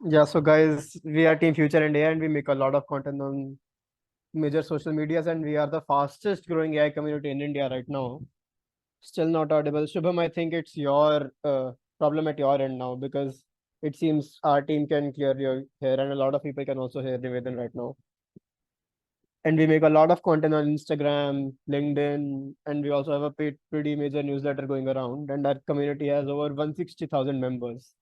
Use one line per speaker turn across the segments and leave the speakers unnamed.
Yeah, so guys, we are Team Future India and we make a lot of content on major social medias and we are the fastest growing AI community in India right now. Still not audible. Shubham, I think it's your problem at your end now because it seems our team can clear your hair and a lot of people can also hear Nivedan right now. And we make a lot of content on Instagram, LinkedIn, and we also have a pretty major newsletter going around. And our community has over 160,000 members.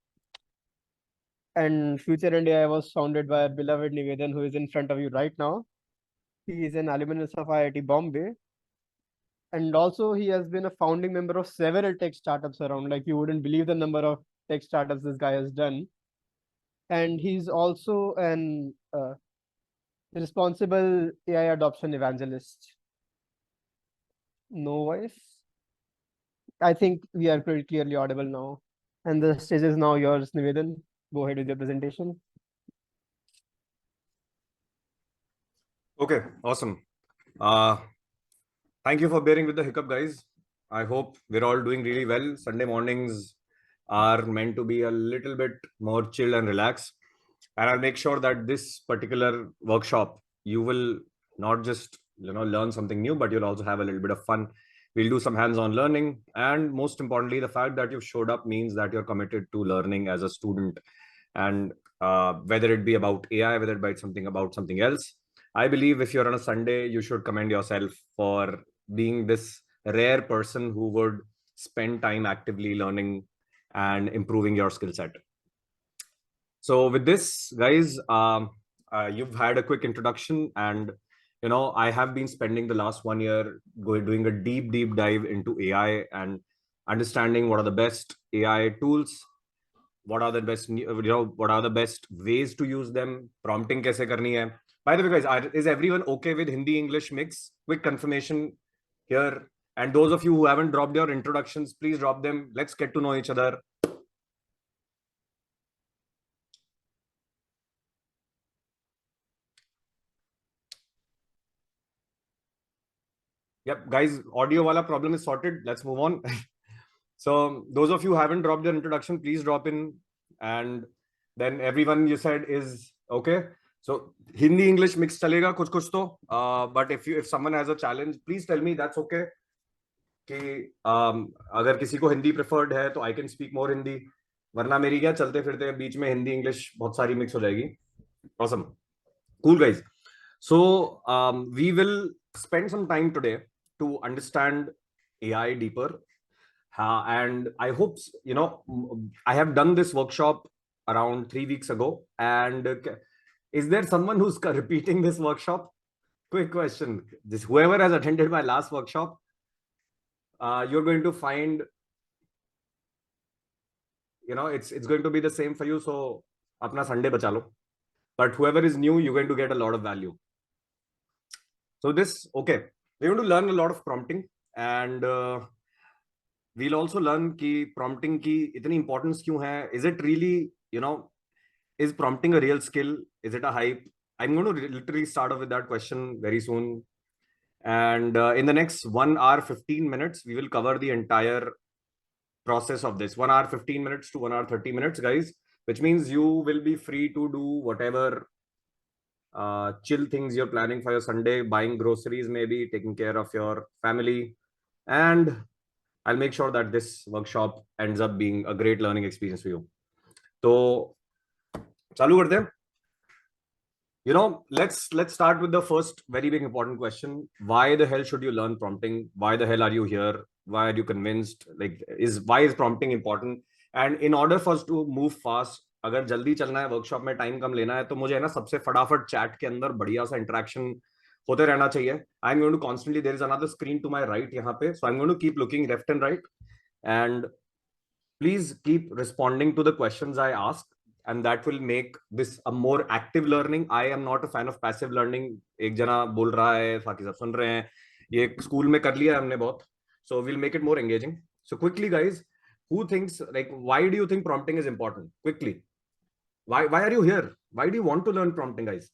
And Future India was founded by our beloved Nivedan, who is in front of you right now. He is an alumnus of IIT Bombay, and also he has been a founding member of several tech startups around. Like you wouldn't believe the number of tech startups this guy has done. And he's also an responsible AI adoption evangelist. No voice. I think we are pretty clearly audible now. And the stage is now yours, Nivedan. Go ahead with your presentation.
Okay, awesome. Thank you for bearing with the hiccup, guys. I hope we're all doing really well. Sunday mornings are meant to be a little bit more chill and relaxed. And I'll make sure that this particular workshop, you will not just learn something new, but you'll also have a little bit of fun. We'll do some hands-on learning. And most importantly, the fact that you've showed up means that you're committed to learning as a student. And whether it be about AI, whether it be something about something else, I believe if you're on a Sunday, you should commend yourself for being this rare person who would spend time actively learning and improving your skill set. So with this, guys, you've had a quick introduction, and I have been spending the last 1 year doing a deep dive into AI and understanding what are the best AI tools, what are the best what are the best ways to use them, prompting kaise karni hai. By the way, guys, is everyone okay with Hindi English mix? Quick confirmation here. And those of you who haven't dropped your introductions, please drop them. Let's get to know each other. Yep, guys, audio wala problem is sorted. Let's move on. So those of you who haven't dropped your introduction, please drop in. And then everyone you said is okay. So Hindi English mix chalega kuch kuch to. But if someone has a challenge, please tell me. That's okay. कि अगर किसी को Hindi preferred है तो I can speak more Hindi, वरना मेरी क्या चलते फिरते बीच में हिंदी इंग्लिश बहुत सारी मिक्स हो जाएगी. Awesome. Cool, guys. So we will spend some time today to understand AI deeper. And I hope, I have done this workshop around 3 weeks ago. And is there someone who's repeating this workshop? Quick question. Whoever has attended my last workshop, you're going to find, it's going to be the same for you. So apna Sunday bacha lo. But whoever is new, you're going to get a lot of value. So okay, we're going to learn a lot of prompting, and we'll also learn ki prompting ki itni importance kyun hai. Is it really, is prompting a real skill? Is it a hype? I'm going to literally start off with that question very soon. And in the next 1 hour, 15 minutes, we will cover the entire process of this. 1 hour, 15 minutes to 1 hour, 30 minutes, guys, which means you will be free to do whatever chill things you're planning for your Sunday, buying groceries, maybe taking care of your family. And I'll make sure that this workshop ends up being a great learning experience for you. So, chalu karte hain. Let's start with the first very big important question. Why the hell should you learn prompting? Why the hell are you here? Why are you convinced? Why is prompting important? And in order for us to move fast, अगर जल्दी चलना है workshop में, time कम लेना है, तो मुझे है ना सबसे फटाफट चैट के अंदर बढ़िया सा इंटरेक्शन होते रहना चाहिए. I am going to constantly, there is another screen to my right यहाँ पे, so I am going to keep looking left and right, and please keep responding to the questions I ask, and that will make this a more active learning. I am not a fan of passive learning. एक जना बोल रहा है, बाकी सब सुन रहे हैं, ये स्कूल में कर लिया हमने बहुत. So we'll make it more engaging. So quickly, guys, who thinks, why do you think prompting is important? Quickly, why are you here? Why do you want to learn prompting, guys?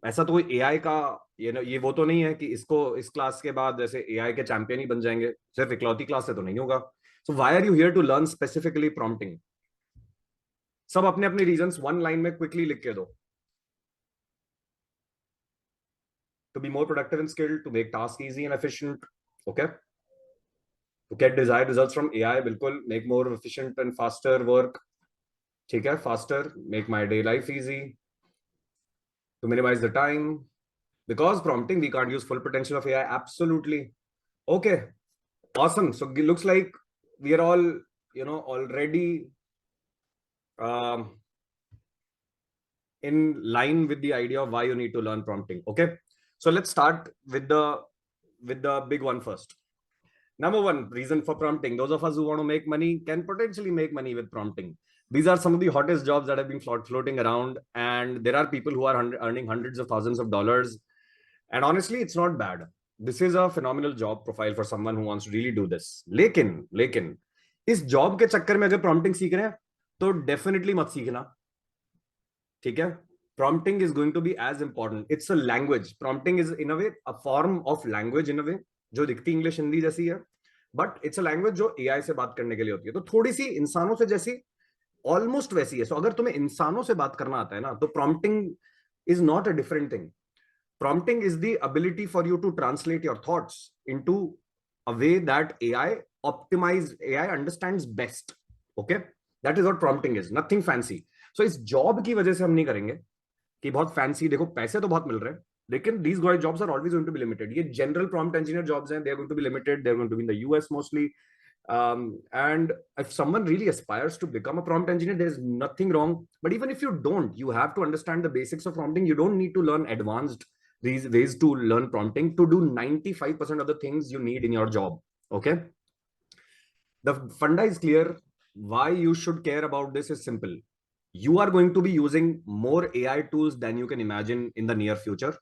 ऐसा तो कोई AI का ये वो तो नहीं है कि इसको इस क्लास के बाद जैसे AI के चैंपियन ही बन जाएंगे, सिर्फ इकलौती क्लास से तो नहीं होगा. So why are you here to learn specifically prompting? सब अपने अपने रीजंस वन लाइन में क्विकली लिख के दो. To be more productive and skilled, to make tasks easy and efficient. Okay. To get desired results from AI, बिल्कुल make more efficient and faster work. ठीक है, faster, make my day life easy. To minimize the time, because prompting we can't use full potential of AI. Absolutely. Okay, awesome. So it looks like we are all, already in line with the idea of why you need to learn prompting. Okay, so let's start with the big one first. Number one reason for prompting: those of us who want to make money can potentially make money with prompting. These are some of the hottest jobs that have been floating around, and there are people who are earning hundreds of thousands of dollars. And honestly, it's not bad. This is a phenomenal job profile for someone who wants to really do this. लेकिन इस job के चक्कर में अगर prompting सीख रहे हैं तो डेफिनेटली मत सीखना. ठीक है, prompting is going to be as important. It's a language. Prompting is in a way a form of language in a way, जो दिखती इंग्लिश हिंदी जैसी है, बट इट्स अ लैंग्वेज जो एआई से बात करने के लिए होती है. तो थोड़ी सी इंसानों से जैसी, ऑलमोस्ट वैसी है. सो अगर तुम्हें इंसानों से बात करना आता है ना, तो prompting is not a different thing. Prompting is the ability for you to translate your thoughts into a way that AI understands best. Okay, that is what prompting is. Nothing fancy. So इस job की वजह से हम नहीं करेंगे कि बहुत fancy, देखो पैसे तो बहुत मिल रहे हैं, लेकिन these jobs are always going to be limited. ये general prompt engineer jobs हैं, they are going to be limited. They are going to be in the US mostly. And if someone really aspires to become a prompt engineer, there is nothing wrong. But even if you don't, you have to understand the basics of prompting. You don't need to learn advanced these ways to learn prompting to do 95% of the things you need in your job. Okay, the funda is clear. Why you should care about this is simple. You are going to be using more AI tools than you can imagine in the near future,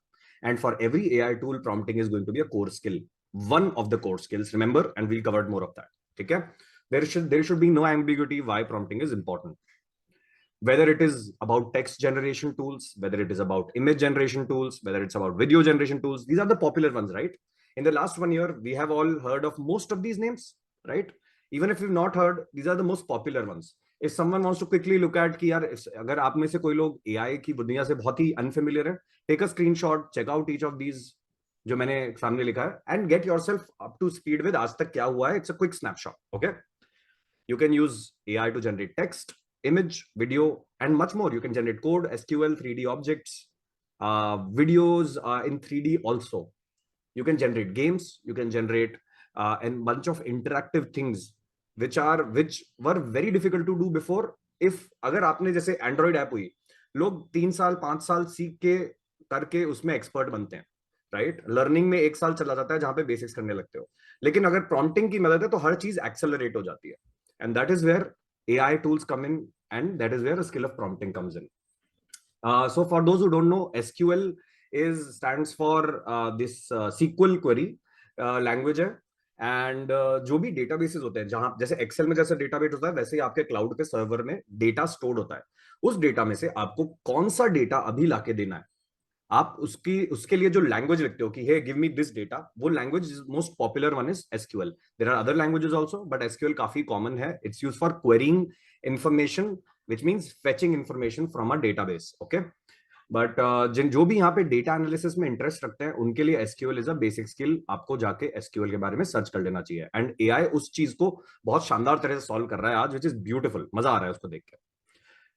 and for every AI tool, prompting is going to be a core skill, one of the core skills, remember, and we'll cover more of that. Okay, there should be no ambiguity why prompting is important. Whether it is about text generation tools, whether it is about image generation tools, whether it's about video generation tools, these are the popular ones, right? In the last 1 year, we have all heard of most of these names, right? Even if you've not heard, these are the most popular ones. If someone wants to quickly look at कि यार अगर आप में से कोई लोग AI की दुनिया से बहुत ही unfamiliar है, take a screenshot, check out each of these जो मैंने सामने लिखा है, and get yourself up to speed with आज तक क्या हुआ है. It's a quick snapshot. Okay, you can use AI to generate text, image, video, and much more. You can generate code, SQL, 3D objects, videos in 3D also. You can generate games. You can generate a bunch of interactive things which were very difficult to do before. If अगर आपने जैसे Android app हुई, लोग 3 साल 5 साल सीख के करके उसमें एक्सपर्ट बनते हैं, राइट? लर्निंग में 1 साल चला जाता है जहां पे बेसिक्स करने लगते हो. लेकिन अगर प्रॉम्प्टिंग की मदद है तो हर चीज एक्सेलरेट हो जाती है. And that is where AI tools come in, and that is where the skill of prompting comes in. So for those who don't know, SQL stands for this SQL query language है. And जो भी databases होते हैं, जहां जैसे Excel में जैसे database होता है, वैसे ही आपके क्लाउड पे सर्वर में डेटा स्टोर्ड होता है. उस डेटा में से आपको कौन सा डेटा अभी लाके देना है, आप उसके लिए जो लैंग्वेज लिखते हो कि hey give me this data, वो language most popular one is SQL. There are other languages also, but SQL काफी कॉमन है. It's used for querying information, which means fetching information from a database. Okay, but जो भी यहाँ पे data analysis में interest रखते हैं, उनके लिए SQL is a basic skill. आपको जाके एसक्यूएल के बारे में सर्च कर लेना चाहिए. एंड एआई उस चीज को बहुत शानदार तरह से सॉल्व कर रहा है आज, व्हिच इज ब्यूटीफुल. मजा आ रहा है उसको देख के.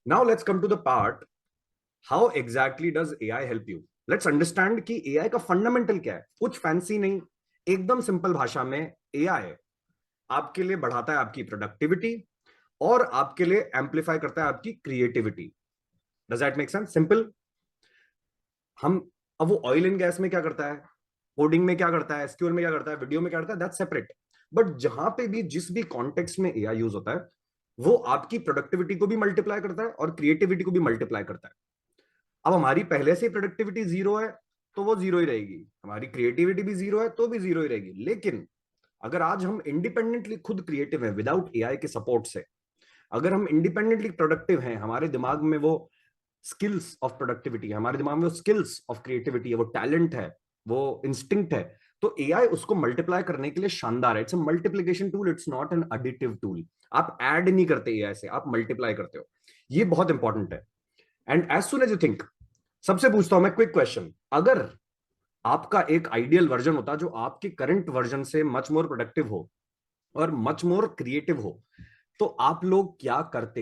Now let's come to the part, how exactly does AI help you. Let's understand कि एआई का फंडामेंटल क्या है. कुछ फैंसी नहीं, एकदम सिंपल भाषा में एआई आपके लिए बढ़ाता है आपकी प्रोडक्टिविटी और आपके लिए एम्पलीफाई करता है आपकी creativity. Does that make sense? Simple. हम अब वो ऑयल एंड गैस में क्या करता है, कोडिंग में क्या करता है, एसक्यूएल में क्या करता है, वीडियो में क्या करता है, दैट्स सेपरेट. बट जहां पे भी जिस भी कॉन्टेक्स्ट में एआई यूज होता है, वो आपकी प्रोडक्टिविटी को भी मल्टीप्लाई करता है और क्रिएटिविटी को भी मल्टीप्लाई करता है. अब हमारी पहले से प्रोडक्टिविटी जीरो है तो वो जीरो ही रहेगी, हमारी क्रिएटिविटी भी जीरो है तो भी जीरो ही रहेगी. लेकिन अगर आज हम इंडिपेंडेंटली खुद क्रिएटिव हैं विदाउट एआई के सपोर्ट से, अगर हम इंडिपेंडेंटली प्रोडक्टिव हैं, हमारे दिमाग में वो स्किल्स ऑफ प्रोडक्टिविटी, हमारे दिमाग में वो स्किल्स ऑफ क्रिएटिविटी है, वो टैलेंट है, वो इंस्टिंक्ट है, तो एआई उसको मल्टीप्लाई करने के लिए शानदार है। It's a multiplication tool, it's not an additive tool. आप ऐड नहीं करते एआई से, आप मल्टीप्लाई करते हो। ये बहुत इंपॉर्टेंट है। And as soon as you think, सबसे पूछता हूं मैं क्विक क्वेश्चन, अगर आपका एक आइडियल वर्जन होता जो आपके करंट वर्जन से मच मोर प्रोडक्टिव हो और मच मोर क्रिएटिव हो, तो आप लोग क्या करते?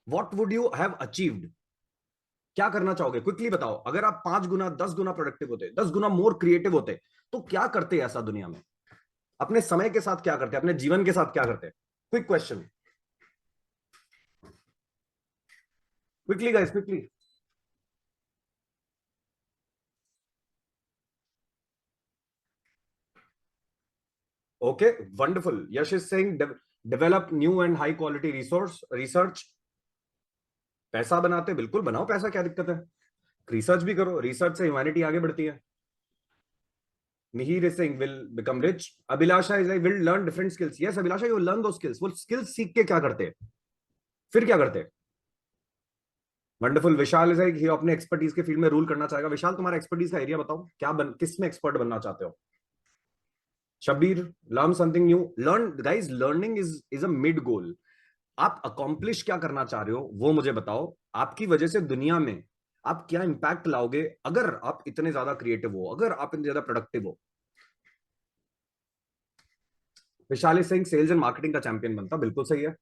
What would you have achieved? क्या करना चाहोगे? क्विकली बताओ। अगर आप 5 गुना 10 गुना प्रोडक्टिव होते, 10 गुना मोर क्रिएटिव होते, तो क्या करते ऐसा दुनिया में? अपने समय के साथ क्या करते, अपने जीवन के साथ क्या करते? Quick question, quickly guys, quickly. Okay, wonderful. Yash is saying develop new and high quality research. पैसा बनाते, बिल्कुल बनाओ पैसा, क्या दिक्कत है? रिसर्च भी करो, रिसर्च से ह्यूमैनिटी आगे बढ़ती है। Mihir is saying will become rich. Abhilasha is like will learn different skills. Yes, Abhilasha, you will learn those skills. वो skills सीख के क्या करते हैं? फिर क्या करते हैं? वंडरफुल। विशाल इज लाइक अपने एक्सपर्टीज के फील्ड में रूल करना चाहेगा। विशाल, तुम्हारा एक्सपर्टीज का एरिया बताओ, किस में एक्सपर्ट बनना चाहते हो? Shabbir, learn something new. Learn guys, learning is a mid goal. आप अकॉम्प्लिश क्या करना चाह रहे हो वो मुझे बताओ। आपकी वजह से दुनिया में आप क्या इंपैक्ट लाओगे अगर आप इतने ज्यादा क्रिएटिव हो, अगर आप इतने ज्यादा प्रोडक्टिव हो? Vishal is saying sales and marketing का चैंपियन बनता, बिल्कुल सही है।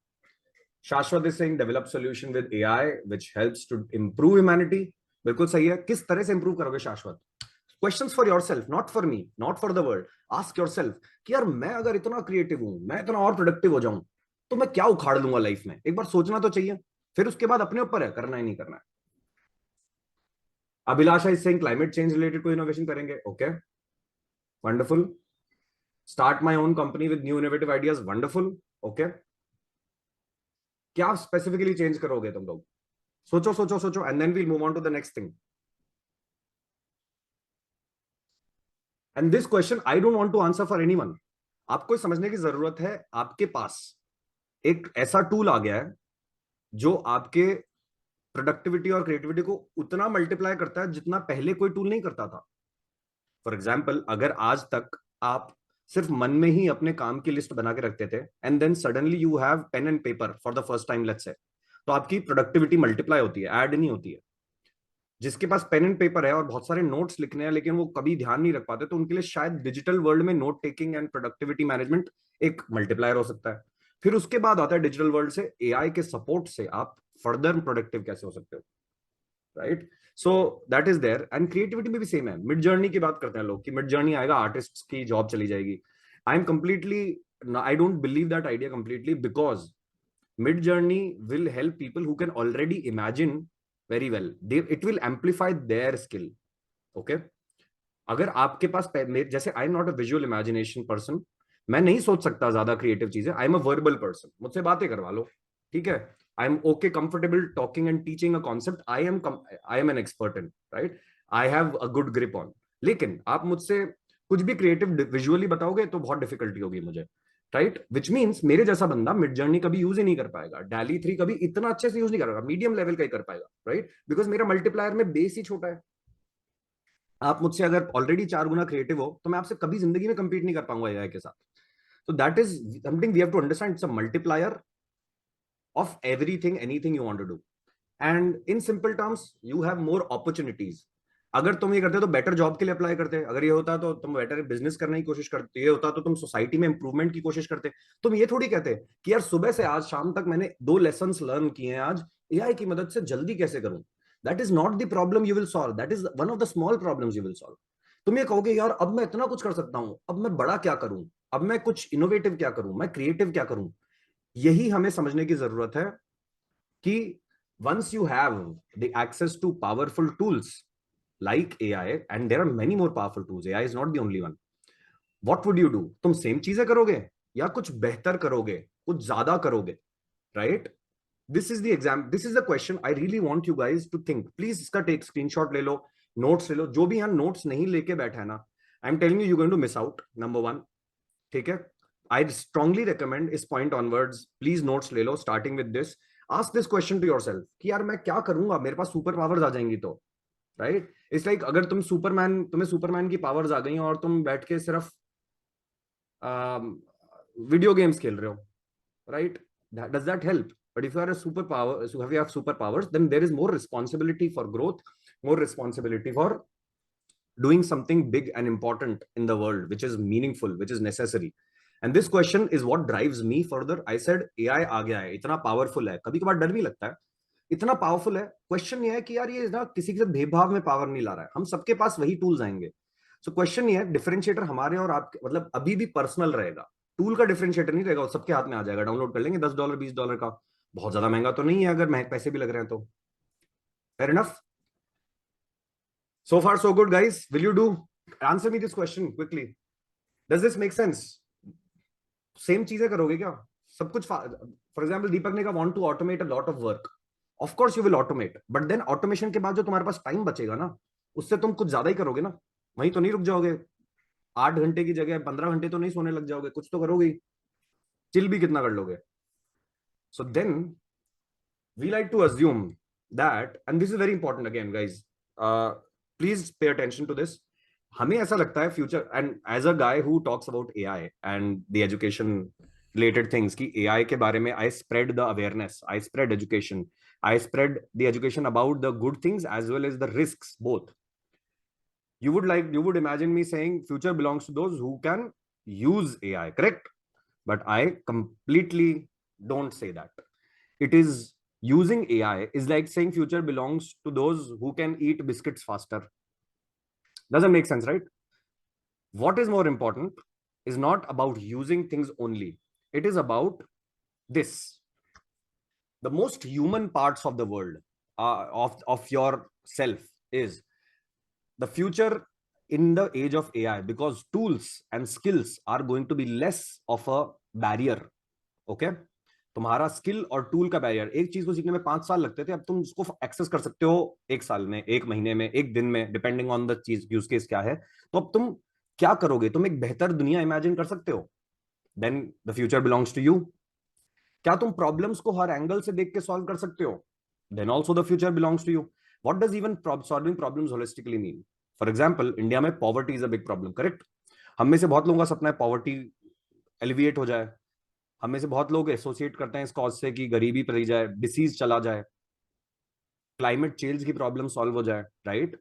Shashwat is saying develop solution with AI which helps to improve humanity, बिल्कुल सही है। किस तरह से इंप्रूव करोगे Shashwat? Questions for yourself, not for me, not for the world. Ask yourself कि यार मैं अगर इतना क्रिएटिव हूं, मैं इतना और प्रोडक्टिव हो जाऊं, तो मैं क्या उखाड़ लूंगा लाइफ में? एक बार सोचना तो चाहिए। फिर उसके बाद अपने ऊपर है करना ही नहीं करना है। Abhilasha is saying climate change related कोई इनोवेशन करेंगे। Okay, wonderful. Start my own company with new innovative ideas, wonderful. Okay, क्या स्पेसिफिकली चेंज करोगे तुम लोग? सोचो सोचो सोचो, and then we'll move on to the next thing. And this question I don't want to answer for anyone. आपको समझने की जरूरत है, आपके पास एक ऐसा टूल आ गया है जो आपके प्रोडक्टिविटी और क्रिएटिविटी को उतना मल्टीप्लाई करता है जितना पहले कोई टूल नहीं करता था। फॉर एग्जाम्पल, अगर आज तक आप सिर्फ मन में ही अपने काम की लिस्ट बना के रखते थे and then suddenly you have pen and paper for the first time, let's say, तो आपकी प्रोडक्टिविटी मल्टीप्लाई होती है, ऐड नहीं होती है। जिसके पास पेन एंड पेपर है और बहुत सारे नोट्स लिखने हैं लेकिन वो कभी ध्यान नहीं रख पाते, तो उनके लिए शायद डिजिटल वर्ल्ड में note taking and productivity management एक मल्टीप्लायर हो सकता है। फिर उसके बाद आता है डिजिटल वर्ल्ड से एआई के सपोर्ट से आप फर्दर प्रोडक्टिव कैसे हो सकते हो, right? So that is there. And creativity में भी सेम है। मिड जर्नी की बात करते हैं लोग कि मिड जर्नी आएगा, आर्टिस्ट की जॉब चली जाएगी। I am completely, I don't believe that idea completely, because mid journey will help people who can already imagine very well. It will amplify their skill. Okay? अगर आपके पास जैसे I am not a visual imagination person, मैं नहीं सोच सकता ज्यादा creative चीजें। I am a verbal person, मुझसे बातें करवा लो, ठीक है? I M okay comfortable talking and teaching a concept. I am an expert in, right? I have a good grip on. लेकिन आप मुझसे कुछ भी क्रिएटिव विजुअली बताओगे तो बहुत डिफिकल्टी होगी मुझे, राइट? विच मीन्स मेरे जैसा बंदा मिड जर्नी कभी यूज ही नहीं कर पाएगा, डैली 3 कभी इतना अच्छे से यूज नहीं कर पाएगा, मीडियम लेवल का ही कर पाएगा, राइट? बिकॉज मेरा मल्टीप्लायर में बेस ही छोटा है। आप मुझसे अगर ऑलरेडी 4 गुना क्रिएटिव हो तो मैं आपसे कभी जिंदगी में कंपीट नहीं कर पाऊंगा एआई के साथ। तो that is something we have to understand, it's a multiplier of everything anything you want to do. And in simple terms you have more opportunities. अगर तुम ये करते तो बेटर जॉब के लिए अप्लाई करते, अगर ये होता तो तुम बेटर बिजनेस करने की कोशिश करते, ये होता तो तुम सोसाइटी में इंप्रूवमेंट की कोशिश करते। तुम ये थोड़ी कहते कि यार सुबह से आज शाम तक मैंने 2 लेसन लर्न किए हैं, आज एआई की मदद से जल्दी कैसे करूं। That is not the problem you will solve, that is one of the small problems you will solve. तुम ये कहोगे यार अब मैं इतना कुछ कर सकता हूं, अब मैं बड़ा क्या करूं, अब मैं कुछ इनोवेटिव क्या करूं, मैं क्रिएटिव क्या करूं। यही हमें समझने की जरूरत है कि once you have the access to powerful tools like AI, and there are many more powerful tools, AI is not the only one, what would you do? तुम सेम चीजें करोगे या कुछ बेहतर करोगे, कुछ ज्यादा करोगे, right? This is the exam, this is the question I really want you guys to think. Please इसका टेक स्क्रीनशॉट ले लो, नोट्स ले लो। जो भी यहाँ नोट्स नहीं लेके बैठा है ना, I am telling you going to miss out, number 1, ठीक है? आई स्ट्रांगली रिकमेंड इस पॉइंट ऑनवर्ड्स प्लीज नोट्स ले लो, starting with this. Ask this question to yourself कि यार मैं क्या करूंगा, मेरे पास सुपर पावर्स आ जाएंगी तो, राइट? इट्स लाइक अगर तुम्हें सुपरमैन की पावर्स आ गई और तुम बैठ के सिर्फ वीडियो गेम्स खेल रहे हो, right? Does that help? But if you are a superpower, so if you have superpowers, then there is more responsibility for growth, more responsibility for doing something big and important in the world, which is meaningful, which is necessary. And this question is what drives me further. I said AI आ गया है, इतना powerful है, कभी कभार डर भी लगता है, इतना पावरफुल है। क्वेश्चन ये है कि यार ये ना किसी के साथ भेदभाव में पावर नहीं ला रहा है, हम सबके पास वही टूल्स आएंगे। सो क्वेश्चन ये है, डिफरेंशिएटर हमारे और आपके मतलब अभी भी पर्सनल रहेगा, टूल का डिफरेंशिएटर नहीं रहेगा, वो सबके हाथ में आ जाएगा, डाउनलोड कर लेंगे $10 $20 का, बहुत ज्यादा महंगा तो नहीं है अगर महंगे पैसे भी लग रहे हैं तो। Fair enough? So far so good guys, will you do answer me this question quickly? Does this make sense? Same चीजें करोगे क्या सब कुछ? फॉर एग्जाम्पल दीपक ने कहा want to automate a lot of work, of course you will automate, but then automation के बाद जो तुम्हारे पास टाइम बचेगा ना, उससे तुम कुछ ज्यादा ही करोगे ना, वहीं तो नहीं रुक जाओगे। 8 घंटे की जगह 15 घंटे तो नहीं सोने लग जाओगे, कुछ तो करोगे, चिल भी कितना कर लोगे। So then we like to assume that, and this is very important again guys, please pay attention to this. हमें ऐसा लगता है future, and as a guy who talks about AI and the education related things कि AI के बारे में I spread the awareness, I spread education, I spread the education about the good things as well as the risks both. You would imagine me saying future belongs to those who can use AI, correct? But I completely don't say that. It is using AI is like saying future belongs to those who can eat biscuits faster. Doesn't make sense, right? What is more important is not about using things only. It is about this. The most human parts of the world, of your self, is the future in the age of AI, because tools and skills are going to be less of a barrier. Okay? तुम्हारा skill और tool का barrier, एक चीज को सीखने में 5 साल लगते थे, अब तुम उसको एक्सेस कर सकते हो 1 साल में, 1 महीने में, 1 दिन में, डिपेंडिंग ऑन द चीज यूज केस क्या है। तो अब तुम क्या करोगे? तुम एक बेहतर दुनिया इमेजिन कर सकते हो, then the future belongs to you. क्या तुम प्रॉब्लम्स को हर एंगल से देख के सॉल्व कर सकते हो? Then also the future belongs to you. What does even solving problems holistically mean? For example India में poverty is a big problem, correct? हम में से बहुत लोगों का सपना है पॉवर्टी एलिविएट हो जाए, हम में से बहुत लोग एसोसिएट करते हैं इस कॉज से कि गरीबी पड़ी जाए, डिसीज चला जाए, क्लाइमेट चेंज की प्रॉब्लम सॉल्व हो जाए, राइट?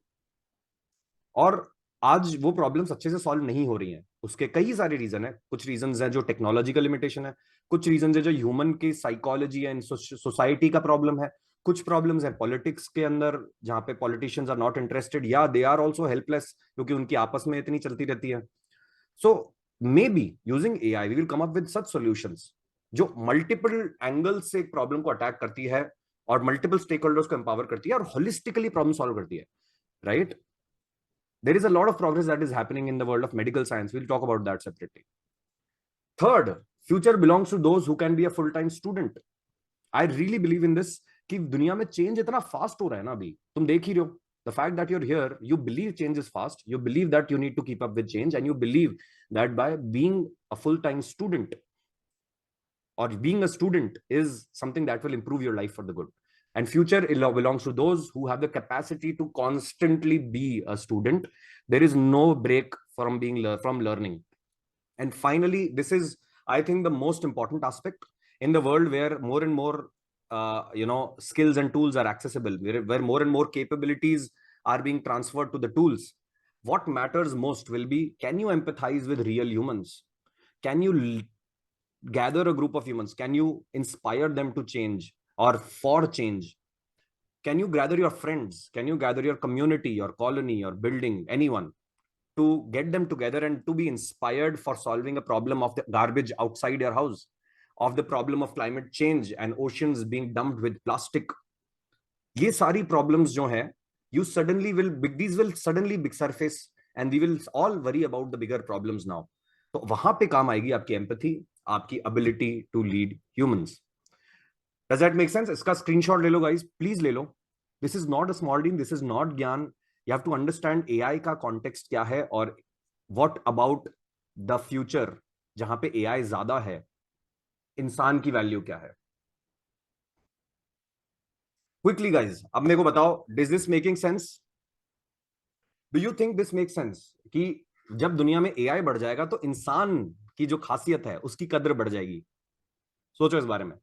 और आज वो प्रॉब्लम्स अच्छे से सॉल्व नहीं हो रही हैं, उसके कई सारे रीजन है। कुछ रीजंस हैं जो टेक्नोलॉजिकल लिमिटेशन है, कुछ रीजंस है जो ह्यूमन की साइकोलॉजी एंड सोसाइटी का प्रॉब्लम है, कुछ प्रॉब्लम्स है पॉलिटिक्स के अंदर जहां पे पॉलिटिशियंस आर नॉट इंटरेस्टेड या दे आर आल्सो हेल्पलेस क्योंकि उनकी आपस में इतनी चलती रहती है। So maybe using AI we will come up with such solutions जो मल्टीपल एंगल से प्रॉब्लम को अटैक करती है और मल्टीपल स्टेक होल्डर्स को एम्पावर करती है और होलिस्टिकली प्रॉब्लम सॉल्व करती है, right? There is a lot of progress that is happening in the world of medical science. We'll talk about that separately. Third, future belongs to those who can be a full-time student. I really believe in this कि दुनिया में change इतना fast हो रहा है ना, अभी तुम देख ही रहे हो। The fact that you're here, you believe change is fast, you believe that you need to keep up with change, and you believe that by being a full-time student or being a student is something that will improve your life for the good. And future belongs to those who have the capacity to constantly be a student. There is no break from from learning. And finally, this is, I think, the most important aspect in the world where more and more skills and tools are accessible, where more and more capabilities are being transferred to the tools. What matters most will be, can you empathize with real humans? Can you gather a group of humans? Can you inspire them to change or for change? Can you gather your friends? Can you gather your community, your colony, your building, anyone, to get them together and to be inspired for solving a problem of the garbage outside your house, of the problem of climate change and oceans being dumped with plastic? ये सारी problems जो हैं, these will suddenly big surface and we will all worry about the bigger problems now. तो वहां पे काम आएगी आपकी empathy, आपकी ability to lead humans. Does that make sense? इसका स्क्रीनशॉट ले लो गाइस, प्लीज ले लो। This is not a small deal, this is not ज्ञान। You have to understand AI का कॉन्टेक्स्ट क्या है और व्हाट अबाउट द फ्यूचर जहां पे एआई ज्यादा है, इंसान की वैल्यू क्या है। क्विकली गाइस, अब मेरे को बताओ, does this making sense? Do you think this make sense कि जब दुनिया में एआई बढ़ जाएगा तो इंसान की जो खासियत है उसकी कद्र बढ़ जाएगी? सोचो इस बारे में।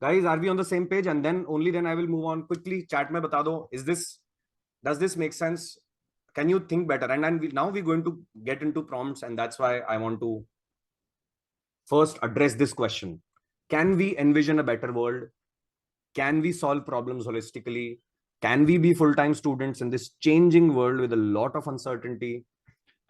Guys, are we on the same page? And then only then I will move on quickly. Chat में बता दो, does this make sense? Can you think better? And then now we're going to get into prompts, and that's why I want to first address this question. Can we envision a better world? Can we solve problems holistically? Can we be full-time students in this changing world with a lot of uncertainty?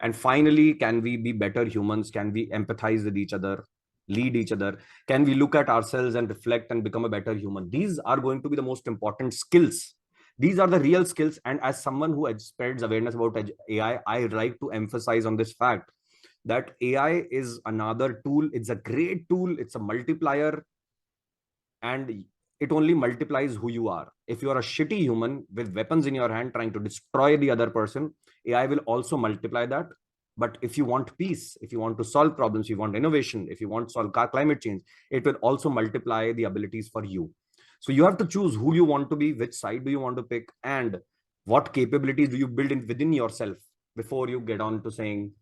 And finally, can we be better humans? Can we empathize with each other, lead each other? Can we look at ourselves and reflect and become a better human? These are going to be the most important skills. These are the real skills. And as someone who spreads awareness about AI, I like to emphasize on this fact that AI is another tool. It's a great tool. It's a multiplier. And it only multiplies who you are. If you are a shitty human with weapons in your hand trying to destroy the other person, AI will also multiply that. But if you want peace, if you want to solve problems, if you want innovation, if you want to solve climate change, it will also multiply the abilities for you. So you have to choose who you want to be, which side do you want to pick, and what capabilities do you build in within yourself before you get on to saying,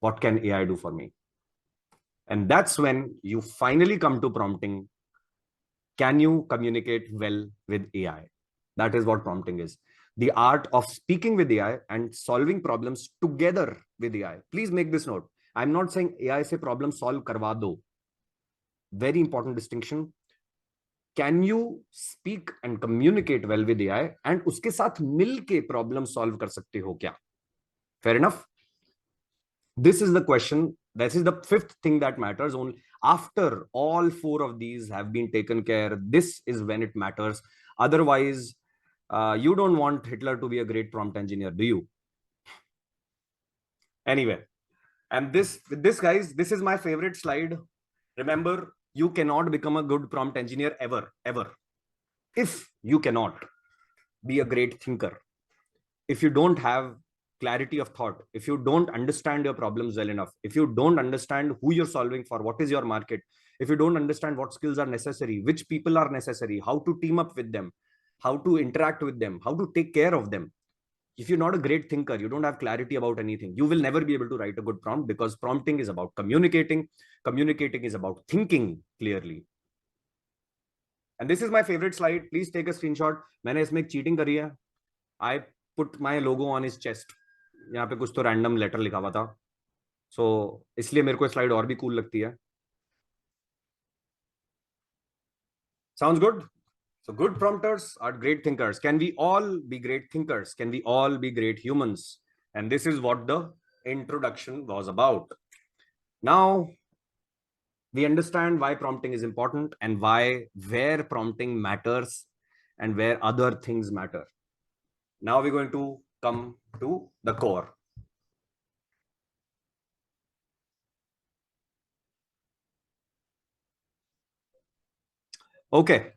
what can AI do for me? And that's when you finally come to prompting. Can you communicate well with AI? That is what prompting is. The art of speaking with AI and solving problems together with AI. Please make this note. I'm not saying AI se problem solve karwa do. Very important distinction. Can you speak and communicate well with AI and uske sath milke problem solve kar sakte ho kya? Fair enough? This is the question. This is the fifth thing that matters. Only after all four of these have been taken care, this is when it matters. Otherwise, you don't want Hitler to be a great prompt engineer, do you? Anyway, and with this, guys, this is my favorite slide. Remember, you cannot become a good prompt engineer ever. If you cannot be a great thinker, if you don't have clarity of thought, if you don't understand your problems well enough, if you don't understand who you're solving for, what is your market, if you don't understand what skills are necessary, which people are necessary, how to team up with them, how to interact with them, how to take care of them, if you're not a great thinker, you don't have clarity about anything, you will never be able to write a good prompt, because prompting is about communicating is about thinking clearly. And this is my favorite slide. Please take a screenshot. मैंने इसमें एक cheating करी है. I put my logo on his chest. यहाँ पे कुछ तो random letter लिखा हुआ था, सो इसलिए मेरे को स्लाइड और भी कूल लगती है. Sounds good? So good prompters are great thinkers. Can we all be great thinkers? Can we all be great humans? And this is what the introduction was about. Now we understand why prompting is important and where prompting matters and where other things matter. Now we're going to come to the core. Okay,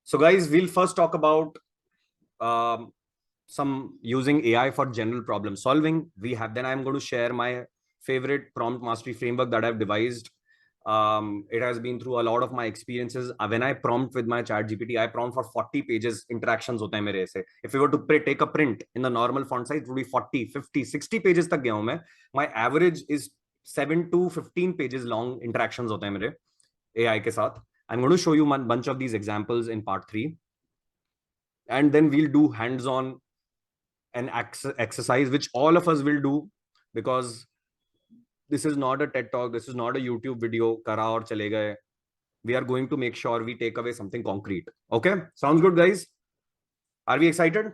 so guys, we'll first talk about some using AI for general problem solving. Then I'm going to share my favorite prompt mastery framework that I've devised. It has been through a lot of my experiences. When I prompt with my ChatGPT, I prompt for 40 pages interactions होते हैं मेरे से. If you were to take a print in the normal font size, it would be 40, 50, 60 pages तक गया हूं मैं. My average is 7 to 15 pages long interactions होते हैं मेरे AI के साथ. I'm going to show you a bunch of these examples in part 3. And then we'll do hands-on an exercise, which all of us will do, because this is not a TED talk. This is not a YouTube video. Kara aur chale gaye. We are going to make sure we take away something concrete. Okay? Sounds good, guys? Are we excited?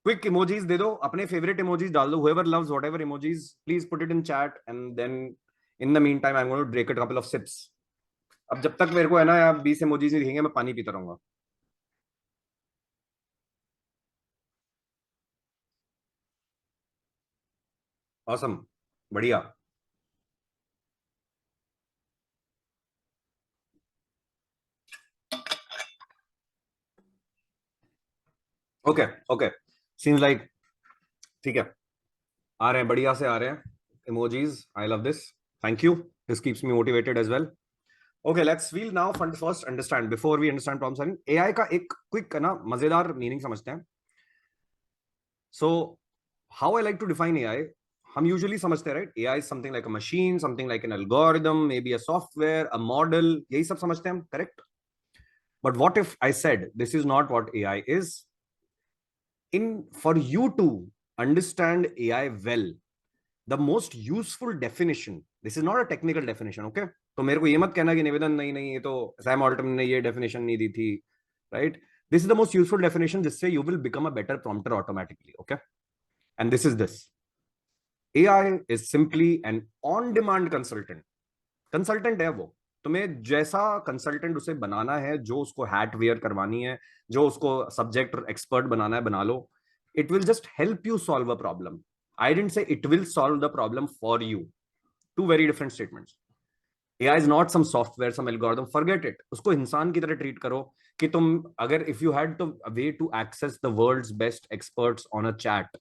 Quick emojis de do. Apne favorite emojis dal do. Whoever loves whatever emojis, please put it in chat. And then in the meantime, I'm going to break a couple of sips. अब जब तक मेरे को है ना 20 emojis नहीं दिखेंगे, मैं पानी पीता रहूंगा. Awesome. बढ़िया. Okay. Seems like ठीक है, आ रहे हैं, बढ़िया से आ रहे हैं emojis. I love this. Thank you. This keeps me motivated as well. Okay, we'll now first understand, before we understand problem solving, AI का एक quick ना मजेदार मीनिंग समझते हैं. So how I like to define AI, हम usually समझते हैं, right? AI is something like a machine, something like an algorithm, maybe a software, a model, यही सब समझते हैं हम, correct? But what if I said this is not what AI is? For you to understand AI well, the most useful definition, this is not a technical definition, okay? तो मेरे को ये मत कहना कि निवेदन नहीं नहीं ये तो सैम ऑल्टमन ने ये डेफिनेशन नहीं दी थी, right? This is the most useful definition जिससे you will become a better prompter automatically, okay? And this is this: AI is simply an on-demand consultant. Consultant है वो, तुम्हें जैसा कंसल्टेंट उसे बनाना है, जो उसको हैट वेयर करवानी है, जो उसको सब्जेक्ट एक्सपर्ट बनाना है, बना लो. It will just help you solve a problem. I didn't say it will solve the problem for you. Two very different statements. AI is not some software, some algorithm. Forget it. उसको इंसान की तरह treat करो कि तुम अगर if you had the way to access the world's best experts on a chat,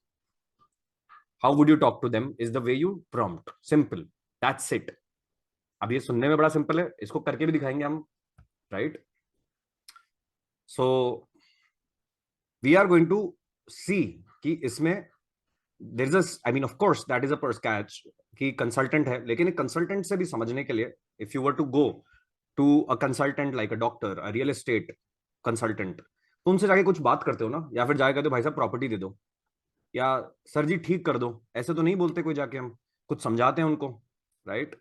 how would you talk to them? Is the way you prompt. Simple. That's it. अब ये सुनने में बड़ा सिंपल है, इसको करके भी दिखाएंगे हम, right? So we are going to see कि इसमें there is a, I mean of course that is a purse catch कि कंसल्टेंट है, लेकिन एक कंसल्टेंट से भी समझने के लिए, if you were to go to a consultant like a doctor, a real estate consultant, तो उनसे जाके कुछ बात करते हो ना, या फिर जाके कहते हो भाई साहब प्रॉपर्टी दे दो, या सर जी ठीक कर दो, ऐसे तो नहीं बोलते कोई जाके, हम कुछ समझाते हैं उनको, right?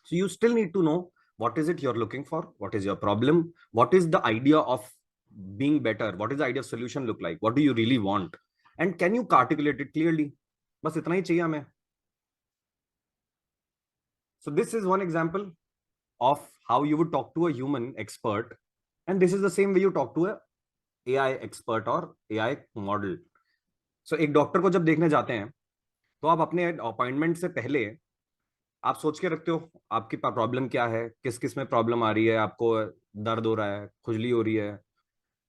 So you still need to know what is it you're looking for, what is your problem, what is the idea of being better, what is the idea of solution look like, what do you really want, and can you articulate it clearly? बस इतना ही चाहिए हमें. So this is one example of how you would talk to a human expert, and this is the same way you talk to a AI expert or AI model. So एक doctor को जब देखने जाते हैं, तो आप अपने appointment से पहले आप सोच के रखते हो आपकी प्रॉब्लम क्या है, किस किस में प्रॉब्लम आ रही है, आपको दर्द हो रहा है, खुजली हो रही है.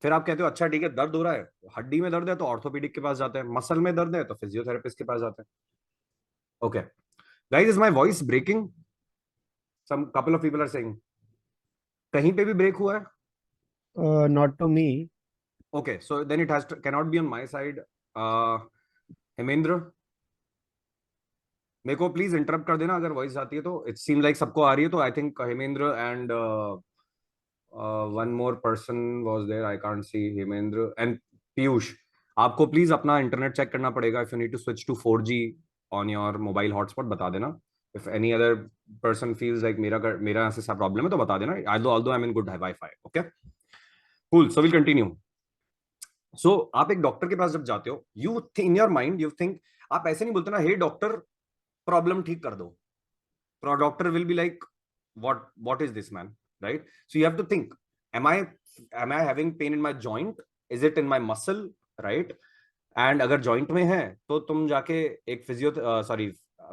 फिर आप कहते हो अच्छा ठीक है, दर्द हो रहा है, हड्डी में दर्द है तो ऑर्थोपेडिक के पास जाते हैं, मसल में दर्द है तो फिजियोथेरेपिस्ट के पास जाते हैं. Okay guys, is my voice breaking? Some couple of people are saying. कहीं पे भी ब्रेक हुआ है?
Not to me.
Okay, so then it has cannot be on my side. Hemendra, मेरे को प्लीज इंटरप्ट कर देना अगर वॉइस आती है तो. इट सीम लाइक सबको आ रही है, तो I think Hemendra and one more person was there, I can't see. Hemendra and Piyush, आपको प्लीज अपना इंटरनेट चेक करना पड़ेगा. If you need to switch to 4G on your mobile hotspot बता देना. If any other person feels like मेरा ऐसे सा problem है तो बता देना. although I'm in good Wi-Fi. Okay, cool. So we'll continue. So आप एक डॉक्टर के पास जब जाते हो, you in your mind you think, आप ऐसे नहीं बोलते ना हे डॉक्टर प्रॉब्लम ठीक कर दो. Doctor will be like what is this man, right? So you have to think, am I having pain in my joint, is it in my muscle, right? And अगर joint में है तो तुम जाके एक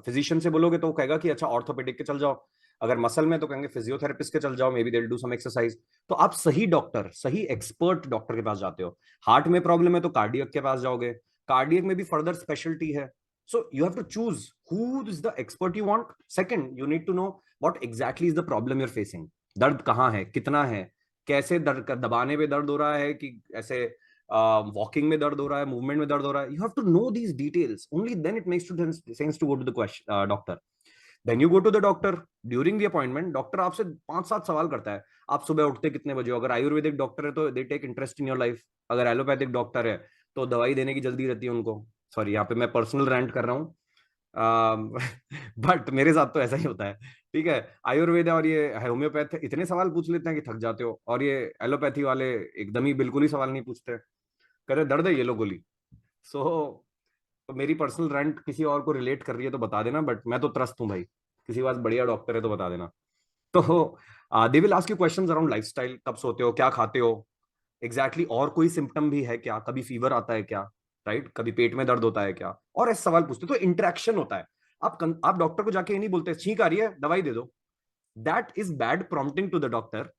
फिजिशियन से बोलोगे तो वो कहेगा कि अच्छा ऑर्थोपेडिक के चल जाओ. अगर मसल में तो कहेंगे फिजियोथेरेपिस्ट के चल जाओ, maybe they will do some exercise. तो आप सही डॉक्टर, सही एक्सपर्ट डॉक्टर के पास जाते हो. हार्ट में प्रॉब्लम है तो कार्डियक के पास जाओगे. कार्डियक में भी फर्दर स्पेशलिटी है. So you have to choose who is the expert you want. Second, you need to know what exactly is the problem you're facing. दर्द कहाँ है, कितना है, कैसे दर्द, दबाने पे दर्द हो रहा है कि ऐसे वॉकिंग में दर्द हो रहा है, मूवमेंट में दर्द हो रहा है. You have to know these details. Only then it makes sense to go to the doctor. Then you go to the doctor. During the appointment, doctor आपसे 5-7 सवाल करता है. आप सुबह उठते कितने बजे हो? अगर आयुर्वेदिक डॉक्टर है तो they take interest in your life. अगर एलोपैथिक डॉक्टर है तो दवाई देने की जल्दी रहती है उनको. सॉरी, यहाँ पे मैं पर्सनल रैंट कर रहा हूँ, बट मेरे साथ तो ऐसा ही होता है. ठीक है, आयुर्वेद और ये होम्योपैथ इतने सवाल पूछ लेते हैं कि थक जाते हो, और ये एलोपैथी वाले एकदम ही बिल्कुल ही सवाल नहीं पूछते. कहते दर्द है ये लो गोली. सो तो मेरी पर्सनल रैंट किसी और को रिलेट कर रही है तो बता देना, बट मैं तो त्रस्त हूँ भाई. किसी पास बढ़िया डॉक्टर है तो बता देना. तो they will ask you questions around lifestyle, कब सोते हो, क्या खाते हो एग्जैक्टली, और कोई सिम्टम भी है क्या, कभी फीवर आता है क्या, राइट, कभी पेट में दर्द होता है क्या, और ऐसे सवाल पूछते. तो इंटरेक्शन होता है. आप डॉक्टर को जाके ये नहीं बोलते छींक आ रही है दवाई दे दो. That is bad prompting to the doctor.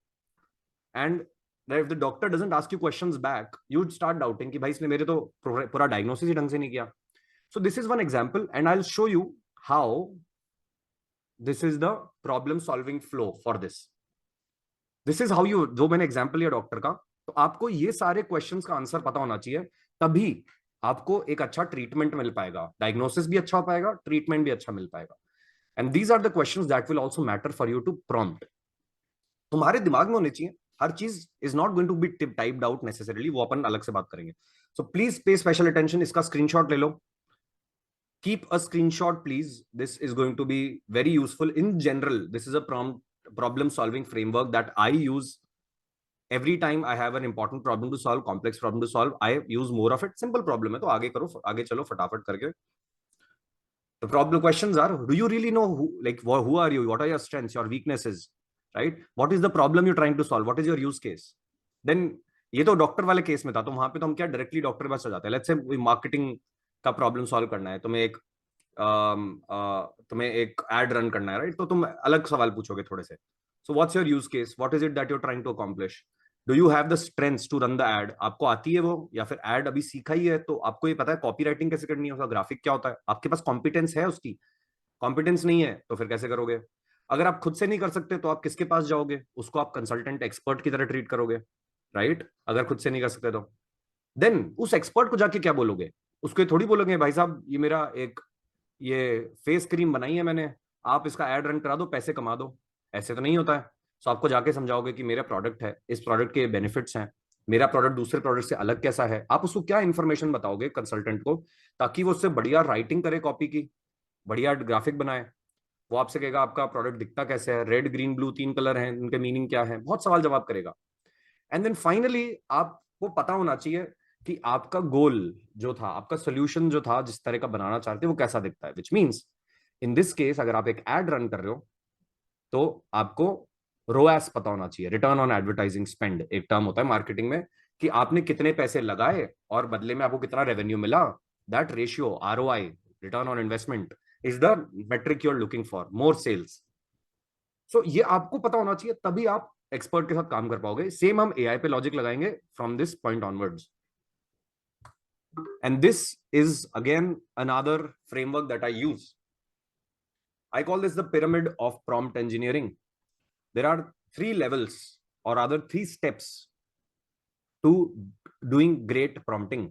And if the doctor doesn't ask you questions back, you'd start doubting कि भाई इसने मेरे तो पूरा डायग्नोसिस ही ढंग से नहीं किया. So this is one example, and I'll show you how this is the problem solving flow for this is how you, जो मैंने एग्जांपल लिया डॉक्टर का, तो आपको ये सारे क्वेश्चंस का आंसर पता होना चाहिए, तभी आपको एक अच्छा ट्रीटमेंट मिल पाएगा, डायग्नोसिस भी अच्छा हो पाएगा, ट्रीटमेंट भी अच्छा मिल पाएगा. And these are the questions that will also matter for you to prompt. तुम्हारे दिमाग में होनी चाहिए, हर चीज is not going to be typed out necessarily, वो अपन अलग से बात करेंगे. So please pay special attention. इसका स्क्रीनशॉट ले लो. Keep a screenshot, please. This is going to be very useful. In general, this is a problem solving framework that I use every time I have an important problem to solve, complex problem to solve. I use more of it. Simple problem है तो आगे करो, आगे चलो फटाफट करके. The problem questions are: do you really know who are you? What are your strengths, your weaknesses, right? What is the problem you're trying to solve? What is your use case? Then ये तो doctor वाले case में था, तो वहां पे तो हम क्या डायरेक्टली डॉक्टर के पास चल जाते हैं. लेट्स से मार्केटिंग का प्रॉब्लम सॉल्व करना है, तुम्हें एक एड रन करना है, राइट? तो तुम अलग सवाल पूछोगे थोड़े से. So what's your use case, what is it that you are trying to accomplish, do you have the strengths to run the ad. आपको आती है वो, या फिर एड अभी सीखा ही है, तो आपको ये पता है कॉपी राइटिंग कैसे करनी है, उसका ग्राफिक क्या होता है, आपके पास कॉम्पिटेंस है उसकी. कॉम्पिटेंस नहीं है तो फिर कैसे करोगे? अगर आप खुद से नहीं कर सकते तो आप किसके पास जाओगे? उसको आप कंसल्टेंट एक्सपर्ट की तरह ट्रीट करोगे, राइट? अगर खुद से नहीं कर सकते तो देन उस एक्सपर्ट को जाके क्या बोलोगे? उसको थोड़ी बोलोगे भाई साहब ये मेरा एक ये फेस क्रीम बनाई है मैंने, आप इसका एड रन करा दो, पैसे कमा दो. ऐसे तो नहीं होता है. सो आपको जाके समझाओगे कि मेरा प्रोडक्ट है, इस प्रोडक्ट के बेनिफिट्स हैं, मेरा प्रोडक्ट दूसरे प्रोडक्ट से अलग कैसा है. आप उसको क्या इन्फॉर्मेशन बताओगे कंसल्टेंट को, ताकि वो उससे बढ़िया राइटिंग करे, कॉपी की बढ़िया ग्राफिक बनाए. वो आपसे कहेगा आपका प्रोडक्ट दिखता कैसे है, रेड ग्रीन ब्लू 3 कलर हैं, उनके मीनिंग क्या है, बहुत सवाल जवाब करेगा. एंड देन फाइनली आपको पता होना चाहिए कि आपका गोल जो था, आपका सोल्यूशन जो था, जिस तरह का बनाना चाहते हो वो कैसा दिखता है. Which means in this case अगर आप एक एड रन कर रहे हो तो आपको रोएस पता होना चाहिए, रिटर्न ऑन एडवर्टाइजिंग स्पेंड एक टर्म होता है मार्केटिंग में, कि आपने कितने पैसे लगाए और बदले में आपको कितना रेवेन्यू मिला. That ratio, ROI, return on investment, is the metric you are looking for. More sales. So ये आपको पता होना चाहिए, तभी आप एक्सपर्ट के साथ काम कर पाओगे. सेम हम AI पे लॉजिक लगाएंगे from this point onwards. And this is again another framework that I use. I call this the pyramid of prompt engineering. There are 3 levels, or rather 3 steps to doing great prompting.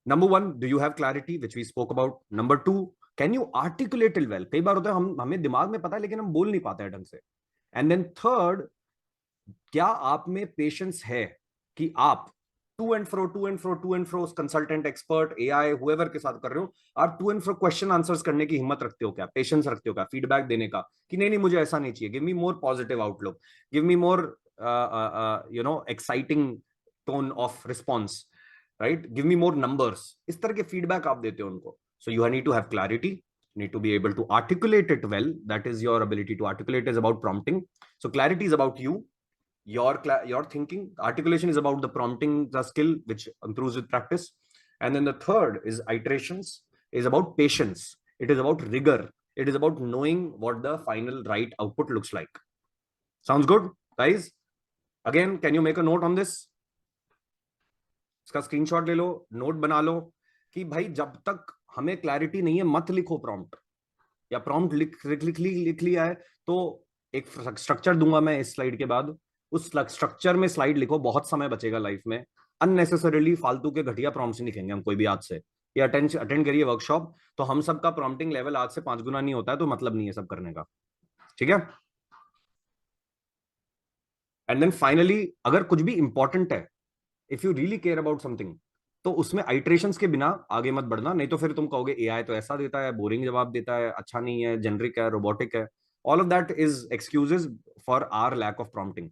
Number 1, do you have clarity, which we spoke about. Number 2, can you articulate it well? कई बार होता है हमें दिमाग में पता है लेकिन हम बोल नहीं पाते हैं ढंग से. And then third, क्या आप में पेशेंस है कि आप to and fro consultant, expert, AI, whoever के साथ कर रहे हो, आप to and fro question answers करने की हिम्मत रखते हो क्या, पेशेंस रखते हो क्या, फीडबैक देने का कि नहीं मुझे ऐसा नहीं चाहिए, give me more positive outlook, give me more exciting tone of response, right, give me more numbers. इस तरह के फीडबैक आप देते हो उनको. So you need to have clarity, need to be able to articulate it well. That is your ability to articulate is about prompting. So clarity is about you, your thinking. Articulation is about the prompting, the skill which improves with practice. And then the third is iterations, is about patience. It is about rigor. It is about knowing what the final right output looks like. Sounds good, guys? Again, can you make a note on this? इसका screenshot ले लो, note बना लो कि भाई जब तक हमें clarity नहीं है मत लिखो प्रॉम्प्ट, या प्रॉम्प्ट लिख लिया है तो एक स्ट्रक्चर दूंगा मैं इस स्लाइड के बाद, उस स्ट्रक्चर में स्लाइड लिखो, बहुत समय बचेगा लाइफ में. अननेसेसरीली फालतू के घटिया प्रॉम्प्ट्स नहीं लिखेंगे हम कोई भी आज से. ये अटेंड करिए वर्कशॉप, तो हम सबका प्रॉम्प्टिंग लेवल आज से 5 गुना नहीं होता है, तो मतलब नहीं है सब करने का, ठीक है? एंड देन फाइनली अगर कुछ भी इंपॉर्टेंट है, if you really care about something, तो उसमें आइट्रेशंस के बिना आगे मत बढ़ना, नहीं तो फिर तुम कहोगे AI तो ऐसा देता है, बोरिंग जवाब देता है, अच्छा नहीं है, जेनरिक है, रोबोटिक है. All of that is excuses for our lack of prompting.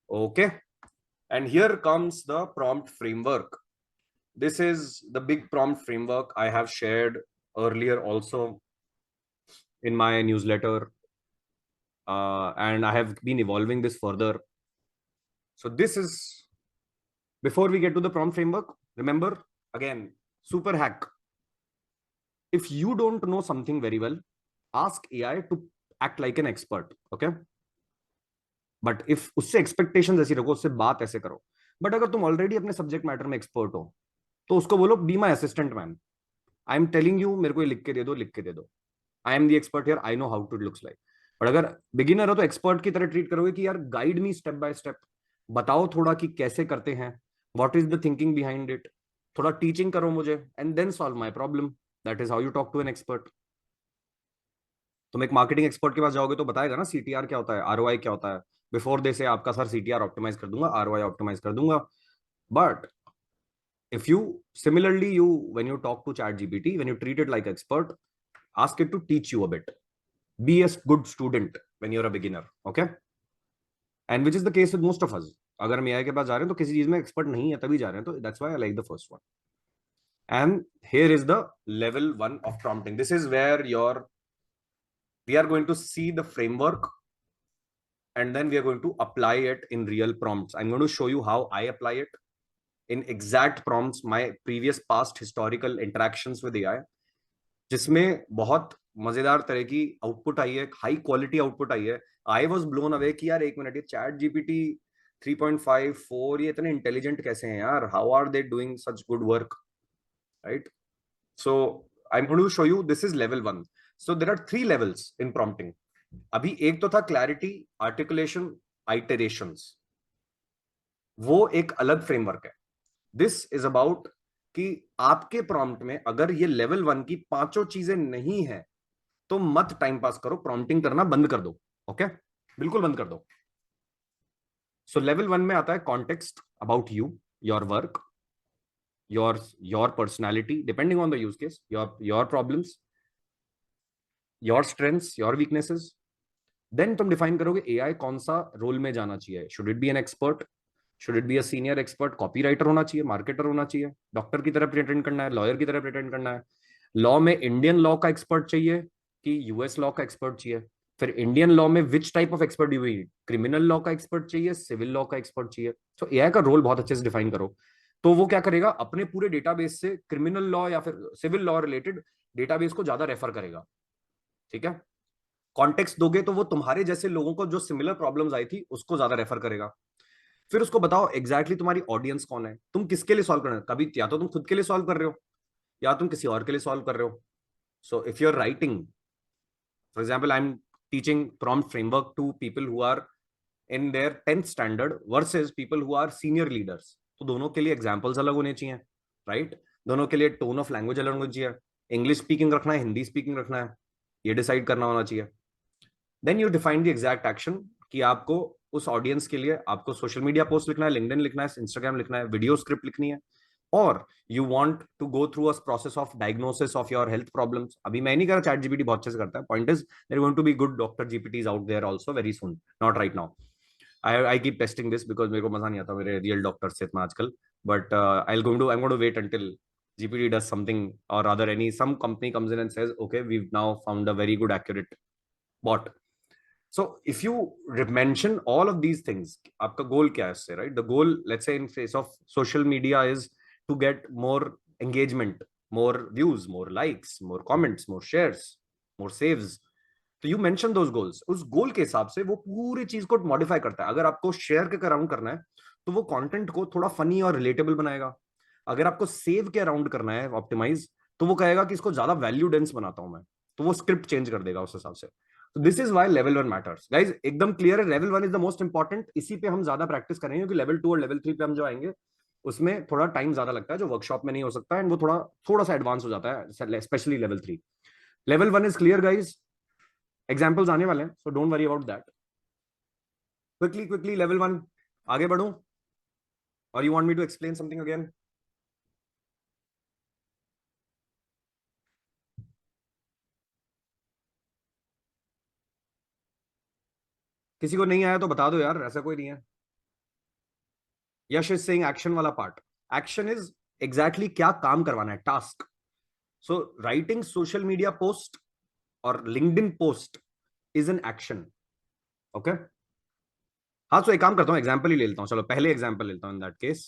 Okay, and here comes the prompt framework. This is the big prompt framework I have shared earlier also in my newsletter, and I have been evolving this further. So this is, before we get to the prompt framework, remember again, super hack. If you don't know something very well, ask AI to act like an expert. Okay, but if उससे expectation ऐसी रखो, उससे बात ऐसे करो. But अगर तुम already अपने सब्जेक्ट मैटर में एक्सपर्ट हो तो उसको बोलो be my assistant man, I am telling you, मेरे को ये लिख के दे दो, लिख के दे दो. I am the expert here, I know how to looks like. But अगर बिगिनर हो तो एक्सपर्ट की तरह ट्रीट करोगे कि यार guide me step by step, बताओ थोड़ा कि कैसे करते हैं, what is the thinking behind it, थोड़ा टीचिंग करो मुझे, and then solve my problem. That is how you talk to an expert. तुम एक मार्केटिंग एक्सपर्ट के पास जाओगे तो बताएगा ना सीटीआर क्या होता है, आरओआई क्या होता है, बिफोर दे से आपका सर सीटीआर ऑप्टिमाइज कर दूंगा, आरओआई ऑप्टिमाइज कर दूंगा। But if you similarly you when you talk to chat gpt, when you treat it like expert, ask it to teach you a bit, be a good student when you're a beginner, okay? And which is the case with most of us. अगर हम AI के पास जा रहे हैं तो किसी चीज में एक्सपर्ट नहीं है तभी जा रहे हैं, तो that's why I like the first one. And here is the level 1 of prompting. This is where we are going to see the framework, and then we are going to apply it in real prompts. I'm going to show you how I apply it in exact prompts, my previous past historical interactions with AI, जिसमें बहुत मजेदार तरह की output I है, high quality output I है। I was blown away कि यार एक मिनट, ये चैट जीपीटी 3.5 4 ये इतने इंटेलिजेंट कैसे हैं यार, how are they doing such good work, right? So I am going to show you, this is level 1. So there are 3 levels in prompting. अभी एक तो था क्लैरिटी, आर्टिकुलेशन, आइटरेशंस, वो एक अलग फ्रेमवर्क है. दिस इज अबाउट कि आपके प्रॉम्प्ट में अगर ये लेवल 1 की 5 चीजें नहीं है तो मत टाइम पास करो, प्रॉम्प्टिंग करना बंद कर दो. ओके, बिल्कुल बंद कर दो. सो लेवल 1 में आता है context about you, your work, your personality depending on the use case, your problems, your strengths, your weaknesses. Then तुम डिफाइन करोगे एआई कौन सा रोल में जाना चाहिए. Should it be an expert, should it be a senior expert, copywriter होना चाहिए, marketer होना चाहिए, डॉक्टर की तरह प्रिटेंड करना है, लॉयर की तरह प्रिटेंड करना है, लॉ में इंडियन लॉ का एक्सपर्ट चाहिए कि यूएस लॉ का एक्सपर्ट चाहिए, फिर इंडियन लॉ में which type of expert you need, criminal law का एक्सपर्ट चाहिए, सिविल लॉ का एक्सपर्ट चाहिए. सो एआई का रोल बहुत अच्छे से डिफाइन करो. तो वो क्या करेगा, अपने पूरे डेटाबेस से क्रिमिनल लॉ या फिर सिविल लॉ रिलेटेड डेटाबेस को ज्यादा रेफर करेगा. ठीक है, कॉन्टेक्स्ट दोगे तो वो तुम्हारे जैसे लोगों को जो सिमिलर प्रॉब्लम्स आई थी उसको ज्यादा रेफर करेगा. फिर उसको बताओ एग्जैक्टली तुम्हारी ऑडियंस कौन है, तुम किसके लिए सॉल्व कर रहे हो. कभी या तो तुम खुद के लिए सॉल्व कर रहे हो या तुम किसी और के लिए सॉल्व कर रहे हो. So if you are writing, for example I am teaching prompt framework to people who are in their 10th standard versus people who are senior leaders, तो दोनों के लिए एग्जाम्पल्स अलग होने चाहिए, राइट? दोनों के लिए टोन ऑफ लैंग्वेज अलग होनी चाहिए, इंग्लिश स्पीकिंग रखना है, हिंदी स्पीकिंग रखना है, ये डिसाइड करना होना चाहिए. Then you define the exact action कि आपको उस ऑडियंस के लिए आपको सोशल मीडिया पोस्ट लिखना है, लिंक्डइन लिखना है, इंस्टाग्राम लिखना है, वीडियो स्क्रिप्ट लिखनी है, और you want to go through a process of diagnosis of your health problems. अभी मैं नहीं कर रहा, चैट जीपीटी बहुत अच्छे से करता है. Point is there going to be good doctor GPTs out there also very soon, not right now. I keep testing this because मेरे को मजा नहीं आता मेरे रियल डॉक्टर से इतना आजकल. But I am going to wait until GPT does something or rather some company comes in and says, okay, we've now found a very good accurate bot. So if you mention all of these things, आपका goal क्या है इससे, right? The goal, let's say in face of social media, is to get more engagement, more views, more likes, more comments, more shares, more saves. तो you mention those goals. उस गोल के हिसाब से वो पूरी चीज को मॉडिफाई करता है. अगर आपको शेयर के अराउंड करना है तो वो कंटेंट को थोड़ा फनी और रिलेटेबल बनाएगा. अगर आपको सेव के अराउंड करना है ऑप्टिमाइज, तो वो कहेगा कि इसको ज्यादा वैल्यू डेंस बनाता हूं मैं, तो वो स्क्रिप्ट चेंज कर देगा उस हिसाब से. तो this is why level 1 matters guys. एकदम क्लियर है, level 1 is the most important. इसी पे हम ज्यादा प्रैक्टिस करेंगे क्योंकि लेवल 2 और लेवल 3 पे हम जो आएंगे उसमें थोड़ा टाइम ज्यादा लगता है, जो वर्कशॉप में नहीं हो सकता है, एंड वो थोड़ा थोड़ा सा एडवांस हो जाता है, specially level 3. Level 1 is clear guys, examples आने वाले हैं, so don't worry about that. Quickly level 1 आगे बढ़ूं, और you want me to explain something again? किसी को नहीं आया तो बता दो यार, ऐसा कोई नहीं है. यश इज सेइंग एक्शन वाला पार्ट. एक्शन इज एग्जैक्टली क्या काम करवाना है, task. So writing social media post और LinkedIn post is an action. Okay, हाँ, तो एक काम करता हूँ, एग्जाम्पल ही ले लेता हूँ. चलो पहले एग्जाम्पल लेता हूँ in that case.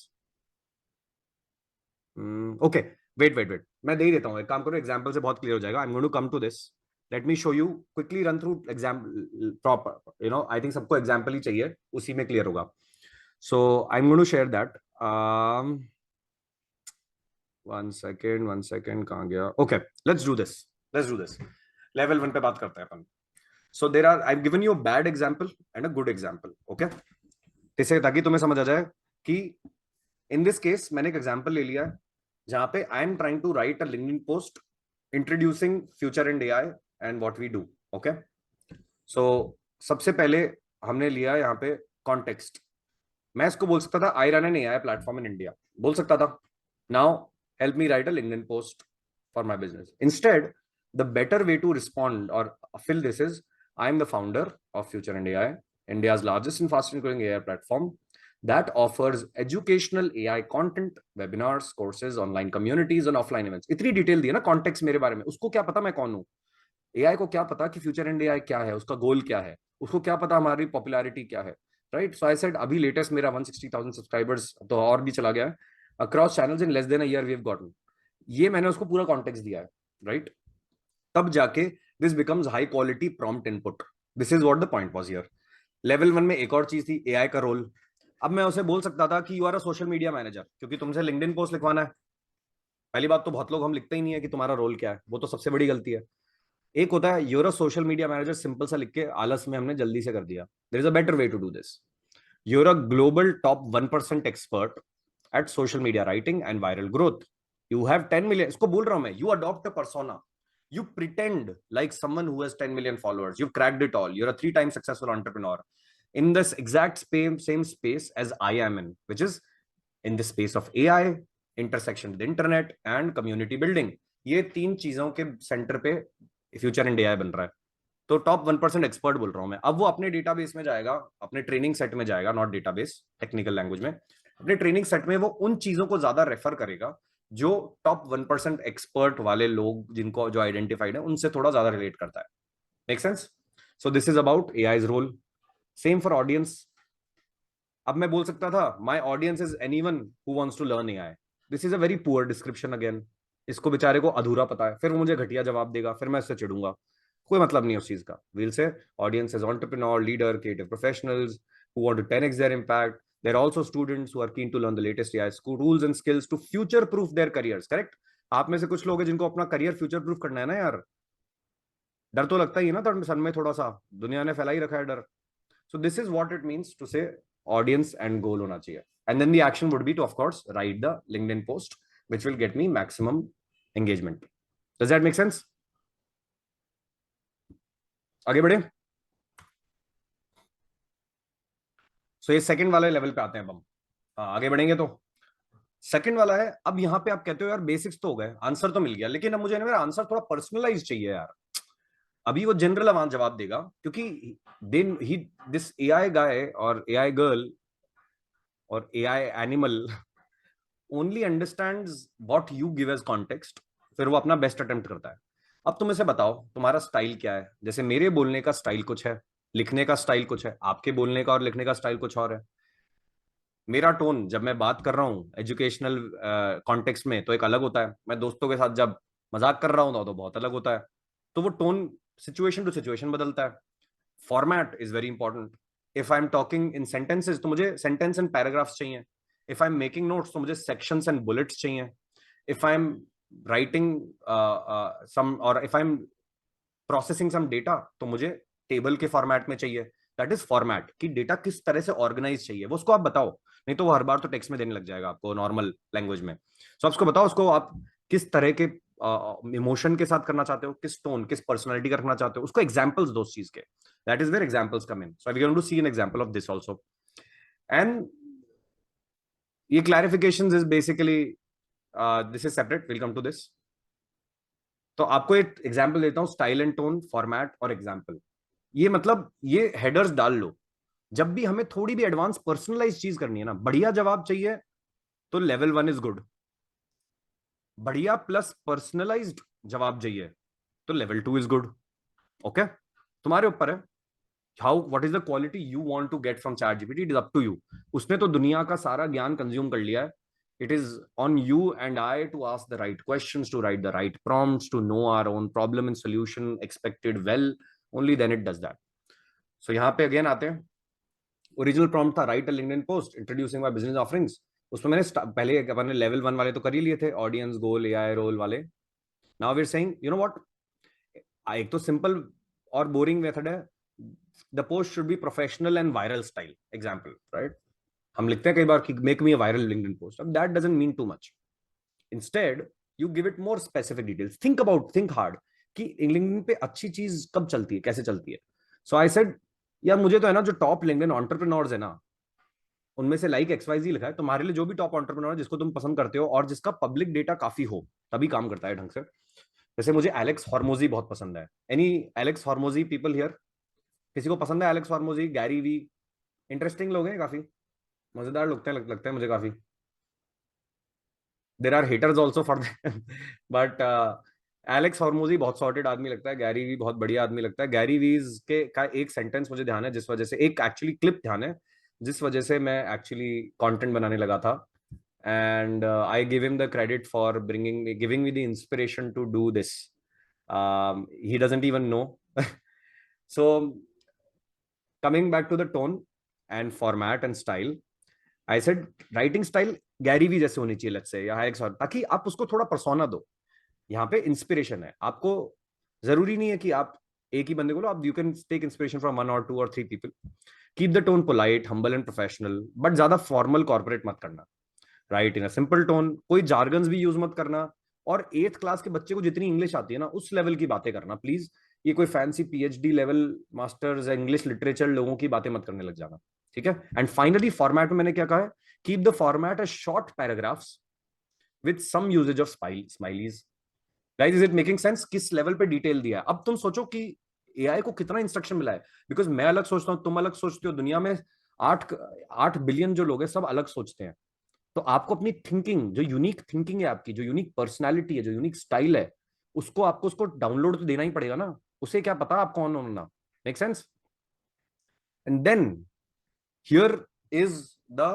Okay, wait, मैं दे ही देता हूँ. एक काम करो, एग्जाम्पल से बहुत क्लियर हो जाएगा. I am going to come to this. Let me show you quickly run through example proper. I think सबको एग्जाम्पल ही चाहिए, उसी में क्लियर होगा. So I am going to share that. One second, कहाँ गया? Okay, let's do this. Level 1 पे बात करते हैं अपन. So there are, I've given you a bad example and a good example, okay? इससे ताकि तुम्हें समझ आ जाए कि in this case मैंने एक example ले लिया है जहां पे I am trying to write a LinkedIn post introducing future and AI and what we do, okay? So सबसे पहले हमने लिया यहाँ पे context. मैं इसको बोल सकता था I run an AI platform in India, बोल सकता था. Now help me write a LinkedIn post for my business. Instead, the better way to respond or fill this is I am the founder of Future and AI, India's largest and fastest growing AI platform that offers educational AI content, webinars, courses, online communities and offline events. इतनी detail दी है ना context मेरे बारे में. उसको क्या पता मैं कौन हूँ? AI को क्या पता कि फ्यूचर एंड AI क्या है, उसका गोल क्या है, उसको क्या पता हमारी पॉपुलैरिटी क्या है, राइट? सो आई सेड अभी लेटेस्ट मेरा 160,000 सब्सक्राइबर्स तो और भी चला गया है across channels in less than a year we have gotten. ये मैंने उसको पूरा कॉन्टेक्स्ट दिया है, राइट? तब जाके this becomes high quality prompt input. This is what the point was here. Level 1 में एक और चीज थी AI का रोल. अब मैं उसे बोल सकता था कि you are a social media manager, क्योंकि तुमसे लिंक्डइन पोस्ट लिखवाना है. पहली बात तो बहुत लोग हम लिखते ही नहीं है कि तुम्हारा रोल क्या है, वो तो सबसे बड़ी गलती है. एक होता है you're a social media manager, simple सा लिख के आलस में हमने जल्दी से कर दिया. There is a better way to do this. You're a global top 1% expert at social media writing and viral growth. You have 10 million. इसको बोल रहा हूं मैं, you adopt a persona. You pretend like someone who has 10 million followers. You've cracked it all. You're a 3 times successful entrepreneur in this exact same space as I am in, which is in the space of AI, intersection with internet and community building. ये 3 चीजों के centre पे future end AI बन रहा है. तो top 1% expert बोल रहा हूं मैं. अब वो अपने डेटाबेस में जाएगा, अपने ट्रेनिंग सेट में जाएगा, नॉट डेटाबेस, टेक्निकल लैंग्वेज में, अपने ट्रेनिंग सेट में वो उन चीजों को ज्यादा रेफर करेगा जो टॉप 1% एक्सपर्ट वाले लोग जिनको जो आइडेंटिफाइड है उनसे थोड़ा ज्यादा रिलेट करता है. Make sense? So this is about AI's role. Same for audience. अब मैं बोल सकता था my audience is anyone who wants to learn AI. This is a very poor description again. इसको बेचारे को अधूरा पता है, फिर वो मुझे घटिया जवाब देगा, फिर मैं इससे चिढ़ूंगा. कोई मतलब नहीं उस चीज का. वील से audience is entrepreneur, leader, creative professionals who want to 10x their impact. There are also students who are keen to learn the latest AI tools and skills to future proof their careers. Correct? आप में से कुछ लोग हैं जिनको अपना career future proof करना है ना यार. डर तो लगता ही है ना तो सन में थोड़ा सा, दुनिया ने फैला ही रखा है डर. So this is what it means to say audience and goal होना चाहिए. And then the action would be to of course write the LinkedIn post which will get me maximum engagement. Does that make sense? आगे बढ़े. सो ये second वाले level पे आते हैं हम. आगे बढ़ेंगे तो सेकंड वाला है. अब यहाँ पे आप कहते हो यार बेसिक्स तो हो गए, आंसर तो मिल गया, लेकिन अब मुझे मेरा आंसर थोड़ा पर्सनलाइज चाहिए यार. अभी वो जनरल आवाज जवाब देगा क्योंकि देन ही दिस AI गाय और AI गर्ल और AI animal only understands what you give as context. फिर वो अपना बेस्ट अटेम्प्ट करता है. अब तुम इसे बताओ तुम्हारा स्टाइल क्या है. जैसे मेरे बोलने का स्टाइल कुछ है, लिखने का स्टाइल कुछ है, आपके बोलने का और लिखने का स्टाइल कुछ और है. मेरा टोन जब मैं बात कर रहा हूँ एजुकेशनल कॉन्टेक्स्ट में तो एक अलग होता है. मैं दोस्तों के साथ जब मजाक कर रहा हूँ तो बहुत अलग होता है. तो वो टोन सिचुएशन टू सिचुएशन बदलता है. Format is very important. If I am talking in sentences तो मुझे सेंटेंस एंड पैराग्राफ्स चाहिए. If I am making notes तो मुझे सेक्शंस एंड बुलेट्स चाहिए. If I am writing some और if I am processing some data तो मुझे table के फॉर्मेट में चाहिए. दैट इज फॉर्मेट कि डेटा किस तरह से ऑर्गेनाइज चाहिए वो उसको आप बताओ. नहीं तो वो हर बार तो टेक्स्ट में देने लग जाएगा आपको नॉर्मल लैंग्वेज में. सो उसको बताओ उसको आप किस तरह के इमोशन के साथ करना चाहते हो, किस टोन, किस पर्सनालिटी का रखना चाहते हो, उसको एग्जांपल्स दो उस चीज के. That is where examples come in. So we are going to see an example of this also. And ये clarifications is basically this is separate, will come to this. तो आपको एक एग्जांपल देता हूं, स्टाइल एंड टोन, फॉर्मेट और example. ये मतलब ये हेडर्स डाल लो. जब भी हमें थोड़ी भी एडवांस पर्सनलाइज चीज करनी है ना, बढ़िया जवाब चाहिए तो लेवल 1 इज गुड. बढ़िया प्लस पर्सनलाइज्ड जवाब चाहिए तो लेवल 2 इज गुड. ओके, तुम्हारे ऊपर है. How what is the quality you want to get from ChatGPT, it is up to you. उसने तो दुनिया का सारा ज्ञान कंज्यूम कर लिया है. It is on you and I to ask the right questions, to write the right prompts, to know our own problem and solution expected well. Only then it does that. So यहाँ पे again आते हैं. Original prompt था right a LinkedIn post introducing my business offerings. उसमें मैंने पहले अपने level 1 वाले तो कर ही लिए थे, ऑडियंस, गोल, AI रोल वाले. Now we are saying you know what, एक तो सिंपल और बोरिंग मेथड है, the post should be professional and viral style example, right? हम लिखते हैं कई बार कि make me a viral LinkedIn post, अब that doesn't mean too much. Instead you give it more specific details, think hard कि LinkedIn पे अच्छी चीज कब चलती है, कैसे चलती है। सो आई सेड यार मुझे तो है ना जो टॉप लिंक्डइन एंटरप्रेन्योर्स है ना, उनमें से लाइक XYZ लिखा है, तुम्हारे लिए जो भी टॉप एंटरप्रेन्योर है जिसको तुम पसंद करते हो और जिसका पब्लिक डेटा काफी हो, तभी काम करता है ढंग से। जैसे मुझे एलेक्स हॉर्मोजी बहुत पसंद है। Any Alex Hormozi people here? किसी को पसंद है Alex Hormozi? Gary Vee, interesting लोग हैं, काफी मजेदार लगते हैं मुझे काफी। There are haters also for but Alex Hormozi बहुत सॉर्टेड आदमी लगता है। गैरी वी बहुत बढ़िया आदमी लगता है। गैरी वीज के का एक सेंटेंस मुझे ध्यान है, जिस वजह से एक एक्चुअली क्लिप ध्यान है जिस वजह से मैं एक्चुअली कंटेंट बनाने लगा था। And I give him the credit for giving me the inspiration to do this. He doesn't even know. So coming back to the tone and format and style, I said writing style Gary Vee जैसे होनी चाहिए, let's say, या Alex, ताकि आप उसको थोड़ा persona दो। यहाँ पे इंस्पिरेशन है, आपको जरूरी नहीं है कि आप एक ही बंदे को लो, आप you can take inspiration from 1 or 2 or 3 people. Keep the tone polite, humble and professional, but ज्यादा फॉर्मल कॉर्पोरेट मत करना। Write in a simple tone, कोई जार्गन्स भी यूज मत करना। और 8th क्लास के बच्चे को जितनी इंग्लिश आती है ना, उस लेवल की बातें करना प्लीज। ये कोई fancy PhD level masters English literature लोगों की बातें मत करने लग जाना, ठीक है? एंड फाइनली फॉर्मेट में मैंने क्या कहा है, keep the format a short paragraphs with some usages of smileys. Guys is it making sense? किस लेवल पे डिटेल दिया है। अब तुम सोचो कि AI को कितना इंस्ट्रक्शन मिला है, बिकॉज मैं अलग सोचता हूं, तुम अलग सोचते हो, दुनिया में 8 बिलियन जो लोग हैं सब अलग सोचते हैं। तो आपको अपनी थिंकिंग, जो यूनिक थिंकिंग है आपकी, जो यूनिक पर्सनैलिटी है, जो यूनिक स्टाइल है, उसको डाउनलोड तो देना ही पड़ेगा ना। उसे क्या पता आप कौन होना। Make sense? And then here is the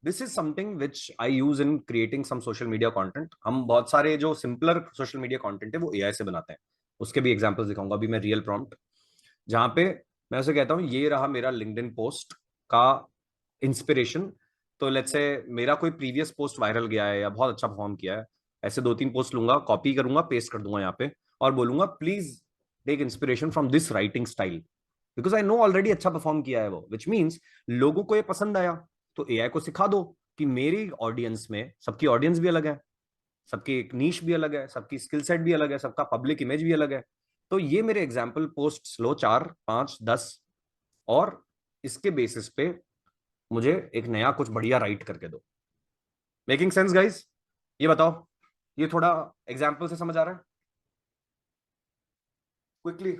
this is something which I use in creating some social media content. हम बहुत सारे जो सिंपलर सोशल मीडिया कंटेंट है वो AI से बनाते हैं। उसके भी एग्जांपल्स दिखाऊंगा अभी मैं, रियल प्रॉम्प्ट, जहां पे मैं उसे कहता हूं ये रहा मेरा लिंक्डइन पोस्ट का इंस्पिरेशन। तो लेट्स से मेरा कोई प्रीवियस पोस्ट वायरल गया है या बहुत अच्छा परफॉर्म किया है, ऐसे 2-3 पोस्ट लूंगा, कॉपी करूंगा, पेस्ट कर दूंगा यहाँ पे, और बोलूंगा please take inspiration from this writing style, because I know already अच्छा परफॉर्म किया है वो, विच मीन्स लोगों को ये पसंद आया। तो AI को सिखा दो कि मेरी ऑडियंस में, सबकी ऑडियंस भी अलग है, सबकी एक नीश भी अलग है, सबकी स्किल सेट भी अलग है, सबका पब्लिक इमेज भी अलग है। तो ये मेरे एग्जाम्पल पोस्ट लो, 4, 5, 10, और इसके बेसिस पे मुझे एक नया कुछ बढ़िया राइट करके दो। Making sense guys? ये बताओ, ये थोड़ा एग्जाम्पल से समझ आ रहा है? क्विकली।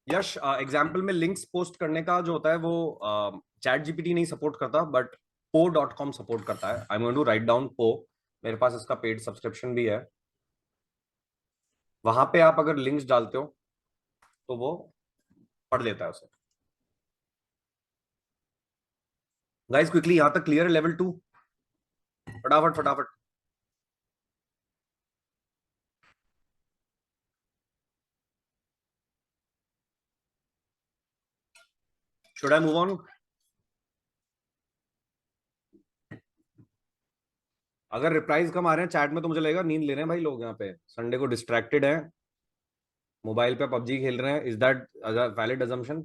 यश, एग्जाम्पल में लिंक्स पोस्ट करने का जो होता है वो ChatGPT नहीं सपोर्ट करता, बट po.com सपोर्ट करता है। I am going to write down po, मेरे पास इसका पेड सब्सक्रिप्शन भी है। वहां पे आप अगर लिंक्स डालते हो तो वो पढ़ लेता है उसे। गाइस क्विकली, यहां तक क्लियर है? लेवल 2, फटाफट फटाफट। Should I move on? अगर रिप्लाईज कम आ रहे हैं चैट में तो मुझे लगेगा नींद ले रहे हैं भाई लोग, यहाँ पे संडे को डिस्ट्रैक्टेड है, मोबाइल पे PUBG खेल रहे हैं। Is that valid assumption?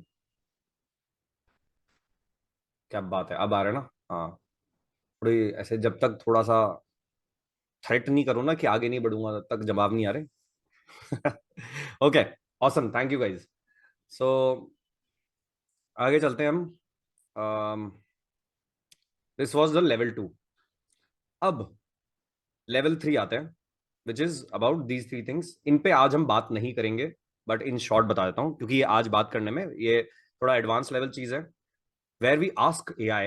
क्या बात है, अब आ रहे हैं ना? हाँ, थोड़ी ऐसे जब तक थोड़ा सा थ्रेट नहीं करो ना कि आगे नहीं बढ़ूंगा, तब तक जवाब नहीं आ रहे। Okay, awesome, thank you guys. So आगे चलते हैं हम। This was the level 2। अब लेवल 3 आते हैं, which is about these 3 things. इन पे आज हम बात नहीं करेंगे, बट इन शॉर्ट बता देता हूं, क्योंकि ये आज बात करने में ये थोड़ा एडवांस लेवल चीज है, where we ask AI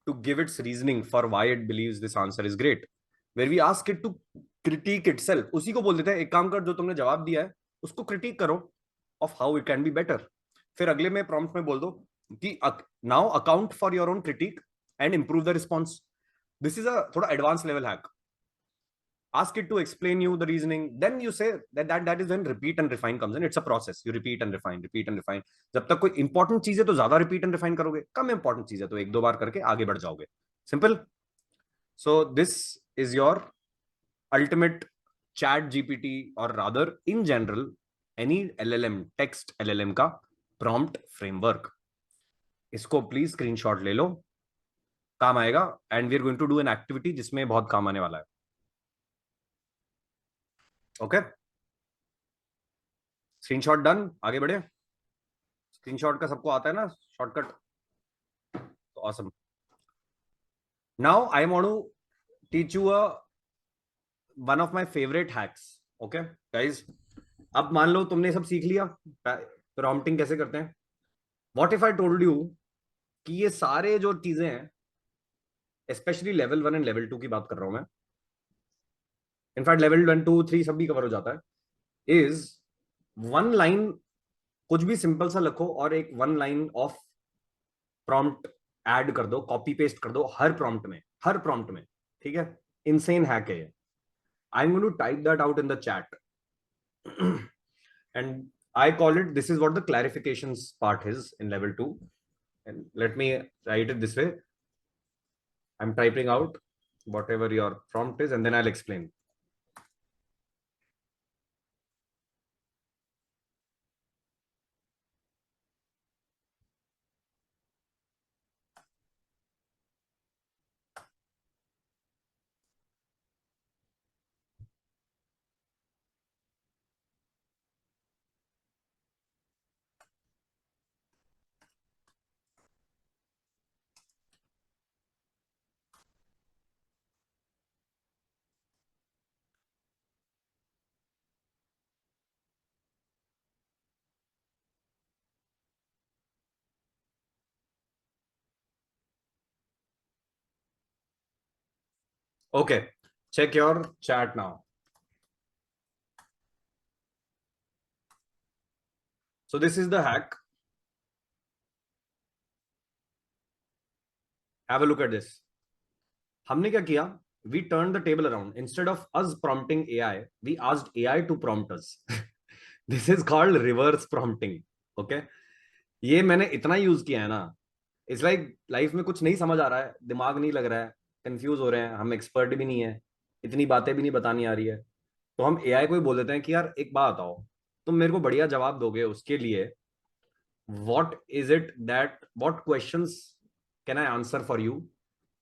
to give its reasoning for why it believes this answer is great, where we ask it to critique itself। उसी को बोल देते हैं एक काम कर, जो तुमने जवाब दिया है उसको क्रिटिक करो of how it can be better। फिर अगले में प्रॉम्प्ट में बोल दो कि now account for your own critique and improve the response। this is a थोड़ा advance level hack. ask it to explain you the reasoning, then you say that is when repeat and refine comes in। it's a process, you repeat and refine। जब तक कोई important चीज है तो ज्यादा repeat and refine करोगे, कम important चीज है तो 1-2 बार करके आगे बढ़ जाओगे। Simple. So this is your ultimate chat GPT, or rather in general any LLM, text LLM का prompt framework. इसको प्लीज स्क्रीनशॉट ले लो, काम आएगा. And we are going to do an activity जिसमें बहुत काम आने वाला है. Okay, screenshot done. आगे बढ़े. स्क्रीनशॉट का सबको आता है ना शॉर्टकट, तो awesome. Now I want to teach you one of my favourite hacks. Okay guys, अब मान लो तुमने सब सीख लिया प्रॉम्प्टिंग कैसे करते हैं. What if I told you कि ये सारे जो चीजें हैं, स्पेशली लेवल 1 एंड लेवल 2 की बात कर रहा हूं मैं, इनफैक्ट लेवल 1 2 3 सब भी कवर हो जाता है, इज वन लाइन, कुछ भी सिंपल सा लिखो और एक one line of prompt add कर दो, कॉपी पेस्ट कर दो हर प्रॉम्प्ट में, हर प्रॉम्प्ट में. ठीक है, इनसेन हैक है ये. I am going to type that out in the chat and I call it, this is what the clarifications part is in level 2, and let me write it this way. I'm typing out whatever your prompt is and then I'll explain. Okay, check your chat now. So this is the hack. Have a look at this. हमने क्या किया? We turned the table around. Instead of us prompting AI, we asked AI to prompt us. This is called reverse prompting. Okay? ये मैंने इतना use किया है ना, it's like life में कुछ नहीं समझ आ रहा है, दिमाग नहीं लग रहा है, कंफ्यूज हो रहे हैं, हम एक्सपर्ट भी नहीं है, इतनी बातें भी नहीं बतानी आ रही है, तो हम एआई को ही बोल देते हैं कि यार एक बात बताओ, तुम मेरे को बढ़िया जवाब दोगे उसके लिए, what is it that, what questions can I answer for you,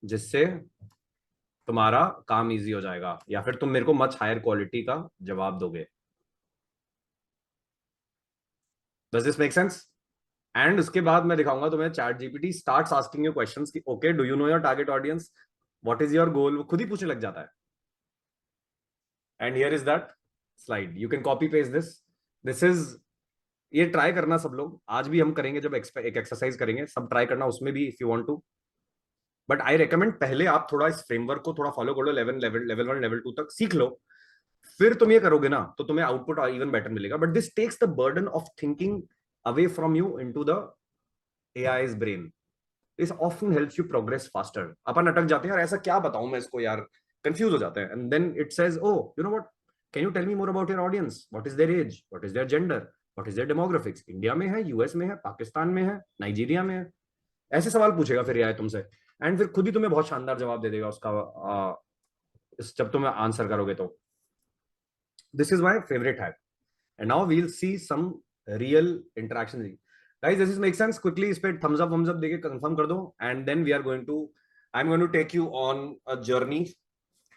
जिससे तुम्हारा काम इजी हो जाएगा, या फिर तुम मेरे को मच हायर क्वालिटी का जवाब दोगे. Does this make sense? And उसके बाद मैं दिखाऊंगा तुम्हें ChatGPT starts asking you questions कि okay, do you know your target audience, what is your goal, वो खुद ही पूछने लग जाता है. And here is that slide, you can copy paste this. This is, ये ट्राई करना सब लोग, आज भी हम करेंगे जब एक एक्सरसाइज करेंगे, सब ट्राई करना उसमें भी if you want to. But I recommend पहले आप थोड़ा इस फ्रेमवर्क को थोड़ा फॉलो कर लो, लेवल 1 लेवल 2 तक सीख लो, फिर तुम ये करोगे ना तो तुम्हें आउटपुट इवन बेटर मिलेगा. But this takes the burden of thinking away from you into the AI's brain. This often helps you progress faster. अपन अटक जाते हैं यार, ऐसा क्या बताऊं मैं इसको यार, कंफ्यूज हो जाते हैं. And then it says, oh, you know what? Can you tell me more about your audience? What is their age? What is their gender? What is their demographics? India में है, यूएस में है, पाकिस्तान में है, Nigeria में है, ऐसे सवाल पूछेगा फिर AI तुमसे, एंड फिर खुद ही तुम्हें बहुत शानदार जवाब दे देगा उसका, जब तुम आंसर करोगे तो. This is my favorite hack. And now we'll see some real interaction. Guys, does this make sense? Quickly इस पे thumbs up देके confirm कर दो, and then we are going to, I'm going to take you on a journey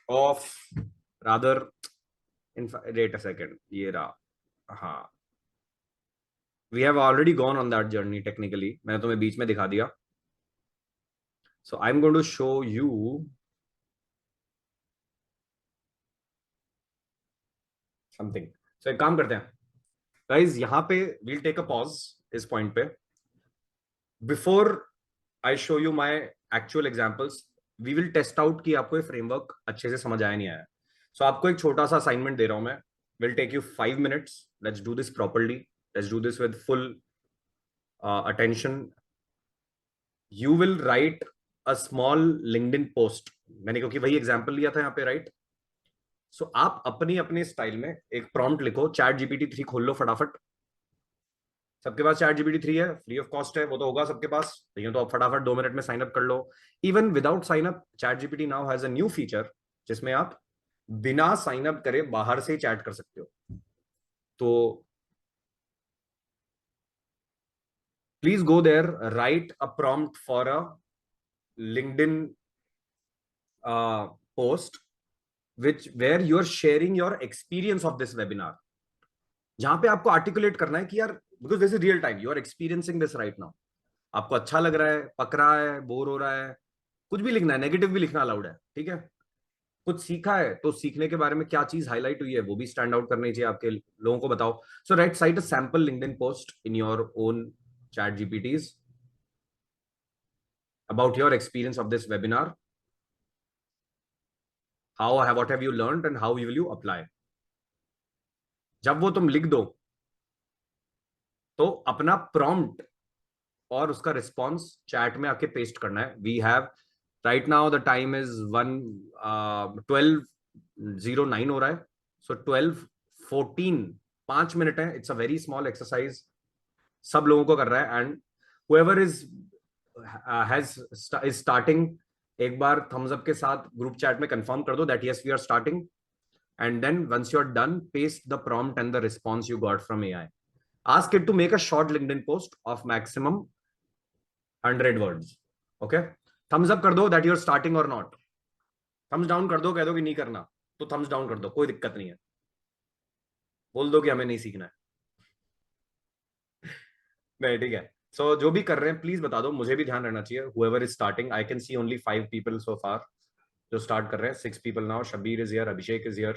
of, rather, wait a second, ये रहा, हाँ, we have already gone on that journey technically, मैंने तुम्हें बीच में दिखा दिया. So I'm going to show you something. So एक काम करते हैं गाइज, यहाँ पे we'll take a pause इस पॉइंट पे. Before I show you my actual examples, we will test out कि आपको ये फ्रेमवर्क अच्छे से समझ आया नहीं आया. सो आपको एक छोटा सा असाइनमेंट दे रहा हूं मैं, will take you 5 minutes. Let's do this properly, let's do this with full attention. You will write a small LinkedIn post. मैंने क्योंकि वही एग्जाम्पल लिया था यहाँ पे, राइट? सो आप अपनी अपने स्टाइल में एक प्रॉम्प्ट लिखो, चैट जीपीटी 3 खोल लो फटाफट, सबके पास चैट जीपीटी 3 है, फ्री ऑफ कॉस्ट है, वो तो होगा सबके पास, लेकिन तो आप फटाफट 2 मिनट में साइन अप कर लो। Even without sign up, ChatGPT now has a new feature जिसमें आप बिना साइन अप करे बाहर से ही चैट कर सकते हो। तो please go there, write a prompt for a LinkedIn post which where you are sharing your experience of this webinar, जहां पे आपको आर्टिकुलेट करना है कि यार, because this is real time, you are experiencing this right now, आपको अच्छा लग रहा है, पक रहा है, बोर हो रहा है, कुछ भी लिखना है, नेगेटिव भी लिखना अलाउड है, ठीक है। कुछ सीखा है तो सीखने के बारे में क्या चीज हाईलाइट हुई है वो भी स्टैंड आउट करनी चाहिए, आपके लोगों को बताओ। So write site a sample LinkedIn post in your own ChatGPTs about your experience of this webinar, what have you learned and how will you apply। जब वो तुम लिख दो तो अपना प्रॉम्प्ट और उसका रिस्पॉन्स चैट में आके पेस्ट करना है। We have right now the time is 12:09 हो रहा है, सो 12:14, 5 मिनट है। It's a very small exercise, सब लोगों को कर रहा है, एंड whoever is starting, एक बार थम्स अप के साथ ग्रुप चैट में कंफर्म कर दो that yes we are starting, and then once you are done, paste the prompt and the response you got from AI. Ask it to make a short LinkedIn post of maximum 100 words. Okay? Thumbs up कर दो that you're starting or not. Thumbs down कर दो, कह दो कि नहीं करना तो thumbs down कर दो, कोई दिक्कत नहीं है, बोल दो कि हमें नहीं सीखना है। नहीं, ठीक है। सो जो भी कर रहे हैं प्लीज बता दो, मुझे भी ध्यान रहना चाहिए। whoever is starting, I can see only 5 people so far जो स्टार्ट कर रहे हैं, 6 people now। Shabir is here, Abhishek is here।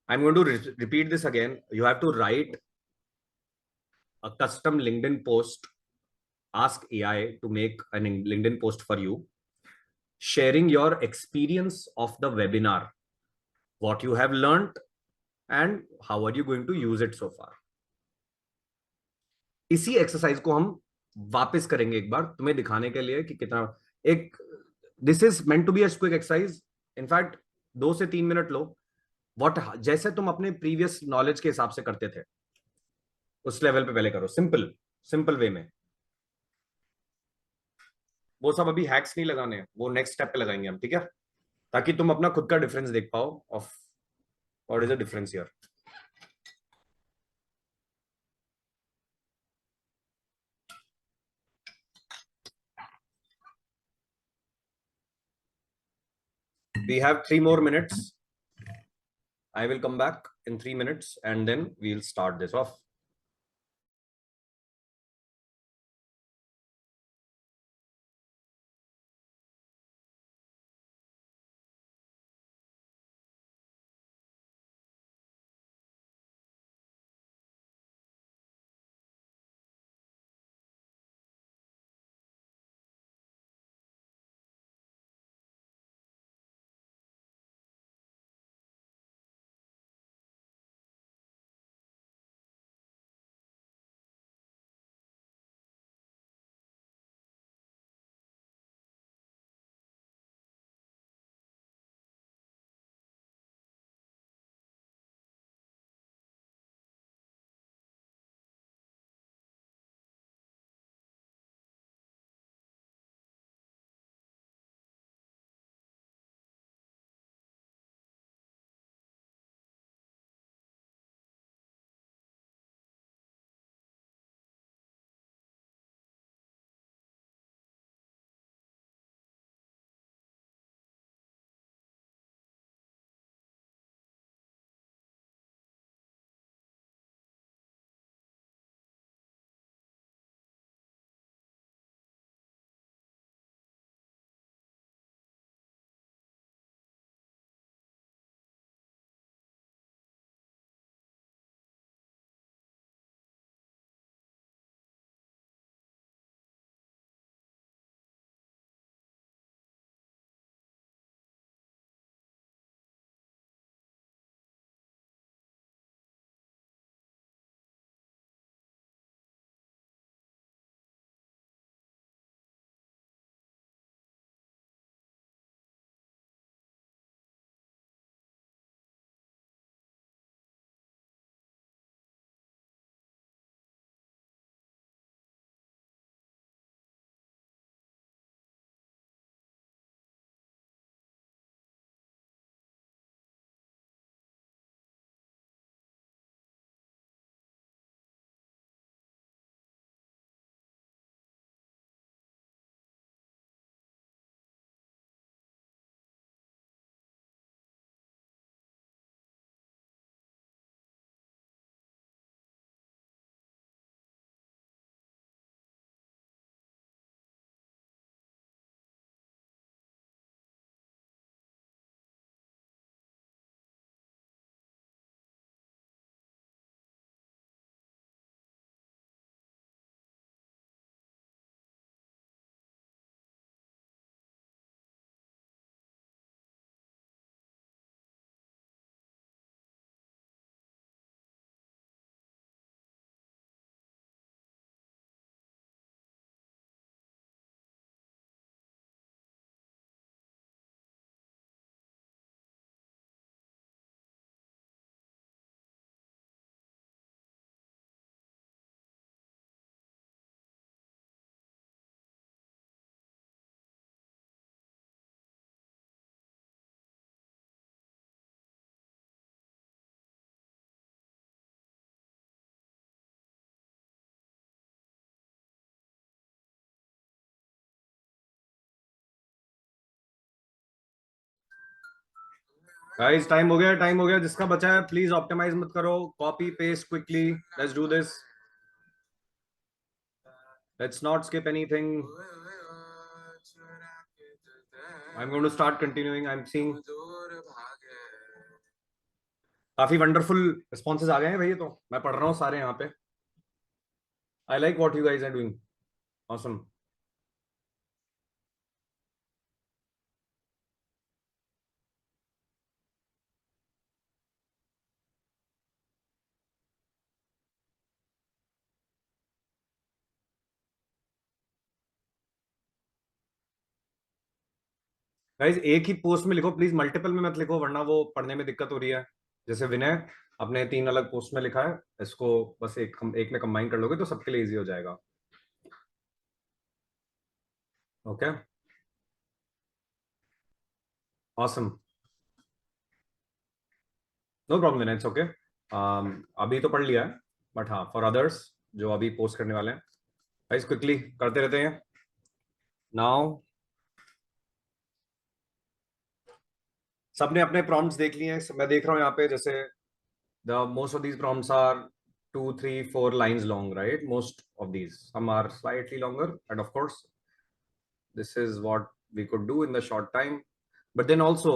I'm going to repeat this again। You have to write a custom LinkedIn post, ask AI to make a LinkedIn post for you, sharing your experience of the webinar, what you have learned and how are you going to use it so far। इसी exercise को हम वापस करेंगे एक बार तुम्हें दिखाने के लिए कि कितना एक, this is meant to be a quick exercise. In fact 2 से 3 मिनट लो, व्हाट जैसे तुम अपने प्रीवियस नॉलेज के हिसाब से करते थे उस लेवल पे पहले करो, सिंपल सिंपल वे में। वो सब अभी हैक्स नहीं लगाने, वो नेक्स्ट स्टेप पे लगाएंगे हम, ठीक है, ताकि तुम अपना खुद का डिफरेंस देख पाओ of what is the difference here. We have 3 more minutes। I will come back in 3 minutes and then we'll start this off। Guys time हो गया, जिसका बचा है प्लीज ऑप्टिमाइज मत करो, copy paste quickly, let's do this, let's not skip anything. I am going to start continuing. I am seeing काफी wonderful responses आ गए हैं भैया, तो मैं पढ़ रहा हूँ सारे यहाँ पे. I like what you guys are doing, awesome. Guys एक ही पोस्ट में लिखो प्लीज, मल्टीपल में मत लिखो वरना वो पढ़ने में दिक्कत हो रही है. जैसे विनय अपने 3 अलग पोस्ट में लिखा है, इसको बस एक में कंबाइन कर लोगे तो सबके लिए इजी हो जाएगा. Okay, awesome, no problem Vinay, it's okay. अभी तो पढ़ लिया है, बट हाँ फॉर अदर्स जो अभी पोस्ट करने वाले हैं, गाइज क्विकली करते रहते हैं. नाउ सबने अपने प्रॉम्प्ट्स देख लिए हैं, मैं देख रहा हूँ यहाँ पे. जैसे the most of these prompts are 2, 3, 4 lines long, right? Most of these, some are slightly longer, and of course this is what we could do in the short time. But then also,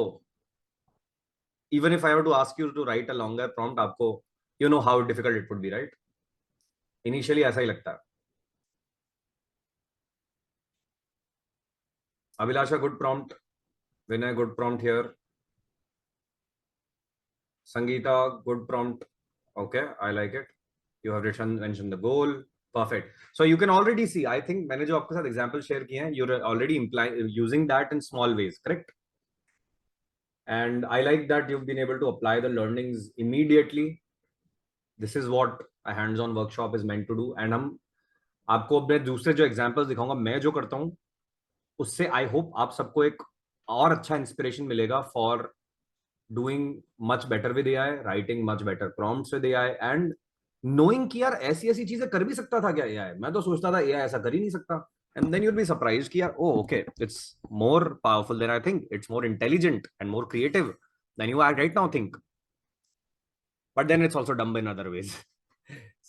even if I were to ask you to write a longer prompt, आपको you know how difficult it would be, right? Initially ऐसा ही लगता है. Abhilasha, good prompt. Vinay, good prompt here. Sangeeta, good prompt. Okay, I like it. You have written mentioned the goal. Perfect. So you can already see, I think मैंने जो आपके साथ example share किए हैं, you're already using that in small ways, correct? And I like that you've been able to apply the learnings immediately. This is what a hands-on workshop is meant to do. And हम आपको अपने दूसरे जो examples दिखाऊंगा, मैं जो करता हूँ उससे आई होप आप सबको एक और अच्छा इंस्पिरेशन मिलेगा for doing much better with AI, writing much better prompts with AI, and knowing कि यार ऐसी ऐसी चीजें कर भी सकता था क्या एआई. मैं तो सोचता था एआई ऐसा कर ही नहीं सकता. And then you'll be surprised कि यार oh okay, it's more powerful than I think, it's more intelligent and more creative than you are right now think. But then it's also dumb in other ways.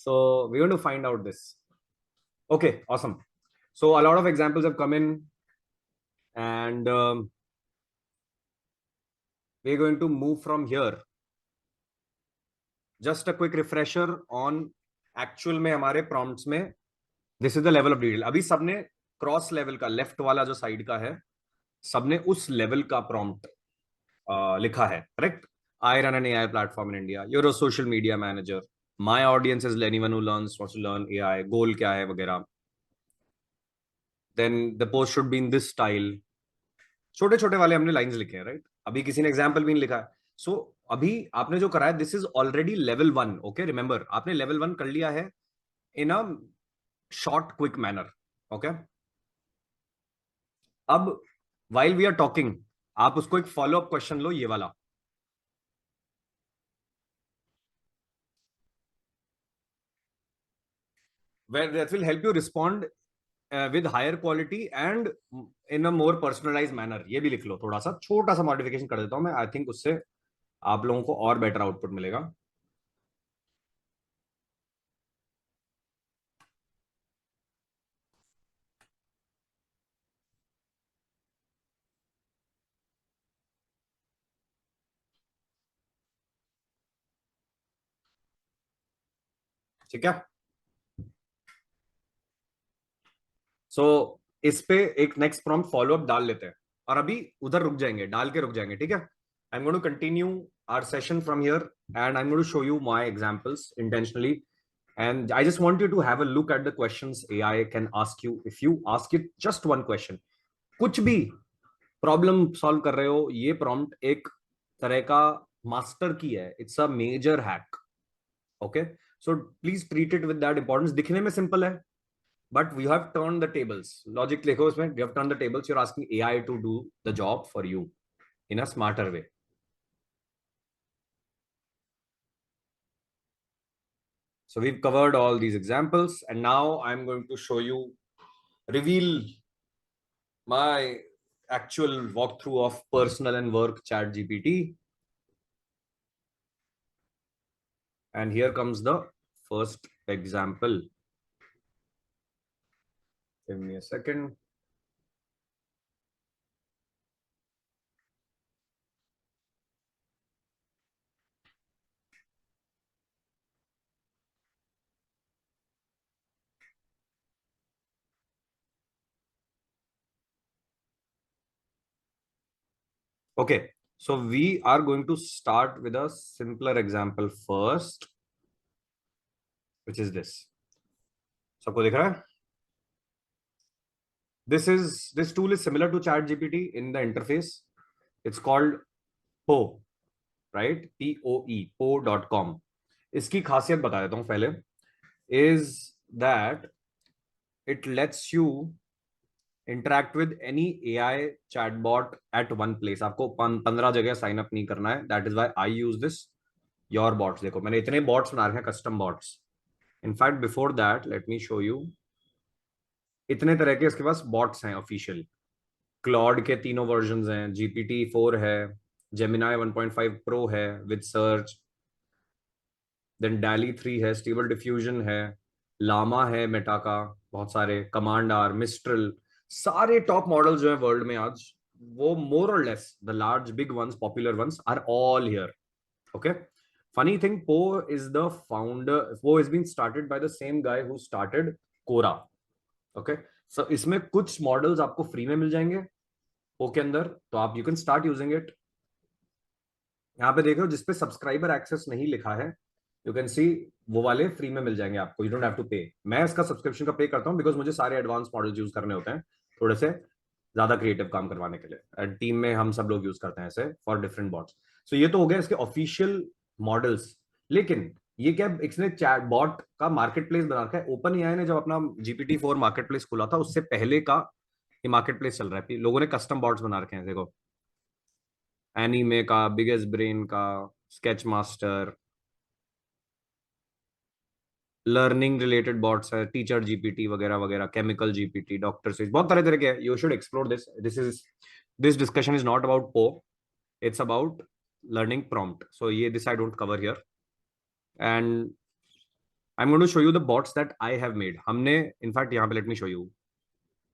So we're going to find out this. Okay, awesome. So a lot of examples have come in, and we're going to move from here. Just a quick refresher on actual में हमारे prompts में this is the level of detail. अभी सबने cross level का, left वाला जो side का है, सबने उस लेवल का प्रॉम्प्ट लिखा है, correct? I run an AI platform in India. You're a social media manager. My audience is anyone who wants to learn AI. Goal क्या है वगैरह. Then the post should be in this style. छोटे छोटे वाले हमने lines लिखे हैं, right? अभी किसी ने एग्जाम्पल भी नहीं लिखा है. सो अभी आपने जो करा है, this is already level 1. Okay, remember आपने लेवल 1 कर लिया है in a short quick manner. Okay, अब वाइल वी आर टॉकिंग आप उसको एक फॉलो अप क्वेश्चन लो, ये वाला. where that will help you respond with higher quality and in a more personalized manner. ये भी लिख लो, थोड़ा सा छोटा सा मॉडिफिकेशन कर देता हूं मैं. आई थिंक उससे आप लोगों को और बेटर आउटपुट मिलेगा. ठीक है, सो इस पे एक नेक्स्ट प्रॉम्प्ट फॉलो अप डाल लेते हैं और अभी उधर रुक जाएंगे, डाल के रुक जाएंगे. ठीक है, I am going to continue our session from here and I am going to show you my examples intentionally. And I just want you to have a look at the questions AI can ask you. If you ask it just one question, कुछ भी problem solve कर रहे हो, ये prompt एक तरह का master की है. It's a major hack. Okay, so please treat it with that importance. दिखने में सिंपल है, but we have turned the tables. Logic लिखो इसमें, we have turned the tables. You're asking AI to do the job for you in a smarter way. So we've covered all these examples, and now I'm going to show you, reveal my actual walkthrough of personal and work chat GPT. And here comes the first example. Give me a second. Okay, so we are going to start with a simpler example first, which is this. सबको दिख रहा है? This tool is similar to ChatGPT in the interface. It's called Poe, right? Poe, poe.com. इसकी खासियत बता देता हूँ पहले. Is that it lets you interact with any AI chatbot at one place. आपको 15 जगह साइन अप नहीं करना है. That is why I use this. Your bots. देखो मैंने इतने bots बना रखे हैं, custom bots. In fact, before that, let me show you. इतने तरह के इसके पास bots हैं official. Claude के तीनों versions हैं. GPT-4 है. Gemini 1.5 Pro है with search. Then DALL-E 3 है. Stable Diffusion है. Llama है Meta का. बहुत सारे. Command R, Mistral. सारे टॉप मॉडल्स जो है वर्ल्ड में आज, वो मोर और less the large big ones, popular ones are all here. Okay. Funny thing, Poe is the founder, Poe is been started by the same guy who started Quora. Okay. So इसमें कुछ models आपको free में मिल जाएंगे पो के अंदर, तो आप you can start using it. यहाँ पे देख रहे हो जिसपे सब्सक्राइबर एक्सेस नहीं लिखा है, यू कैन सी वो वाले फ्री में मिल जाएंगे आपको. यू डोंट हैव टू पे. मैं इसका सब्सक्रिप्शन का पे करता हूँ बिकॉज मुझे सारे एडवांस मॉडल्स यूज करने होते हैं थोड़े से ज्यादा क्रिएटिव काम करवाने के लिए. टीम में हम सब लोग यूज करते हैं ऐसे फॉर डिफरेंट बॉट्स. सो ये तो हो गया इसके ऑफिशियल मॉडल्स. लेकिन ये क्या, इसने चैट बॉट का मार्केट प्लेस बना रखा है. ओपन एआई ने जब अपना GPT-4 मार्केट प्लेस खुला था, उससे पहले का ये मार्केट प्लेस चल रहा है. लोगों ने कस्टम बॉट्स बना रखे हैं. देखो एनीमे का, बिगेस्ट ब्रेन का, sketch master, learning related bots है, टीचर जीपीटी वगैरह वगैरह, केमिकल जीपीटी, डॉक्टर से, बहुत तरह तरह के हैं. You should explore this. This discussion is not about Poe, it's about learning prompt. So ये this I don't cover here. And I am going to show you the bots that I have made. हमने in fact यहाँ पे, let me show you,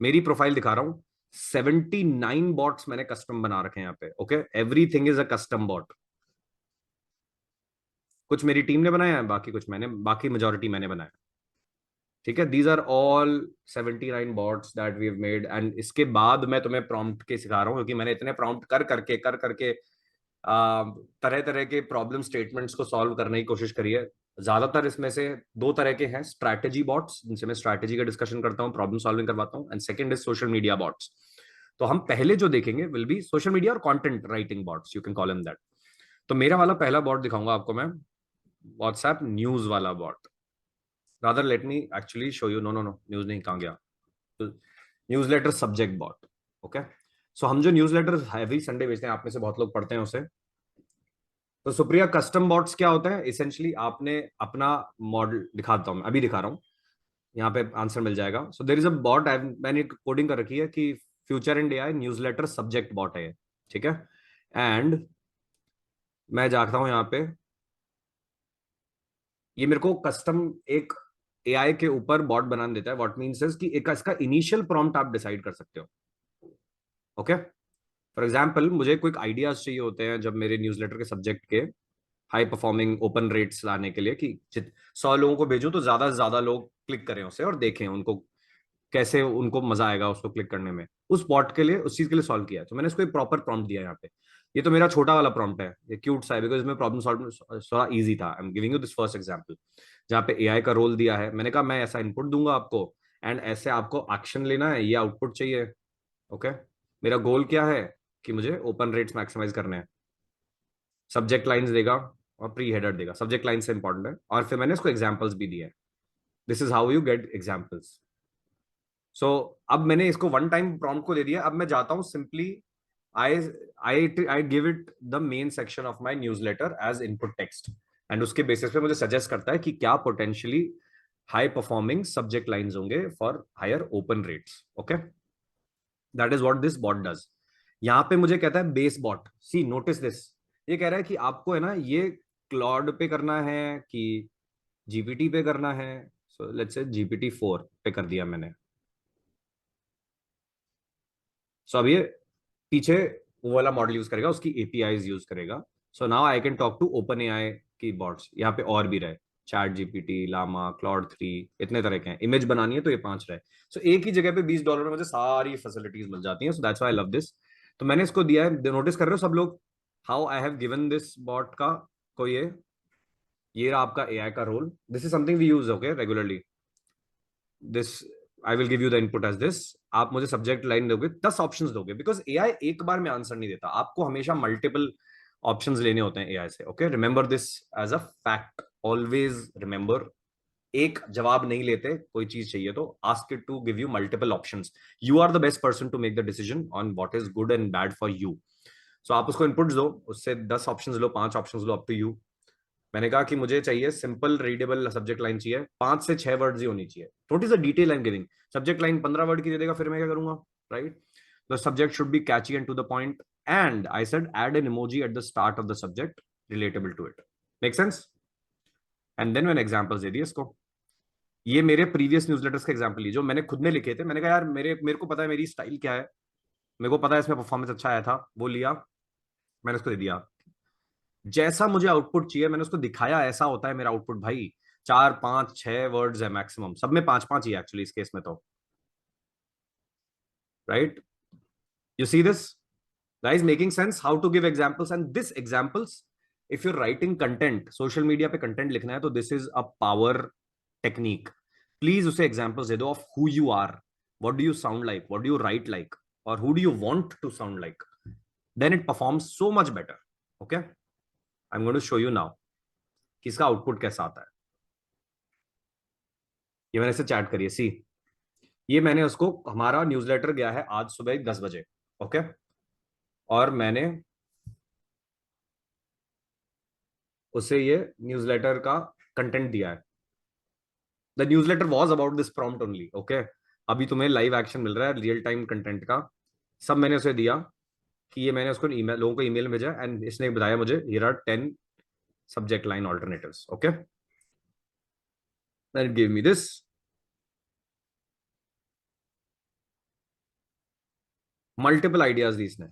मेरी profile दिखा रहा हूँ. 79 bots मैंने custom बना रखे हैं यहाँ पे. Okay, everything is a custom bot. कुछ मेरी टीम ने बनाया है, बाकी कुछ मैंने, बाकी मेजोरिटी मैंने बनाया. ठीक है. These are all 79 bots that we have made. And इसके बाद मैं तुम्हें प्रॉम्प्ट के सिखा रहा हूँ, क्योंकि मैंने इतने प्रॉम्प्ट कर करके तरह तरह के प्रॉब्लम स्टेटमेंट्स को सॉल्व करने की कोशिश करी है. ज्यादातर इसमें से दो तरह के हैं. स्ट्रैटेजी बॉट्स, जिनसे मैं स्ट्रैटेजी का डिस्कशन करता हूँ, प्रॉब्लम सॉल्विंग करवाता हूँ. And second is social media bots. तो हम पहले जो देखेंगे विल बी सोशल मीडिया और content writing bots, you can call them that. तो मेरा वाला पहला बॉट दिखाऊंगा आपको मैं, व्हाट्सएप न्यूज वाला bot. rather let me actually show you. No, news नहीं, कहाँ गया? Newsletter subject bot. Okay. So हम जो न्यूज़लेटर एवरी संडे भेजते हैं, आप में से बहुत लोग पढ़ते हैं उसे. तो सुप्रिया, कस्टम बॉट्स क्या होते हैं? इसेंशियली आपने अपना मॉडल, दिखाता हूं मैं, अभी दिखा रहा हूं, यहाँ पे आंसर मिल जाएगा. So there is a bot, मैंने कोडिंग कर रखी है कि future and AI newsletter subject bot है. ठीक है. एंड मैं जाता हूं यहाँ पे, ये मेरे को कस्टम एक एआई के ऊपर बॉट बनाने देता है. व्हाट मींस इज कि एक इसका इनिशियल प्रॉम्प्ट आप डिसाइड कर सकते हो. ओके. फॉर एग्जाम्पल, मुझे कोई आइडियाज चाहिए होते हैं जब मेरे न्यूज़लेटर के सब्जेक्ट के हाई परफॉर्मिंग ओपन रेट्स लाने के लिए, कि 100 लोगों को भेजूं तो ज्यादा से ज्यादा लोग क्लिक करें उसे और देखें उनको कैसे, उनको मजा आएगा उसको क्लिक करने में. उस बॉट के लिए, उस चीज के लिए सॉल्व किया है. तो मैंने इसको एक प्रॉपर प्रॉम्प्ट दिया यहाँ पे. ये तो मेरा छोटा वाला प्रॉम्प्ट है, ये क्यूट सा है बिकॉज इसमें प्रॉब्लम सॉल्व थोड़ा इजी था. आई am giving you this first example जहाँ पे एआई का रोल दिया है. मैंने कहा मैं ऐसा इनपुट दूंगा आपको एंड ऐसे आपको एक्शन लेना है, ये आउटपुट चाहिए. ओके. मेरा गोल क्या है कि मुझे ओपन रेट्स मैक्सिमाइज करने हैं. सब्जेक्ट लाइंस देगा और प्री हेडर देगा. सब्जेक्ट लाइन से इंपॉर्टेंट है. और फिर मैंने इसको एग्जांपल्स भी दिए. This is how you get examples. So अब मैंने इसको वन टाइम प्रॉम्प्ट को दे दिया. अब मैं जाता हूं simply, I I give it the main section of my newsletter as input text, and उसके बेसिस पे मुझे सजेस्ट करता है कि क्या potentially high performing subject lines होंगे for higher open rates. Okay. That is what this bot does. यहाँ पे मुझे कहता है base bot. See, notice this. ये कह रहा है कि आपको है ना, ये क्लॉड पे करना है कि जीपीटी पे करना है. सो लेट्स से GPT-4 पे कर दिया मैंने. सो अब ये पीछे वो वाला मॉडल यूज करेगा, उसकी एपीआईज यूज करेगा. So now I can talk to OpenAI की बॉट्स. यहाँ पे और भी रहे, चैट जीपीटी, लामा, क्लॉड 3, इतने तरह के हैं. इमेज बनानी है तो ये 5 रहे. सो एक ही जगह पे $20 में मुझे सारी फैसिलिटीज मिल जाती हैं. So that's why I love this. तो मैंने इसको दिया है. नोटिस कर रहे हो सब लोग how I have given this bot का को ये रहा आपका एआई का role. This is something we use okay regularly. This I will give you the input as this. आप मुझे सब्जेक्ट लाइन दोगे, 10 ऑप्शंस दोगे, बिकॉज एआई एक बार में आंसर नहीं देता. आपको हमेशा मल्टीपल ऑप्शंस लेने होते हैं एआई से. Okay, remember this as a fact. Always remember, एक जवाब नहीं लेते. कोई चीज चाहिए तो ask it to give you multiple options. You are the best person to make the decision on what is good and bad for you. So आप उसको इनपुट्स दो, उससे 10 ऑप्शंस लो, 5 ऑप्शंस लो, अप टू यू. मैंने कहा कि मुझे चाहिए सिंपल रीडेबल सब्जेक्ट लाइन चाहिए, 5 से 6 वर्ड्स ही होनी चाहिए. What is the detail I am giving. Subject line 15 word की दे देगा, फिर मैं क्या करूंगा, right? The subject should be catchy and to the point. And I said add an emoji at the start of the subject relatable to it. Make sense? And then मैंने examples दे दिए इसको. ये मेरे प्रीवियस न्यूज़लेटर्स के example ली जो मैंने खुद ने लिखे थे. मैंने कहा यार मेरे को पता है मेरी स्टाइल क्या है, मेरे को पता है इसमें परफॉर्मेंस अच्छा आया था, वो लिया, मैंने उसको दे दिया. जैसा मुझे आउटपुट चाहिए मैंने उसको दिखाया. ऐसा होता है मेरा आउटपुट भाई. 4 5 6 वर्ड्स है मैक्सिमम, सब में 5 5 ही एक्चुअली इस केस में तो, right? You see this guys making sense how to give examples. And this examples, if you're writing content, social media पे content लिखना है तो this is a power technique. Please उसे examples दे दो of who you are, what do you sound like, what do you write like, or who do you want to sound like. Then it performs so much better. Okay, I'm going to show you now कि इसका output कैसा आता है. ये मैंने इसे chat करिए. सी, ये मैंने उसको, हमारा न्यूज़लेटर गया है आज सुबह 10 बजे. ओके, और मैंने उसे ये न्यूज़लेटर का कंटेंट दिया है. The newsletter was about this prompt only. Okay, अभी तुम्हें लाइव एक्शन मिल रहा है, रियल टाइम कंटेंट का. सब मैंने उसे दिया कि ये मैंने उसको ईमेल, लोगों को ईमेल भेजा, एंड इसने बताया मुझे here are 10 subject line alternatives. Okay, then it give me this. Multiple ideas दी इसने.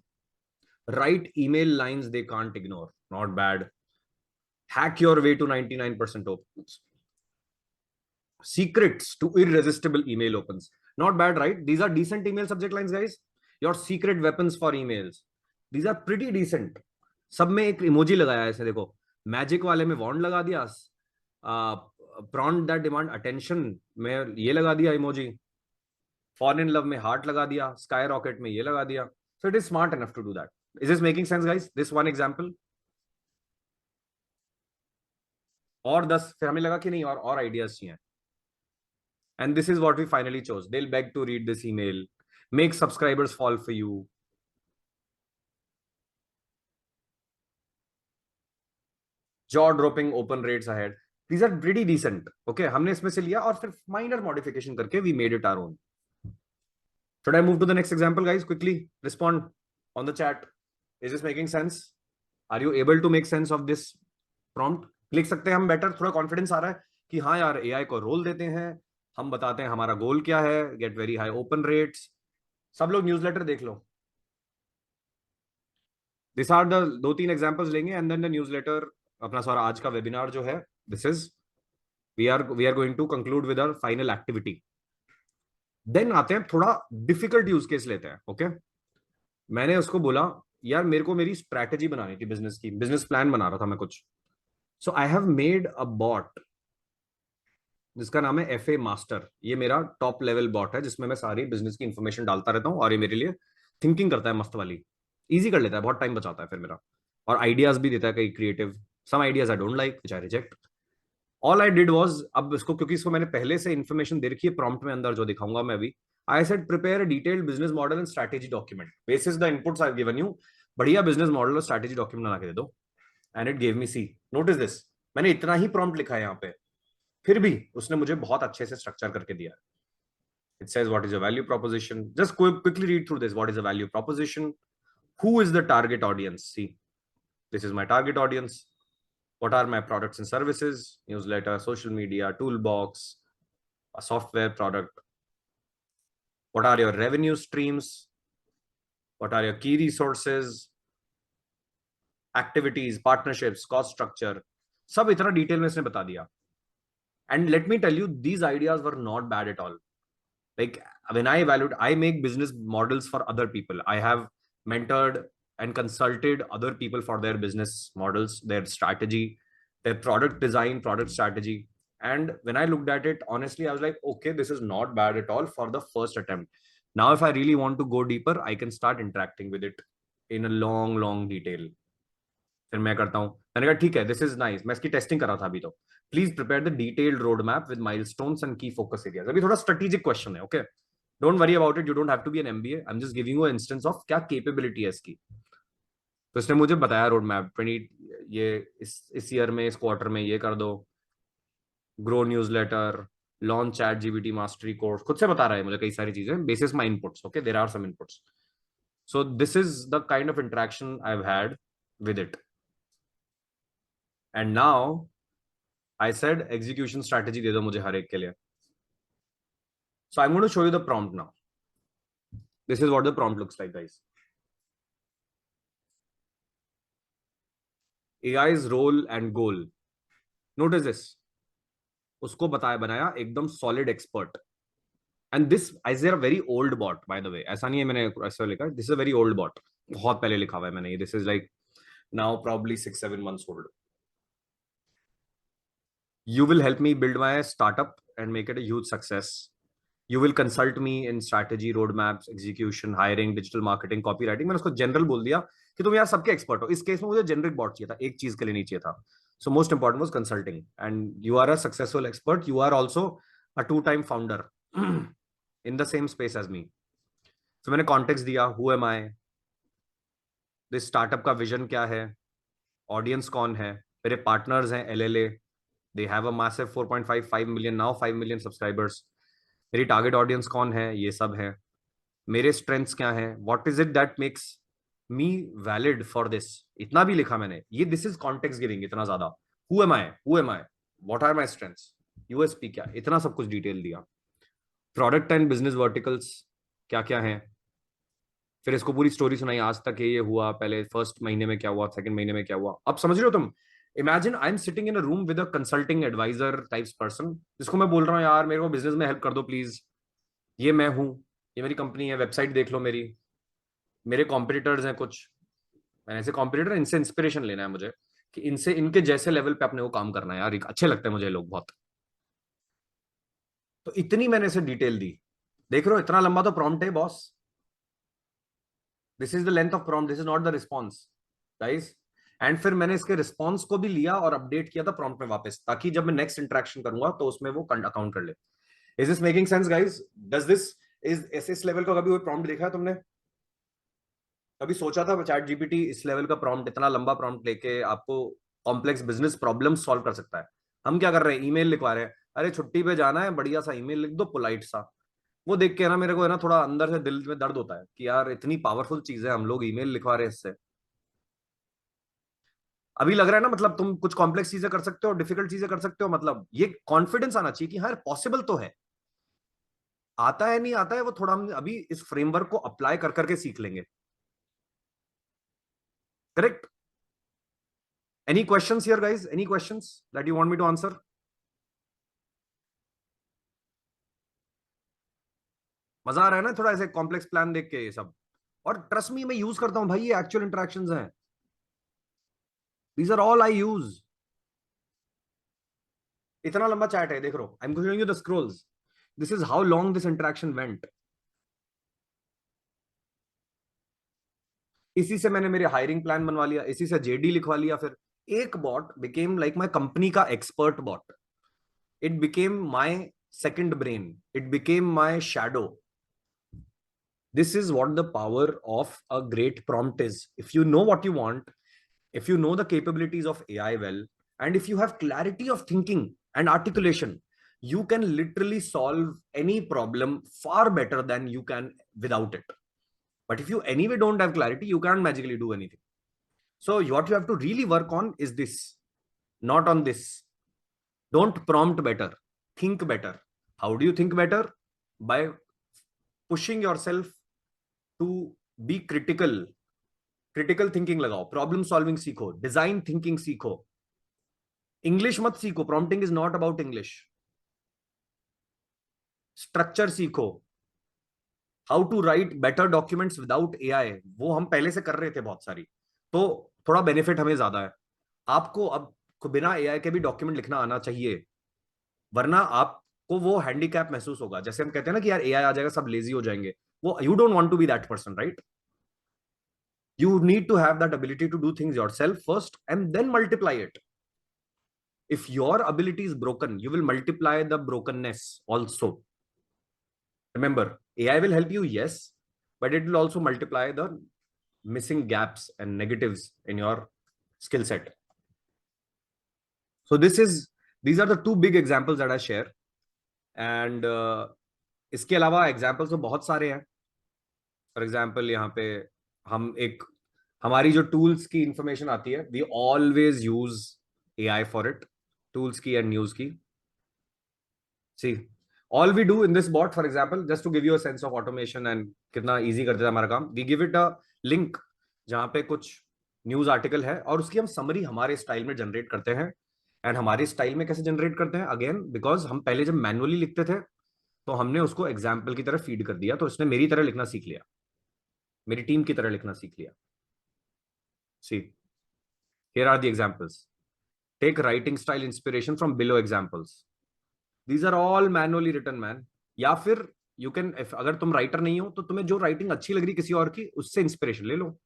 Write email lines they can't ignore, not bad. Hack your way to 99% open. Secrets to irresistible email opens. Not bad, right? These are decent email subject lines, guys. Your secret weapons for emails. These are pretty decent. सब में एक emoji लगाया है ऐसे देखो. Magic वाले में वॉन्ड लगा दिया, प्रॉन्ट दैट डिमांड अटेंशन में ये लगा दिया इमोजी, फॉल इन लव में हार्ट लगा दिया, स्काई रॉकेट में ये लगा दिया. So it is smart enough to do that. Is this making sense guys? This one example. और 10 फिर हमें लगा कि नहीं और आइडियाज चाहिए. And this is what we finally chose. They'll beg to read this email, make subscribers fall for you. Jaw-dropping open rates ahead. These are pretty decent. Okay, हमने इसमें से लिया और फिर minor modification करके we made it our own. Should I move to the next example, guys? Quickly respond on the chat. Is this making sense? Are you able to make sense of this prompt? लिख सकते हैं हम better, थोड़ा confidence आ रहा है कि हाँ यार एआई को रोल देते हैं, हम बताते हैं हमारा गोल क्या है, get very high open rates. सब लोग न्यूज़लेटर देख लो. दिस आर द 2-3 एग्जांपल्स लेंगे एंड देन द न्यूज़लेटर, अपना सारा आज का वेबिनार जो है, this is we are going to conclude with our final activity. Then आते हैं थोड़ा डिफिकल्ट यूज केस लेते हैं. ओके, मैंने उसको बोला यार मेरे को मेरी स्ट्रैटेजी बनानी थी बिजनेस की, बिजनेस प्लान बना रहा था मैं कुछ. So I have made a bot जिसका नाम है FA मास्टर. ये मेरा टॉप लेवल बॉट है जिसमें मैं सारी बिजनेस की इंफॉर्मेशन डालता रहता हूँ और ये मेरे लिए थिंकिंग करता है मस्त वाली, इजी कर लेता है, बहुत टाइम बचाता है फिर मेरा, और आइडियाज भी देता है कई creative. Some ideas I don't like which I reject. All I did was, अब इसको क्योंकि इसको मैंने पहले से इन्फॉर्मेशन दे रखी है प्रॉम्प्ट में अंदर जो दिखाऊंगा मैं अभी, I said prepare a detailed business model and strategy document basis the inputs I have given you. बढ़िया बिजनेस मॉडल और स्ट्रेटेजी डॉक्यूमेंट बना के दे दो. And it gave me, see notice this, मैंने इतना ही प्रॉम्प्ट लिखा है यहाँ पे, फिर भी उसने मुझे बहुत अच्छे से स्ट्रक्चर करके दिया. It says what is a value proposition. Just quickly read through this. What is a value proposition? Who is the target audience? See, this is my target audience. What are my products and services? Newsletter, social media, toolbox, a software product. What are your revenue streams? What are your key resources? Activities, partnerships, cost structure. सब इतना detail में इसने बता दिया. And let me tell you, these ideas were not bad at all. Like when I evaluate, I make business models for other people. I have mentored and consulted other people for their business models, their strategy, their product design, product strategy. And when I looked at it, honestly, I was like, okay, this is not bad at all for the first attempt. Now, if I really want to go deeper, I can start interacting with it in a long detail. फिर मैं करता हूँ. मैंने कहा ठीक है, this is nice. मैं इसकी टेस्टिंग कर रहा था अभी. तो please prepare the detailed road map with milestones and key focus areas. अभी थोड़ा स्ट्रेटेजिक क्वेश्चन है. Okay, don't worry about it. You don't have to be an MBA. I am just giving you instance of क्या capability है इसकी. तो इसने मुझे बताया रोड मैप 20 ये इस ईयर में, इस क्वार्टर में ये कर दो, grow newsletter, launch ChatGPT mastery course. खुद से बता रहा है मुझे कई सारी चीजें basis my inputs. Okay, there are some inputs. So this is the kind of interaction I have had with it. And now I said execution strategy दे दो मुझे हर एक के लिए. So I'm going to show you the prompt now. This is what the prompt looks like, guys. AI's role and goal. Notice this. उसको बनाया एकदम solid expert. And this is a very old bot, by the way. ऐसा नहीं है मैंने ऐसा लिखा. This is a very old bot. बहुत पहले लिखा हुआ है मैंने. This is like now probably 6-7 months old. You will help me build my startup and make it a huge success. You will consult me in strategy, roadmaps, execution, hiring, digital marketing, copywriting. मैंने उसको general बोल दिया कि तुम यार सबके expert हो. इस केस में मुझे जेनरिक बॉट चाहिए था, एक चीज के लिए नहीं चाहिए था. So most important was consulting. And you are a successful expert. You are also a 2-time founder in the same space as me. So मैंने context दिया. Who am I? This startup का vision क्या है? Audience कौन है? मेरे partners हैं LLA. They have a massive 4.55 million, now 5 million subscribers. मेरी टारगेट ऑडियंस कौन है? ये सब है. मेरे स्ट्रेंथ्स क्या हैं? What is it that makes me valid for this. इतना भी लिखा मैंने. ये दिस इज कॉन्टेक्स्ट गिविंग इतना ज्यादा. Who am I, what are my strengths, USP क्या, इतना सब कुछ डिटेल दिया. प्रोडक्ट एंड बिजनेस वर्टिकल्स क्या क्या है. फिर इसको पूरी स्टोरी सुनाई. आज तक ये हुआ, पहले फर्स्ट महीने में क्या हुआ, सेकंड महीने में क्या हुआ. अब समझ रहे हो तुम. Imagine I am sitting in a room with a consulting advisor types person, जिसको मैं बोल रहा हूँ यार मेरे को बिजनेस में हेल्प कर दो प्लीज. ये मैं हूँ, ये मेरी कंपनी है, वेबसाइट देख लो मेरी, मेरे कॉम्पिटिटर्स हैं कुछ. मैंने ऐसे कॉम्पिटिटर, इनसे इंस्पिरेशन लेना है मुझे कि इनसे इनके जैसे लेवल पे अपने को काम करना है यार. अच्छे लगते हैं मुझे लोग बहुत. तो इतनी मैंने इसे डिटेल दी. देख रहे हो इतना लंबा तो प्रॉम्प्ट है boss. This is the length of prompt, this is not the response guys. And फिर मैंने इसके रिस्पॉन्स को भी लिया और अपडेट किया था प्रॉम्प्ट में वापस, ताकि जब मैं नेक्स्ट इंटरेक्शन करूंगा तो उसमें वो अकाउंट कर ले. Is this making sense guys? Does this is इस लेवल का कभी कोई प्रॉम्प्ट देखा है तुमने? कभी सोचा था चैट जीपीटी इस लेवल का प्रॉम्प्ट, इतना लंबा प्रॉम्प्ट लेके आपको कॉम्प्लेक्स बिजनेस प्रॉब्लम सॉल्व कर सकता है? हम क्या कर रहे हैं, ईमेल लिखवा रहे हैं. अरे छुट्टी पे जाना है, बढ़िया सा ईमेल लिख दो, पोलाइट सा. वो देख के ना मेरे को है ना थोड़ा अंदर से दिल में दर्द होता है कि यार इतनी पावरफुल चीज है, हम लोग ईमेल लिखवा रहे हैं इससे. अभी लग रहा है ना, मतलब तुम कुछ कॉम्प्लेक्स चीजें कर सकते हो, डिफिकल्ट चीजें कर सकते हो. मतलब ये कॉन्फिडेंस आना चाहिए कि हाँ पॉसिबल तो है. आता है नहीं आता है वो थोड़ा हम अभी इस फ्रेमवर्क को अप्लाई कर करके सीख लेंगे. Correct? Any questions here guys? Any questions that you want me to answer? मजा आ रहा है ना थोड़ा ऐसे कॉम्प्लेक्स प्लान देख के ये सब. और ट्रस्ट मी, मैं यूज करता हूं भाई, ये एक्चुअल इंटरेक्शंस हैं. These are all I use. इतना लंबा चैट है, देख लो. I am showing you the scrolls. This is how long this interaction went. इसी से मैंने मेरे हायरिंग प्लान बनवा लिया, इसी से जेडी लिखवा लिया. फिर एक bot became like my company का expert bot. It became my second brain. It became my shadow. This is what the power of a great prompt is. If you know what you want, if you know the capabilities of AI well, and if you have clarity of thinking and articulation, you can literally solve any problem far better than you can without it. But if you anyway don't have clarity, you can't magically do anything. So what you have to really work on is this. not on this. Don't prompt better. Think better. How do you think better? By pushing yourself to be critical. Critical thinking लगाओ. Problem solving सीखो. Design thinking सीखो. English मत सीखो. Prompting is not about English. Structure सीखो. How to write better documents without AI, वो हम पहले से कर रहे थे बहुत सारी, तो थोड़ा बेनिफिट हमें ज्यादा है. आपको अब बिना एआई के भी डॉक्यूमेंट लिखना आना चाहिए, वरना आपको वो हैंडीकैप महसूस होगा. जैसे हम कहते हैं ना कि यार एआई आ जाएगा सब लेजी हो जाएंगे, वो you don't want to be that person, right? You need to have that ability to do things yourself first and then multiply it. If your ability is broken, you will multiply the brokenness also. Remember, AI will help you, yes, but it will also multiply the missing gaps and negatives in your skill set. So these are the two big examples that I share. And इसके अलावा examples तो बहुत सारे हैं. For example, यहाँ पे हमारी जो tools की information आती है, we always use AI for it. Tools की and news की. See, all we do in this bot, for example, just to give you a sense of automation and कितना easy कर देता है हमारा काम, we give it a link जहाँ पे कुछ न्यूज आर्टिकल है और उसकी हम समरी हमारे स्टाइल में जनरेट करते हैं. एंड हमारे स्टाइल में कैसे जनरेट करते हैं? अगेन बिकॉज हम पहले जब मैनुअली लिखते थे तो हमने उसको एग्जाम्पल की तरह फीड कर दिया, तो इसने मेरी तरह लिखना सीख लिया, मेरी टीम की तरह लिखना सीख लिया. See, here are the examples. Take writing style inspiration from below examples. These are all manually written man. या फिर यू कैन, अगर तुम राइटर नहीं हो तो तुम्हें जो राइटिंग अच्छी लग रही किसी और की, उससे इंस्पिरेशन ले लो.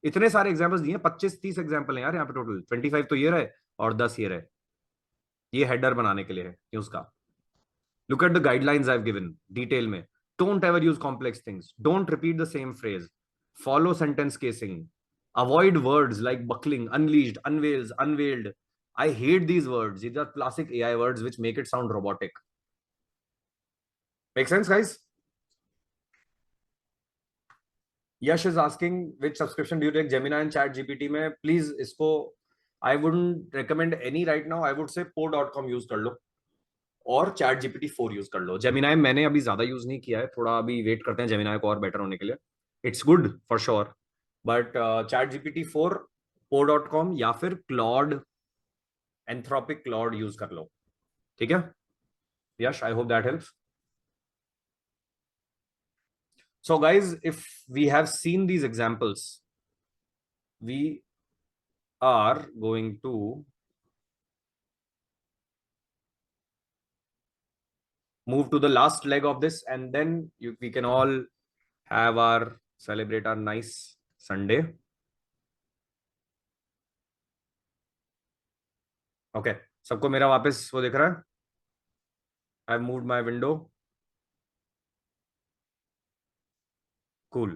इतने सारे एग्जांपल्स दिए, 25-30 एग्जांपल हैं यार यहाँ पे टोटल. 25 तो ये रहे और 10 ये रहे. ये हेडर बनाने के लिए है न्यूज का. Look at the guidelines I have given detail में. Don't ever use complex things. Don't repeat the same phrase. Follow sentence casing. Avoid words like buckling, unleashed, unveils, unveiled. I hate these words. These are classic AI words which make it sound robotic. Make sense, guys? Yash is asking which subscription do you take, Gemini and ChatGPT में. Please इसको I wouldn't recommend any right now. I would say po.com use कर लो और ChatGPT 4 use कर लो. Gemini मैंने अभी ज्यादा use नहीं किया है, थोड़ा अभी वेट करते हैं Gemini को और बेटर होने के लिए. It's good for sure, but ChatGPT 4, po.com या फिर Claude, Anthropic Claude यूज कर लो. ठीक है Yash, I hope that helps. So guys, if we have seen these examples, we are going to move to the last leg of this, and then we can all celebrate our nice Sunday. Okay, सबको मेरा वापस वो दिख रहा है? I've moved my window. Cool.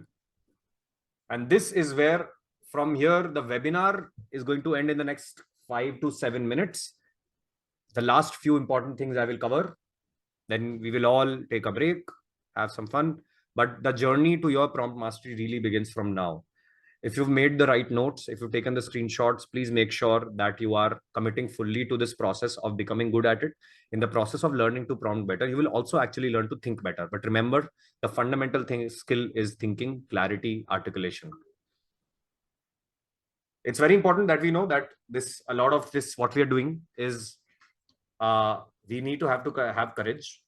And this is where from here the webinar is going to end in the next 5 to 7 minutes. The last few important things I will cover. Then we will all take a break, have some fun. But the journey to your prompt mastery really begins from now. If you've made the right notes, if you've taken the screenshots, please make sure that you are committing fully to this process of becoming good at it. In the process of learning to prompt better, you will also actually learn to think better. But remember, the fundamental skill is thinking, clarity, articulation. It's very important that we know that a lot of this, what we are doing is we need to have courage.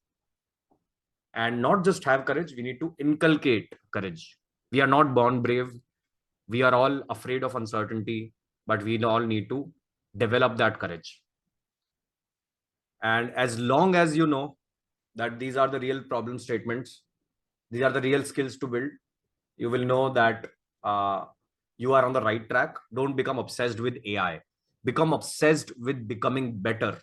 And not just have courage, we need to inculcate courage. We are not born brave. We are all afraid of uncertainty, but we all need to develop that courage. And as long as you know that these are the real problem statements, these are the real skills to build, you will know that you are on the right track. Don't become obsessed with AI. Become obsessed with becoming better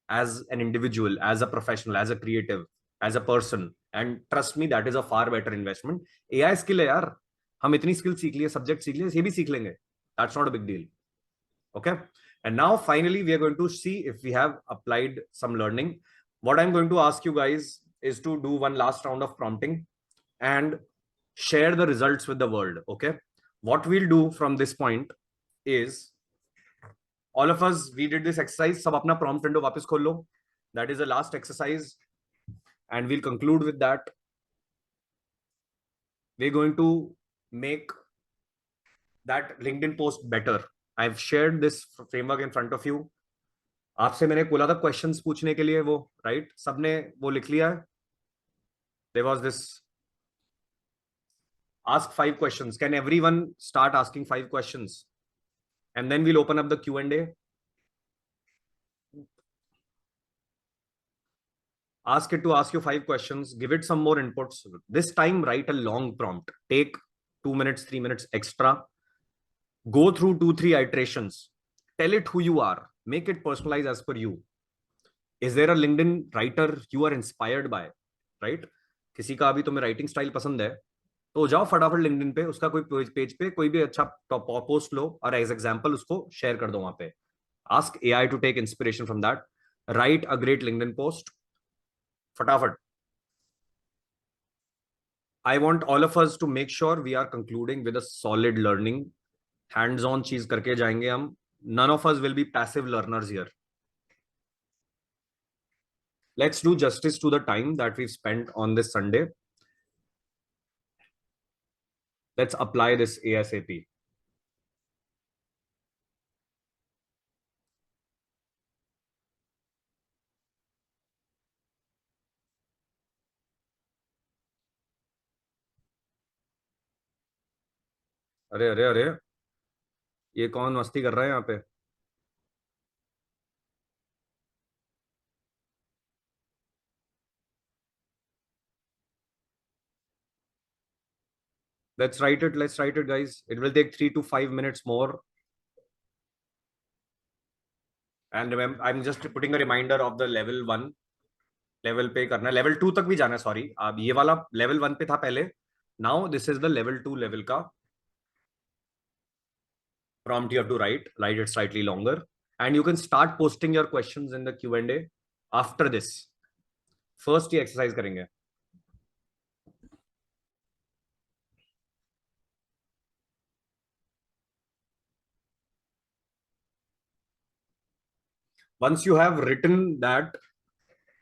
as an individual, as a professional, as a creative, as a person. And trust me, that is a far better investment. AI skill है यार. हम इतनी skill सीख लिए, subject सीख लिए, ये भी सीख लेंगे. That's not a big deal. Okay. And now finally we are going to see if we have applied some learning. What I'm going to ask you guys is to do one last round of prompting and share the results with the world. Okay. What we'll do from this point is all of us, we did this exercise. सब अपना prompt window वापस खोल लो. That is the last exercise, and we'll conclude with that. We're going to make that LinkedIn post better. I've shared this framework in front of you. आपसे मैंने बोला था questions पूछने के लिए, वो right? सबने वो लिख लिया है. There was this ask 5 questions. Can everyone start asking 5 questions? And then we'll open up the Q&A. Ask it to ask you 5 questions. Give it some more inputs. This time, write a long prompt. Take 2 minutes, 3 minutes extra. Go through 2-3 iterations. Tell it who you are. Make it personalized as per you. Is there a LinkedIn writer you are inspired by? Right? किसी का अभी तुम्हें writing style पसंद है, तो जाओ फटाफट LinkedIn पे, उसका कोई पेज पे कोई भी अच्छा पोस्ट लो और एज एग्जांपल उसको शेयर कर दो वहां पे. Ask AI to take inspiration from that. Write a great LinkedIn post. फटाफट. I want all of us to make sure we are concluding with a solid learning. Hands-on चीज करके जाएंगे हम. None of us will be passive learners here. Let's do justice to the time that we've spent on this Sunday. Let's apply this ASAP. अरे अरे अरे, ये कौन मस्ती कर रहा है यहाँ पे? Let's write it. Let's write it, guys. It will take 3 to 5 minutes more. And remember, I'm just putting a reminder of the level 1. Level पे करना है, लेवल 2 तक भी जाना है. सॉरी, अब ये वाला लेवल 1 पे था पहले. Now this is the level 2 level का prompt you have to write it slightly longer, and you can start posting your questions in the Q&A after this. First ये exercise करेंगे. Once you have written that,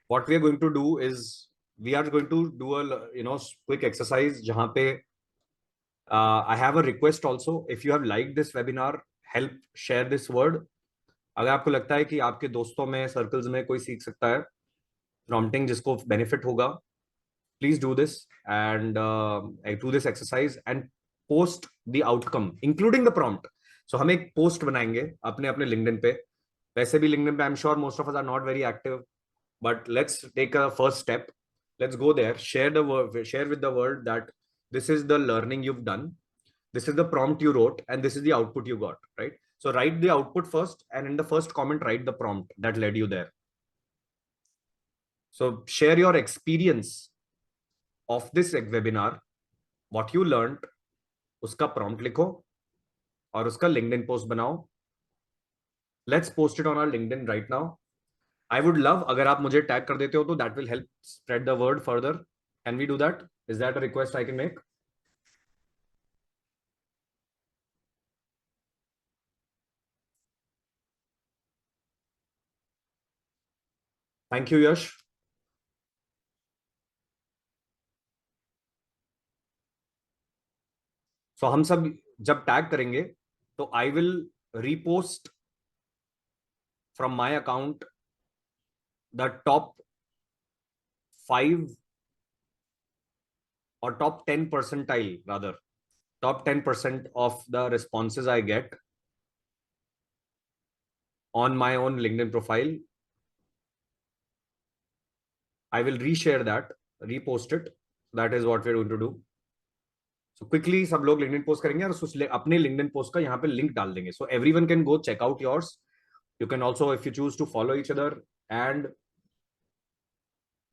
what we are going to do is we are going to do a quick exercise जहाँ पे I have a request also. If you have liked this webinar, help share this word. अगर आपको लगता है कि आपके दोस्तों में, सर्कल्स में कोई सीख सकता है prompting जिसको benefit होगा, please do this and do this exercise and post the outcome including the prompt. So हम एक post बनाएंगे अपने अपने LinkedIn पे. वैसे भी LinkedIn पे I'm sure most of us are not very active, but let's take a first step. Let's go there, share with the world that this is the learning you've done, this is the prompt you wrote, and this is the output you got, right? So write the output first, and in the first comment write the prompt that led you there. So share your experience of this webinar, what you learned, उसका prompt लिखो और उसका LinkedIn post बनाओ. Let's post it on our LinkedIn right now. I would love अगर आप मुझे tag कर देते हो तो that will help spread the word further. Can we do that? Is that a request I can make? Thank you, Yash. So हम सब जब tag करेंगे तो I will repost from my account the top 5 or top 10 percentile, rather top 10% of the responses I get on my own LinkedIn profile. I will reshare that, repost it. That is what we're going to do. So quickly सब लोग LinkedIn post करेंगे और अपने LinkedIn post का यहाँ पे link डाल देंगे. So everyone can go check out yours. You can also, if you choose to follow each other, and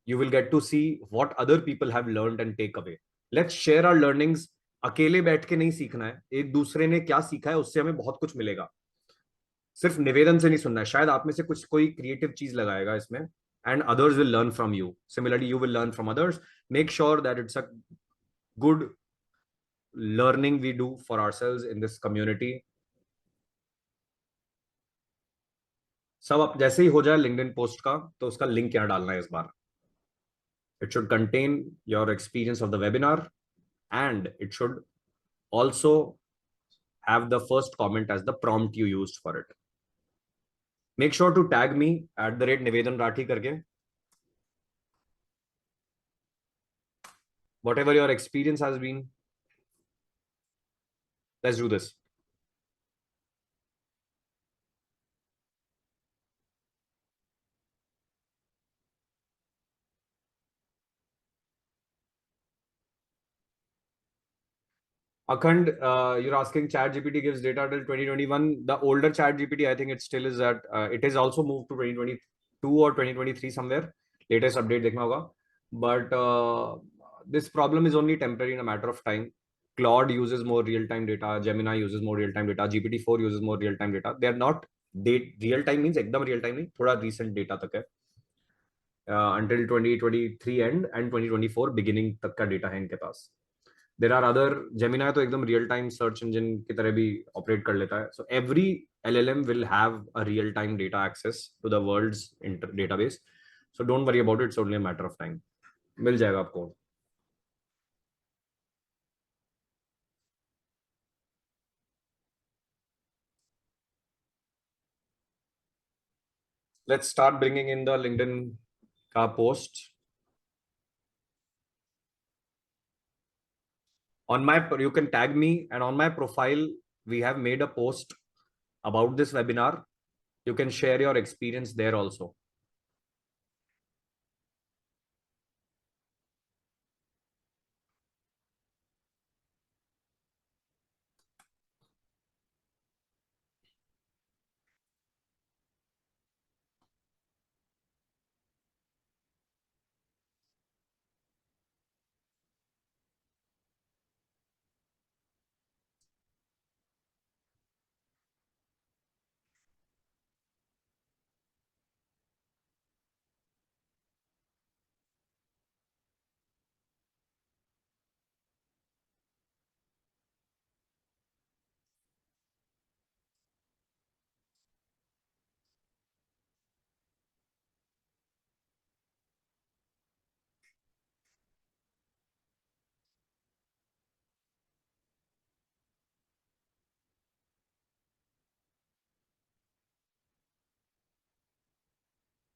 you will get to see what other people have learned and take away. Let's share our learnings. अकेले बैठ के नहीं सीखना है, एक दूसरे ने क्या सीखा है उससे हमें बहुत कुछ मिलेगा. सिर्फ निवेदन से नहीं सुनना है, शायद आप में से कुछ कोई क्रिएटिव चीज लगाएगा इसमें, and others will learn from you. Similarly, you will learn from others. Make sure that it's a good learning we do for ourselves in this community. सब अब जैसे ही हो जाए लिंक्डइन पोस्ट का तो उसका लिंक यहाँ डालना है इस बार. It should contain your experience of the webinar, and it should also have the first comment as the prompt you used for it. Make sure to tag me @Nivedan Rathi karke. Whatever your experience has been, let's do this. Akhand, you're asking ChatGPT gives data till 2021. The older ChatGPT, I think it still is at, it is also moved to 2022 or 2023 somewhere. Latest update dekhna hoga. But this problem is only temporary in a matter of time. Claude uses more real-time data. Gemini uses more real-time data. GPT-4 uses more real-time data. They are not real-time means एकदम real-time नहीं, थोड़ा recent data तक है. Until 2023 end and 2024 beginning तक का data है इनके पास. There are other Gemini तो एकदम real time search engine की तरह भी operate कर लेता है. So every LLM will have a real time data access to the world's database. So don't worry about it. It's only a matter of time. मिल जाएगा आपको. Let's start bringing in the LinkedIn का post. On my, you can tag me, and on my profile we have made a post about this webinar. You can share your experience there also.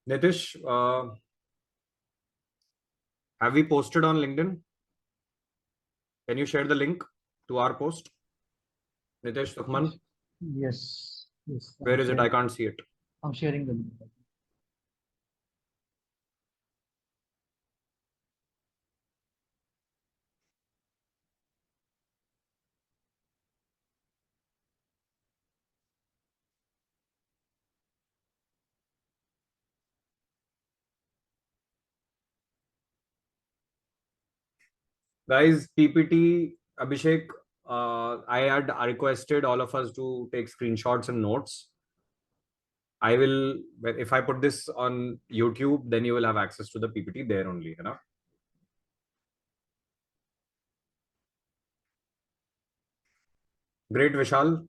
Nitish, have we posted on LinkedIn? Can you share the link to our post? Nitesh Sukhman?
Yes. Yes.
Where is it? I can't see it.
I'm sharing the link.
Guys, PPT, Abhishek, I had requested all of us to take screenshots and notes. I will, if I put this on YouTube, then you will have access to the PPT there only. You know? Great, Vishal.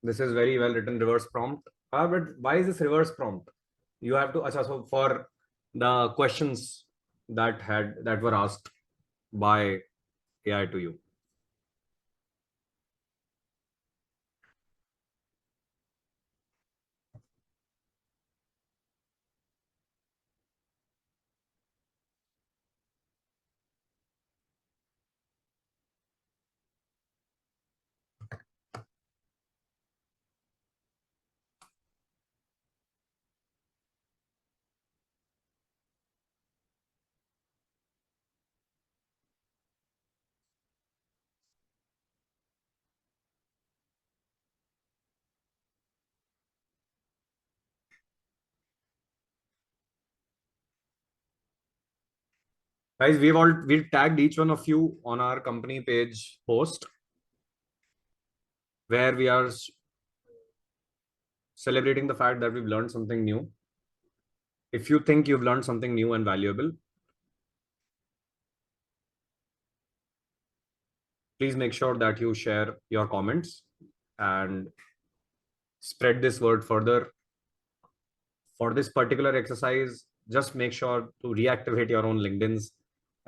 This is very well written reverse prompt. But why is this reverse prompt? You have to, so for the questions that were asked by AI to you. Guys, we've tagged each one of you on our company page post where we are celebrating the fact that we've learned something new. If you think you've learned something new and valuable, please make sure that you share your comments, and spread this word further. For this particular exercise, just make sure to reactivate your own LinkedIn's,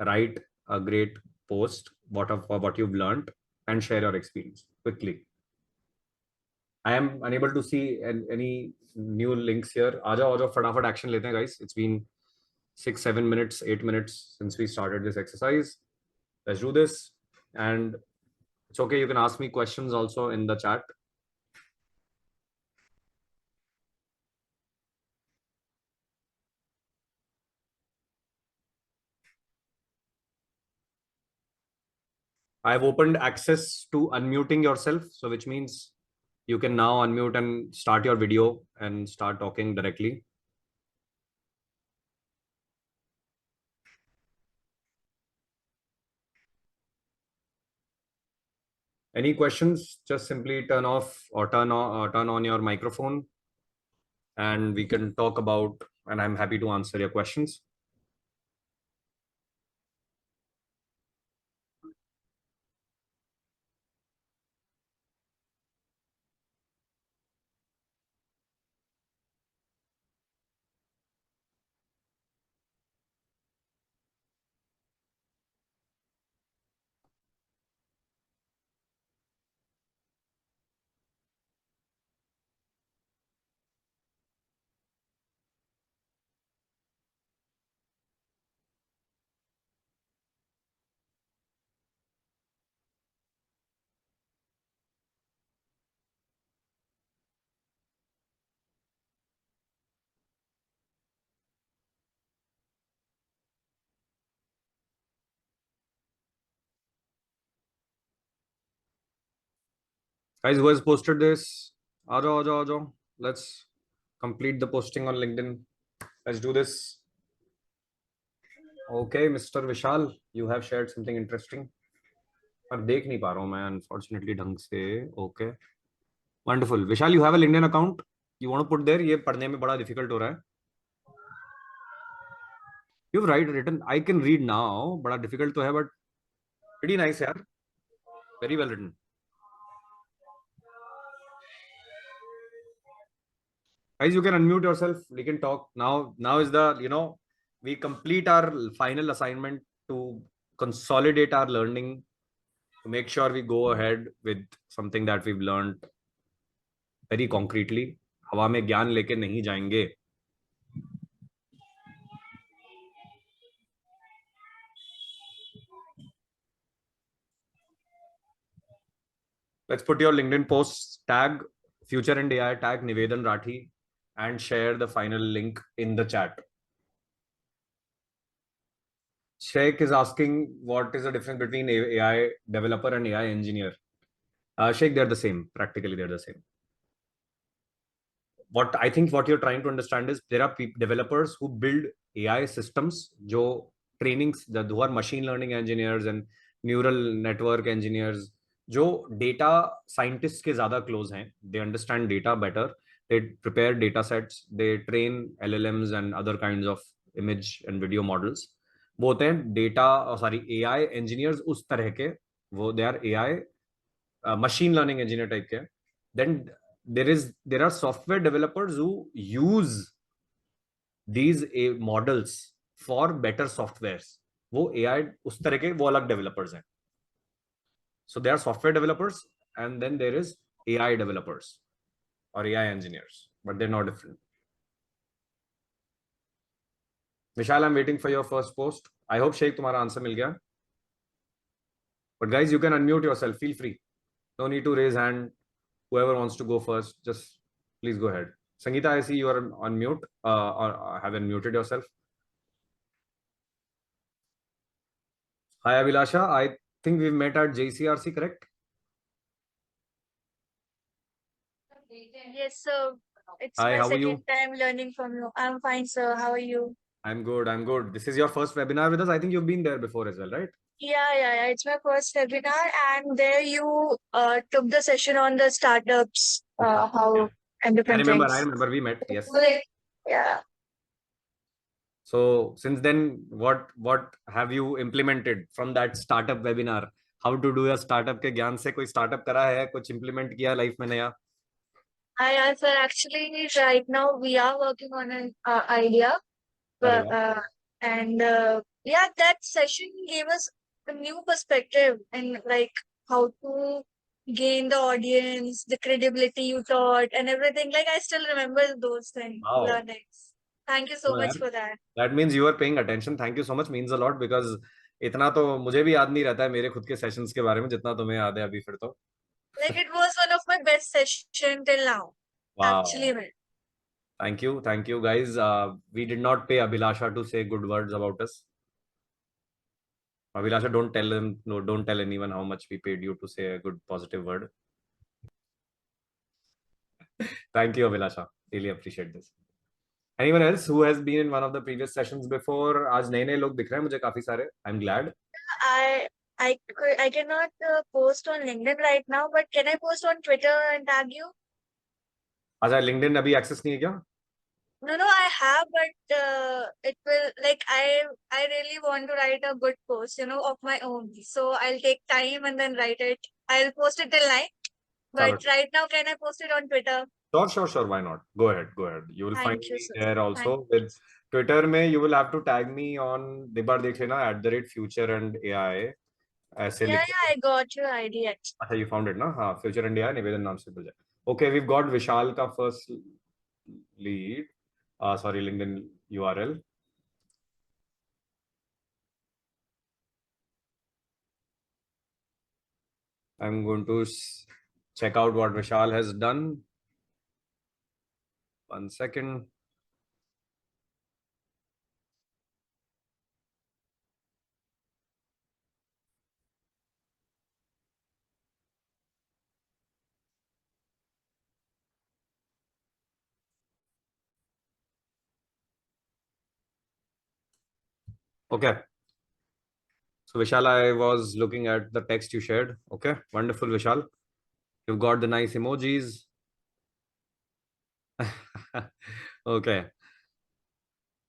write a great post, what you've learned, and share your experience quickly. I am unable to see any new links here. Aaja, फटाफट action लेते हैं, guys. It's been 6, 7 minutes, 8 minutes since we started this exercise. Let's do this. And it's okay, you can ask me questions also in the chat. I've opened access to unmuting yourself, so which means you can now unmute and start your video and start talking directly. Any questions? Just simply turn off or turn on your microphone, and we can talk about, and I'm happy to answer your questions. Guys, who has posted this? Aajo. Let's complete the posting on LinkedIn. Let's do this. Okay, Mr. Vishal, you have shared something interesting. पर देख नहीं पा रहा हूँ मैं unfortunately ढंग से. Okay, wonderful. Vishal, you have a LinkedIn account? You want to put there? ये पढ़ने में बड़ा difficult हो रहा है. You've written. I can read now. बड़ा difficult तो है, but pretty nice यार. Very well written. Guys, you can unmute yourself. We can talk now. Now is the, we complete our final assignment to consolidate our learning, to make sure we go ahead with something that we've learned very concretely. हवा में ज्ञान लेके नहीं जाएंगे. Let's put your LinkedIn posts, tag Future and AI, tag Nivedan Rathi, and share the final link in the chat. Sheikh is asking what is the difference between AI developer and AI engineer. Sheikh, they're the same. Practically, they're the same. What I think what you're trying to understand is there are developers who build AI systems, who are machine learning engineers and neural network engineers, जो data scientists के ज़्यादा close हैं. They understand data better. They prepare data sets. They train LLMs and other kinds of image and video models. वो होते हैं AI engineers उस तरह के. वो they are AI machine learning engineer type के. Then there are software developers who use these models for better softwares. वो AI उस तरह के वो अलग developers हैं. So there are software developers, and then there is AI developers or AI engineers, but they're not different. Vishal, I'm waiting for your first post. I hope Sheikh तुम्हारा answer मिल गया. But guys, you can unmute yourself. Feel free. No need to raise hand. Whoever wants to go first, just please go ahead. Sangeeta, I see you are on mute or have unmuted yourself. Hi, Abhilasha. I think we've met at JCRC, correct?
Yes, sir. It's
Hi,
my
how are you?
second time learning from you. I'm fine, sir. How are you?
I'm good. This is your first webinar with us. I think you've been there before as well, right?
Yeah. It's my first webinar, and there you took the session on the startups, how and different
I
things.
remember we met. Yes.
Yeah.
So since then, what have you implemented from that startup webinar? How to do a startup के ज्ञान से कोई startup करा है, कुछ implement किया life में नया?
Hi, sir. Actually, right now we are working on an idea,
अरे
but,
वाह
and yeah, that session gave us a new perspective and like how to gain the audience, the credibility you taught, and everything. Like I still remember those things,
wow
learnings. Thank you so
तो
much
यार
for that.
That means you are paying attention thank you so much means a lot because इतना तो मुझे भी याद नहीं रहता है मेरे खुद के सेशंस के बारे में जितना तुम्हें याद है अभी फिर तो
Like it was one of my best session till now.
Wow
Actually, man.
thank you guys we did not pay Abhilasha to say good words about us Abhilasha don't tell them no don't tell anyone how much we paid you to say a good positive word thank you Abhilasha really appreciate this anyone else who has been in one of the previous sessions before आज नए नए लोग दिख रहे हैं मुझे काफी सारे I'm glad
I cannot post on LinkedIn right now, but can I post on Twitter and tag you?
अच्छा LinkedIn अभी एक्सेस नहीं है क्या
No, I have, but it will like I really want to write a good post, of my own. So I'll take time and then write it. I'll post it till 9.
चलो
But right now, can I post it on Twitter?
Sure. Why not? Go ahead. You will find
Thank you,
me
sir.
there also
Thank
with Twitter. May you will have to tag me on दिबार देख लेना @future and AI ऐसे
yeah,
लिख
I got your ID actually.
अच्छा you found it ना हाँ future and AI निवेदन नाम से खुल जाए okay we've got Vishal का first lead sorry LinkedIn URL I'm going to check out what Vishal has done 1 second okay so Vishal I was looking at the text you shared okay wonderful Vishal you've got the nice emojis okay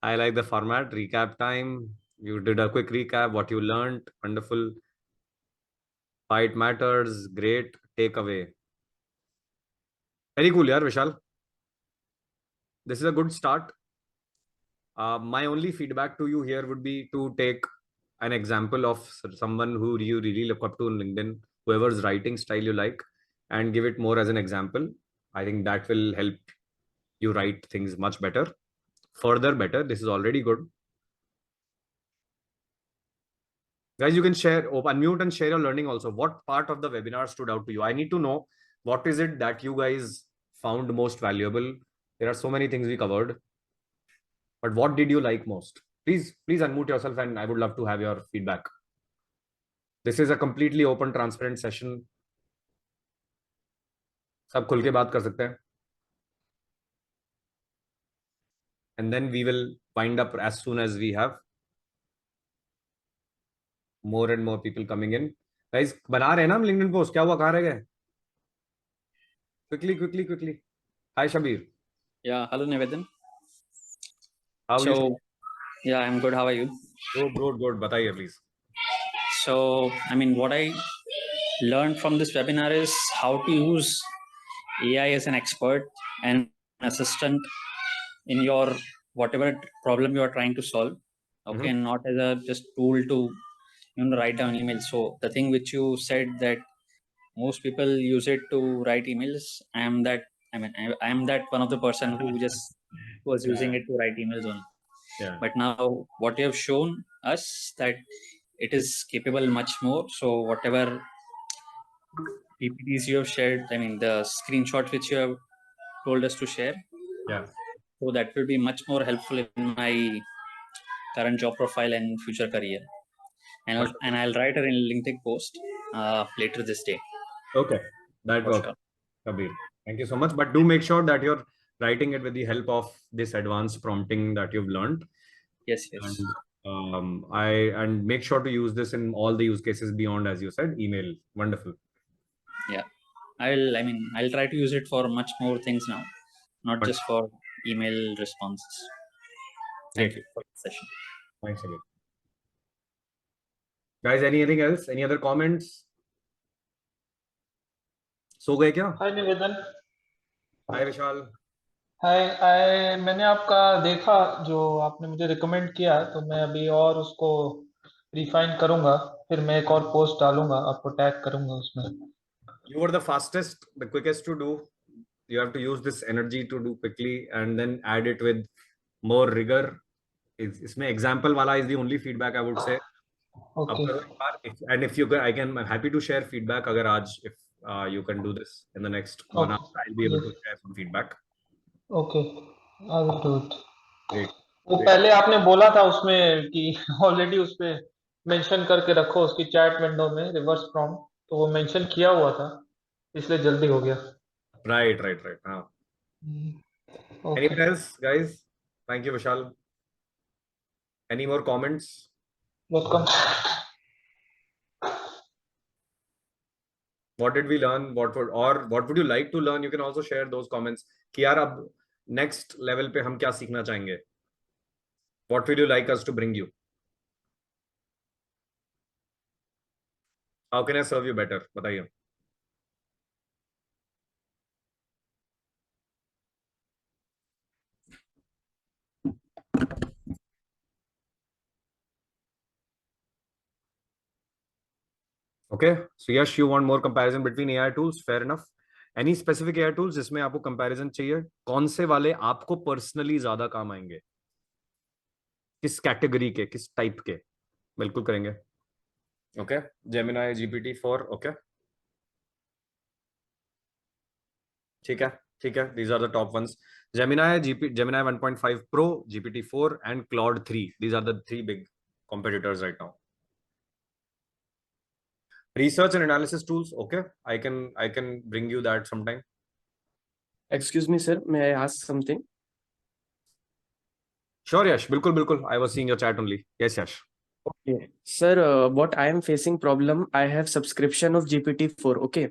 I like the format recap time you did a quick recap what you learned wonderful why it matters great takeaway very cool yaar Vishal this is a good start my only feedback to you here would be to take an example of someone who you really look up to on LinkedIn whoever's writing style you like and give it more as an example I think that will help you write things much better further better this is already good guys you can share unmute and share your learning also what part of the webinar stood out to you I need to know what is it that you guys found most valuable there are so many things we covered but what did you like most please unmute yourself and I would love to have your feedback this is a completely open transparent session सब खुल के बात कर सकते हैं and then we will wind up as soon as we have more and more people coming in guys बना रहे हैं ना हम LinkedIn post क्या हुआ कहाँ रह गए quickly hi Shabir
Yeah, hello Nivedan.
how are you
Yeah, I'm good. How are you?
good बताइए please
So, I mean, what I learned from this webinar is how to use AI as an expert and assistant in your whatever problem you are trying to solve. Okay, and not as a just tool to write down emails. So the thing which you said that most people use it to write emails. I am that one of the person who just was using it to write emails only.
yeah
But now what you have shown us that it is capable much more. So whatever PPTs you have shared, I mean the screenshot which you have told us to share,
yeah
so that will be much more helpful in my current job profile and future career. And I'll write a LinkedIn post later this day.
okay that
For
works
sure.
Kabir thank you so much but do make sure that you're writing it with the help of this advanced prompting that you've learned
Yes.
and and make sure to use this in all the use cases beyond as you said email wonderful
Yeah. I'll try to use it for much more things now, not just for email responses. Thank you for the session.
thanks again guys anything else any other comments सो गए क्या
Hi Nivedan.
Hi Vishal.
हाय मैंने आपका देखा जो आपने मुझे recommend किया, तो मैं अभी और उसको रिफाइन करूंगा। फिर मैं एक और पोस्ट डालूंगा, आपको टैग करूंगा उसमें।
You were the fastest, the quickest to do. You have to use this energy to do quickly and then add it with more rigor. इसमें example वाला is the only feedback I would say. अब
okay
करो एक बार. And if you can, I'm happy to share feedback अगर आज if you can do this in the next 1 hour, I'll be able
yes
to share some feedback.
Okay, I will do it.
Great.
वो
Great.
पहले आपने बोला था उसमें कि already उस पे मेंशन करके रखो उसकी चैट विंडो में रिवर्स प्रॉम्प्ट, तो वो मेंशन किया हुआ था, इसलिए जल्दी हो गया।
Right, right, right.
Okay.
Anyone else, guys? Thank you, Vishal. Any more comments?
Welcome.
What did we learn? What would you like to learn? You can also share those comments. कि यार अब next level पे हम क्या सीखना चाहेंगे? What would you like us to bring you? How can I serve you better? बताइए. Okay. So yes, you want more comparison between AI tools. Fair enough. Any specific AI tools जिसमें आपको comparison चाहिए? कौन से वाले आपको personally ज्यादा काम आएंगे? किस कैटेगरी के, किस टाइप के? बिल्कुल करेंगे. Okay. Gemini GPT-4. Okay. ठीक है. ठीक है. These are the top ones. Gemini 1.5 Pro, GPT-4, and Claude 3. These are the three big competitors right now. Research and analysis tools. Okay, I can bring you that sometime.
Excuse me, sir. May I ask something?
Sure, Yash. बिल्कुल बिल्कुल. I was seeing your chat only. Yes, Yash.
Okay. Sir, what I am facing problem, I have subscription of GPT-4. Okay.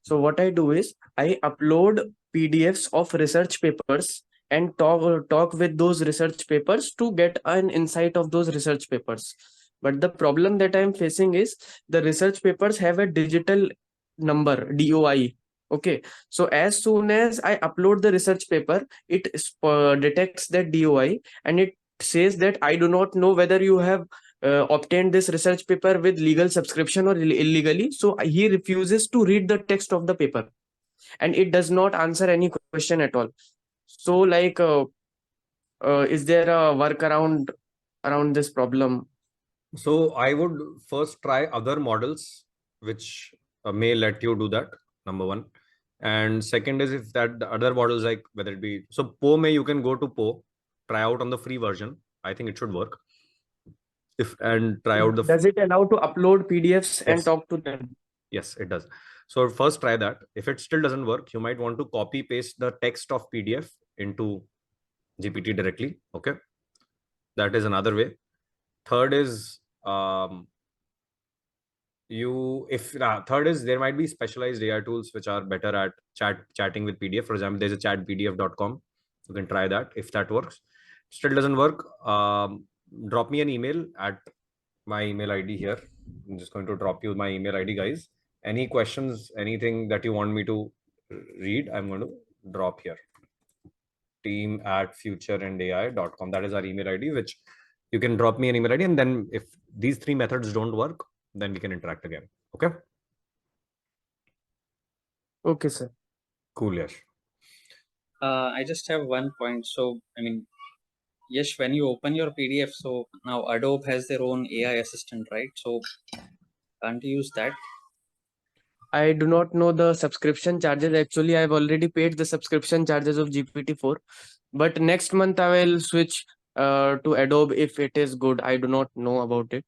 So what I do is I upload PDFs of research papers and talk with those research papers to get an insight of those research papers. But the problem that I am facing is the research papers have a digital number, DOI. Okay. So as soon as I upload the research paper, it detects that DOI and it says that I do not know whether you have obtained this research paper with legal subscription or illegally. So he refuses to read the text of the paper and it does not answer any question at all. So like, is there a workaround around this problem?
So I would first try other models which may let you do that. Number one, and second is if that the other models like whether it be so Poe may you can go to Poe, try out on the free version. I think it should work. If and try out the
Does it allow to upload PDFs and
Yes.
talk to them?
Yes, it does. So first try that. If it still doesn't work, you might want to copy paste the text of PDF into GPT directly. Okay. That is another way. Third is third is there might be specialized AI tools which are better at chatting with PDF. For example, there's a chatpdf.com. You can try that if that works. Still doesn't work. Drop me an email at my email ID here. I'm just going to drop you my email ID, guys. Any questions, anything that you want me to read, I'm going to drop here. team@futureandai.com. That is our email ID, which you can drop me an email ID. And then if these three methods don't work, then we can interact again. Okay.
Okay, sir.
Cool, Yash.
I just have one point. So, I mean, yes, when you open your PDF, so now Adobe has their own AI assistant, right? So, can't you use that?
I do not know the subscription charges. Actually, I've already paid the subscription charges of GPT-4, but next month I will switch to Adobe if it is good. I do not know about it.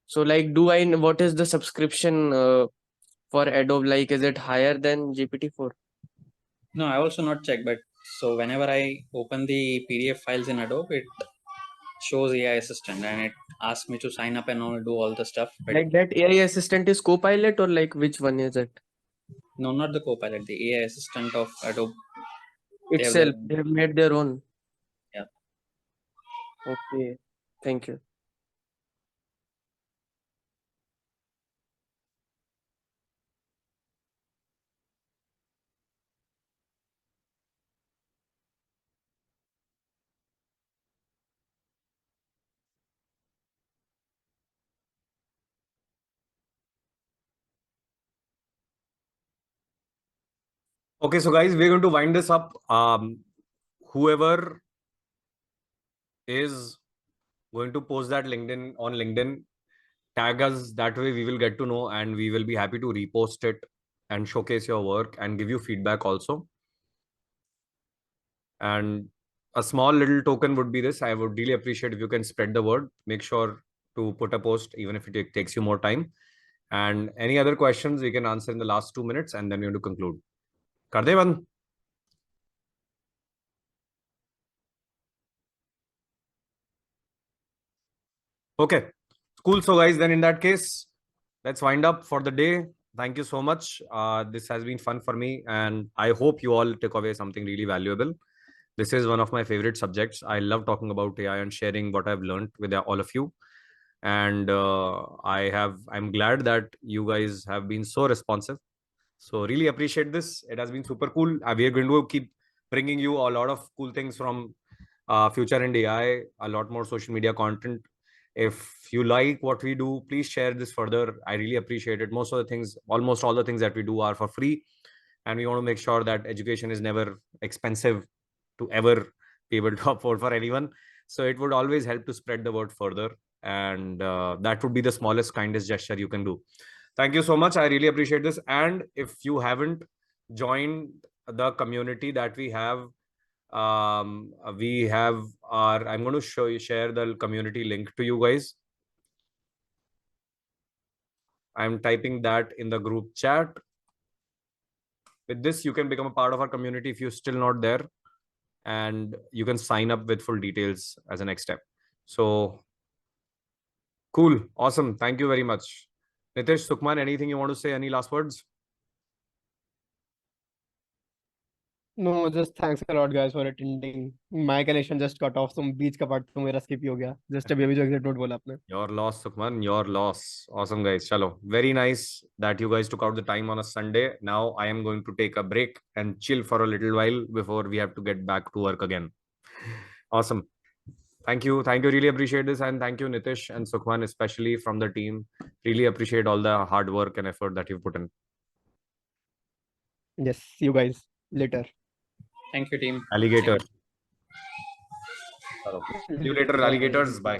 So like, what is the subscription for Adobe? Like, is it higher than GPT-4?
No, I also not checked, but so whenever I open the PDF files in Adobe, it shows AI assistant and it asks me to sign up and all do all the stuff. But
Like that AI assistant is Copilot or like which one is it?
no, not the Copilot, the AI assistant of Adobe. They have their
Itself,
own.
they have made their own.
Yeah.
Okay, thank you.
Okay, so guys, we're going to wind this up. Whoever is going to post that LinkedIn on LinkedIn, tag us. That way we will get to know, and we will be happy to repost it and showcase your work and give you feedback also. And a small little token would be this: I would really appreciate if you can spread the word. Make sure to put a post, even if it takes you more time. And any other questions we can answer in the last 2 minutes, and then we're going to conclude. Kardevan. Okay, cool. So guys, then in that case, let's wind up for the day. Thank you so much. This has been fun for me, and I hope you all took away something really valuable. This is one of my favorite subjects. I love talking about AI and sharing what I've learned with all of you. And I'm glad that you guys have been so responsive. So really appreciate this. It has been super cool. We are going to keep bringing you a lot of cool things from Future and AI, a lot more social media content. If you like what we do, please share this further. I really appreciate it. Most of the things, almost all the things that we do are for free. And we want to make sure that education is never expensive to ever be able to afford for anyone. So it would always help to spread the word further. And that would be the smallest, kindest gesture you can do. Thank you so much. I really appreciate this. And if you haven't joined the community that we have I'm going to share the community link to you guys. I'm typing that in the group chat. With this, you can become a part of our community if you're still not there, and you can sign up with full details as a next step. So cool. Awesome. Thank you very much. Nitish, Sukhman, anything you want to say? Any last words?
No, just thanks a lot, guys, for attending. My connection just cut off. Some beach का part तो मेरा skip ही हो गया. Just अभी अभी जो exit note बोला आपने.
Your loss, Sukhman. Your loss. Awesome, guys. Chalo. Very nice that you guys took out the time on a Sunday. Now I am going to take a break and chill for a little while before we have to get back to work again. Awesome. Thank you. Thank you. Really appreciate this. And thank you, Nitish and Sukhman, especially from the team. Really appreciate all the hard work and effort that you've put in.
Yes, see you guys later.
Thank you, team.
Alligator. See you later, alligators. Bye.